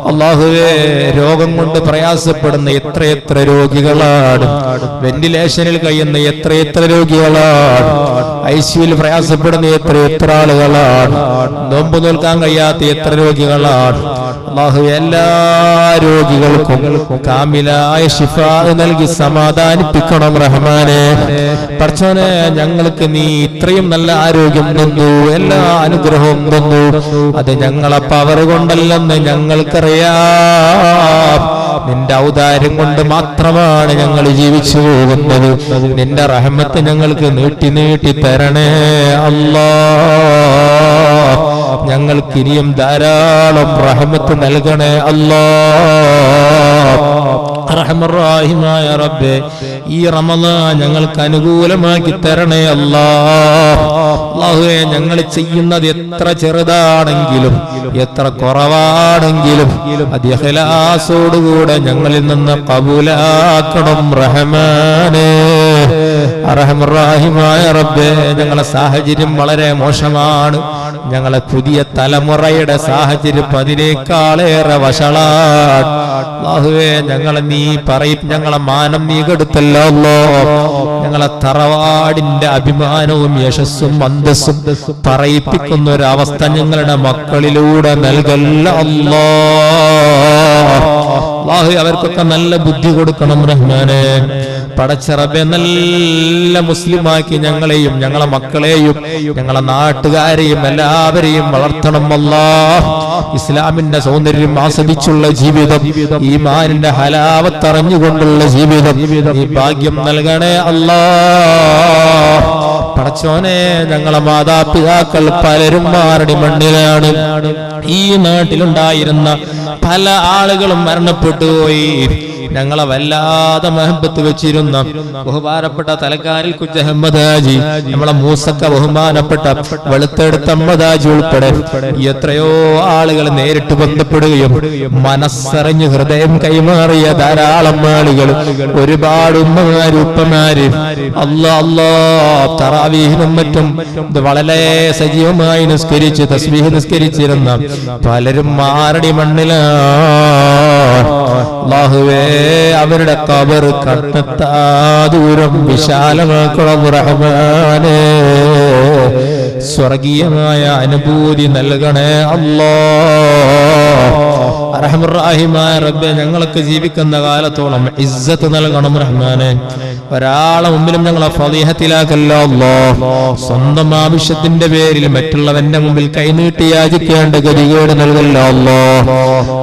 അല്ലാഹുവേ, രോഗം കൊണ്ട് പ്രയാസപ്പെടുന്ന എത്രയെത്ര രോഗികളാണ്, വെന്റിലേഷനിൽ കഴിയുന്ന എത്രയെത്ര രോഗികളാണ്, ഐസിയുവിൽ പ്രയാസപ്പെടുന്ന എത്രയെത്ര ആളുകളാണ്, നോമ്പ് നോൽക്കാൻ കഴിയാത്ത എത്ര രോഗികളാണ്. അല്ലാഹുവേ, എല്ലാ രോഗികൾക്കും കാമിലായ ശിഫാ നൽകി സമാധാനിപ്പിക്കണം റഹ്മാനേ. പടച്ചോനെ, ഞങ്ങൾക്ക് നീ ഇത്രയും നല്ല ആരോഗ്യം തന്നു, എല്ലാ അനുഗ്രഹവും തന്നു. അത് ഞങ്ങളെ പവർ കൊണ്ടല്ലെന്ന് ഞങ്ങൾക്കറിയാം. നിന്റെ ഔദാര്യം കൊണ്ട് മാത്രമാണ് ഞങ്ങൾ ജീവിച്ചു പോകുന്നത്. നിന്റെ റഹ്മത്ത് ഞങ്ങൾക്ക് നീട്ടി നീട്ടി തരണേ അല്ലാഹ്. ഞങ്ങൾക്ക് ഇനിയും ധാരാളം റഹ്മത്ത് നൽകണേ അല്ലാഹ്. റഹ്മാനായ റബ്ബേ, ഈ റമളാൻ ഞങ്ങൾക്ക് അനുകൂലമാക്കി തരണേ അല്ലാഹ്. അല്ലാഹുവേ, ഞങ്ങൾ ചെയ്യുന്നത് എത്ര ചെറുതാണെങ്കിലും എത്ര കുറവാണെങ്കിലും അത് ഇഖ്ലാസോടുകൂടെ ഞങ്ങളിൽ നിന്ന് ഖബൂലാക്കണം റഹ്മാനേ. റഹ്മാനായ റബ്ബേ, ഞങ്ങളുടെ സാഹചര്യം വളരെ മോശമാണ്. ഞങ്ങളെ പുതിയ തലമുറയുടെ സാഹചര്യം അതിനേക്കാളേറെ വഷളാണ്. അല്ലാഹുവേ, ഞങ്ങളെ നീ പറയും, ഞങ്ങളെ മാനം നീ കെടുത്തല്ലോ അല്ലാഹ്. ഞങ്ങളെ തറവാടിന്റെ അഭിമാനവും യശസ്സും അന്തസ്സും പറയിപ്പിക്കുന്ന ഒരവസ്ഥ ഞങ്ങളുടെ മക്കളിലൂടെ നൽകല്ല അല്ലാഹ്. അല്ലാഹു അവർക്കൊക്കെ നല്ല ബുദ്ധി കൊടുക്കണം റഹ്മാനേ. പടച്ച റബ്ബേ, നല്ല മുസ്ലിമാക്കി ഞങ്ങളെയും ഞങ്ങളെ മക്കളെയും ഞങ്ങളെ നാട്ടുകാരെയും എല്ലാവരെയും വളർത്തണം അല്ലാഹ്. ഇസ്ലാമിന്റെ സൗന്ദര്യം ആസ്വദിച്ചുള്ള ജീവിതം, ഈമാനിന്റെ ഹലാവത്ത് അറിഞ്ഞുകൊണ്ടുള്ള ജീവിതം ഈ ഭാഗ്യം നൽകണേ അല്ലാഹ്. പടച്ചോനെ, ഞങ്ങളെ മാതാപിതാക്കൾ പലരും മാറടി മണ്ണിലാണ്. ഈ നാട്ടിലുണ്ടായിരുന്ന പല ആളുകളും മരണപ്പെട്ടു പോയി. ഞങ്ങളെ വല്ലാതെ മഹബത്ത് വെച്ചിരുന്ന ബഹുമാനപ്പെട്ട തലക്കാരിൽ കുഞ്ഞ് അഹമ്മദ് ഹാജി, നമ്മളെ മൂസക്ക ബഹുമാനപ്പെട്ട വെളുത്തെടുത്ത അഹമ്മദ് ഹാജി ഉൾപ്പെടെ എത്രയോ ആളുകൾ നേരിട്ട് ബന്ധപ്പെടുകയും മനസ്സറിഞ്ഞ് ഹൃദയം കൈമാറിയ ധാരാളം ആളുകൾ, ഒരുപാട് ഉമ്മമാര് ഉപ്പമാര് തറാവീഹിനും മറ്റും വളരെ സജീവമായി നിസ്കരിച്ച് തസ്ബീഹ് നിസ്കരിച്ചിരുന്ന പലരും മാറടി മണ്ണിലാണ്. അല്ലാഹുവേ, അവരുടെ ഖബർ കണ്ണെത്താ ദൂരം വിശാലമാക്കണം റഹ്മാനേ. സ്വർഗീയമായ അനുഭൂതി നൽകണേ അല്ലാഹ്. അർഹമർ റഹീമായ റബ്ബേ, ഞങ്ങൾക്ക് ജീവിക്കുന്ന കാലത്തോളം ഇസ്സത്ത് നൽകണം റഹ്മാനെ. ഒരാളെ മുമ്പിലും ഞങ്ങളെ ഫളീഹത്തിലാക്കല്ലോ അല്ലാഹ്. സ്വന്തം ആവശ്യത്തിന്റെ പേരിൽ മറ്റുള്ളവന്റെ മുമ്പിൽ കൈനീട്ടി യാചിക്കേണ്ട ഗതികേട് നൽകല്ലോ അല്ലാഹ്.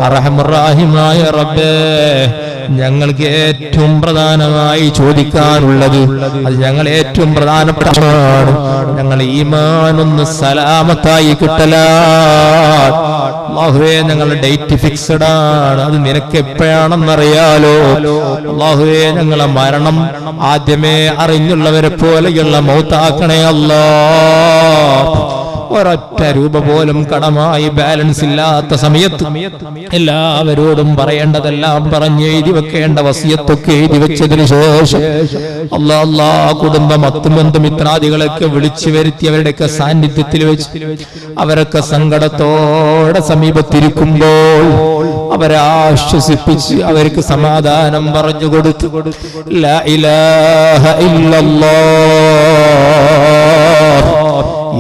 അർഹമർ റഹീമായ റബ്ബേ, ഞങ്ങൾക്ക് ഏറ്റവും പ്രധാനമായി ചോദിക്കാനുള്ളത്, അത് ഞങ്ങൾ ഏറ്റവും പ്രധാനപ്പെട്ടതാണ്, ഞങ്ങൾ ഈമാനൊന്ന് സലാമത്തായി കിട്ടലാണ്. അല്ലാഹുവേ, ഞങ്ങളുടെ ഡേറ്റ് ഫിക്സഡ് ആണ്, അത് നിനക്ക് എപ്പോഴാണെന്നറിയാലോ. അല്ലാഹുവേ, ഞങ്ങളെ മരണം ആദ്യമേ അറിഞ്ഞുള്ളവരെ പോലെയുള്ള മൗത്താക്കണേ അല്ലാഹ്. ഒരൊറ്റ രൂപ പോലും കടമായി ബാലൻസ് ഇല്ലാത്ത സമയത്ത് എല്ലാവരോടും പറയേണ്ടതെല്ലാം പറഞ്ഞ് എഴുതി വെക്കേണ്ട വസിയത്തൊക്കെ എഴുതി വെച്ചതിന് ശേഷം അല്ലാ കുടുംബം ബന്ധുമിത്രാദികളൊക്കെ വിളിച്ചു വരുത്തി അവരുടെയൊക്കെ സാന്നിധ്യത്തിൽ വെച്ച് അവരൊക്കെ സങ്കടത്തോടെ സമീപത്തിരിക്കുമ്പോൾ അവരെ ആശ്വസിപ്പിച്ച് അവർക്ക് സമാധാനം പറഞ്ഞു കൊടുത്തു. ലാ ഇലാഹ ഇല്ലല്ലാഹ്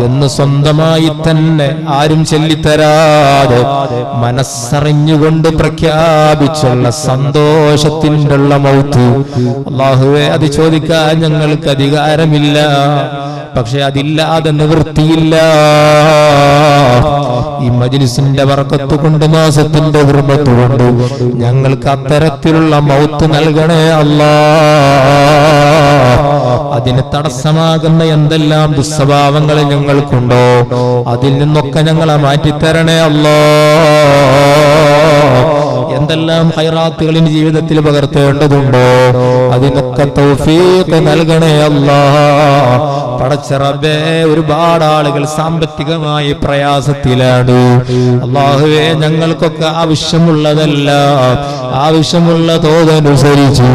എന്ന് സ്വന്തമായി തന്നെ ആരും ചൊല്ലിത്തരാതെ മനസ്സറിഞ്ഞുകൊണ്ട് പ്രഖ്യാപിച്ചുള്ള സന്തോഷത്തിൻ്റെ ഉള്ള മൗത്ത്. അല്ലാഹുവേ, അത് ചോദിക്കാൻ ഞങ്ങൾക്ക് അധികാരമില്ല, പക്ഷെ അതില്ലാതെ നിവൃത്തിയില്ല. ഈ മജ്‌ലിസിന്റെ ബർക്കത്ത് കൊണ്ട്, മാസത്തിന്റെ ഹുർമത്ത് കൊണ്ട് ഞങ്ങൾക്ക് അത്തരത്തിലുള്ള മൗത്ത് നൽകണേ അല്ലാഹ്. അതിന് തടസ്സമാകുന്ന എന്തെല്ലാം ദുസ്വഭാവങ്ങൾ ഞങ്ങൾക്കുണ്ടോ അതിൽ നിന്നൊക്കെ ഞങ്ങളെ മാറ്റിത്തരണേ അല്ലാഹ്. എന്തെല്ലാം ഖൈറാത്തുകൾ ജീവിതത്തിൽ പകർത്തേണ്ടതുണ്ടോ അതിനൊക്കെ തൗഫീഖ് നൽകണേ അല്ലാഹ്. പടച്ച റബ്ബേ, ഒരുപാട് ആളുകൾ സാമ്പത്തികമായി പ്രയാസത്തിലാണ്. അല്ലാഹുവേ, ഞങ്ങൾക്കൊക്കെ ആവശ്യമുള്ളതല്ല, ആവശ്യമുള്ള തോതനുസരിച്ച്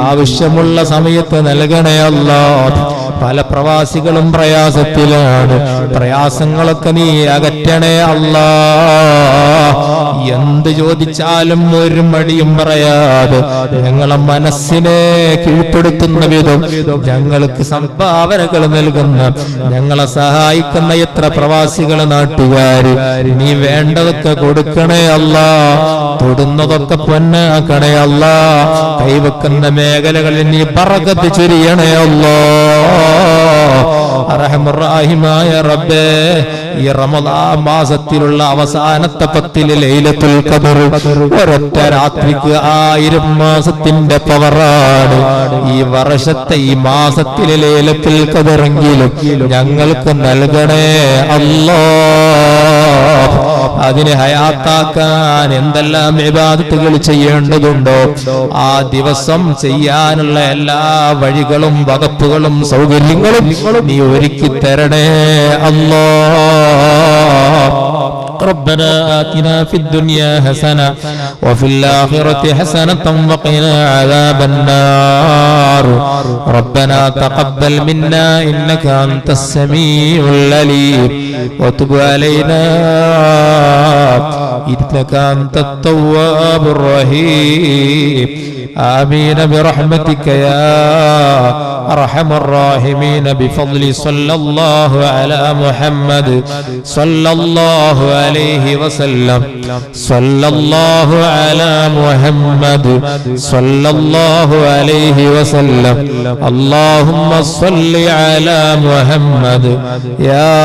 ആവശ്യമുള്ള സമയത്ത് നൽകണേ അല്ലാഹ്. പല പ്രവാസികളും പ്രയാസത്തിലാണ്, പ്രയാസങ്ങളൊക്കെ നീ അകറ്റണേ അല്ലാഹ്. എന്ത് ചോദിച്ചാലും ഒരു മടിയും പറയാതെ ഞങ്ങളെ മനസ്സിനെ കീഴ്പ്പെടുത്തുന്ന വിധം ഞങ്ങൾക്ക് സംഭാവനകൾ നൽകുന്ന, ഞങ്ങളെ സഹായിക്കുന്ന എത്ര പ്രവാസികൾ നാട്ടുകാര്, നീ വേണ്ടതൊക്കെ കൊടുക്കണേ അല്ലാഹ്. തൊടുന്നതൊക്കെ പൊന്നാക്കണേ അല്ലാഹ്. കൈവെക്കുന്ന മേഖലകളിൽ നീ ബറകത്ത് ചൊരിയണേ അല്ലാഹ്. അർഹമർ റഹീമായ റബ്ബേ, ഈ റമദാൻ മാസത്തിലുള്ള അവസാനത്തെ 10 ലൈലത്തുൽ ഖദർ ഒരൊറ്റ രാത്രിക്ക് 1000 മാസത്തിന്റെ പവറാണ്. ഈ വർഷത്തെ ഈ മാസത്തിലെ ലൈലത്തുൽ ഖദറെങ്കിലും ഞങ്ങൾക്ക് നൽകണേ അല്ലാഹ്. അതിനെ ഹയാത്താക്കാൻ എന്തെല്ലാം ഇബാദത്തുകൾ ചെയ്യേണ്ടതുണ്ടോ ആ ദിവസം ചെയ്യാനുള്ള എല്ലാ വഴികളും വകുപ്പുകളും സൗകര്യങ്ങളും നീ ഒരുക്കി തരണേ അല്ലാഹ്. ربنا آتنا في الدنيا حسنة وفي الآخرة حسنة وقنا عذاب النار. ربنا تقبل منا إنك أنت السميع العليم وتب علينا إنك أنت التواب الرحيم. آمين برحمتك يا أرحم الراحمين. بفضل صلى الله على محمد صلى الله عليه وسلم. صلى الله على محمد صلى الله عليه وسلم. اللهم صل على محمد يا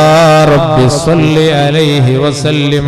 رب صل عليه وسلم.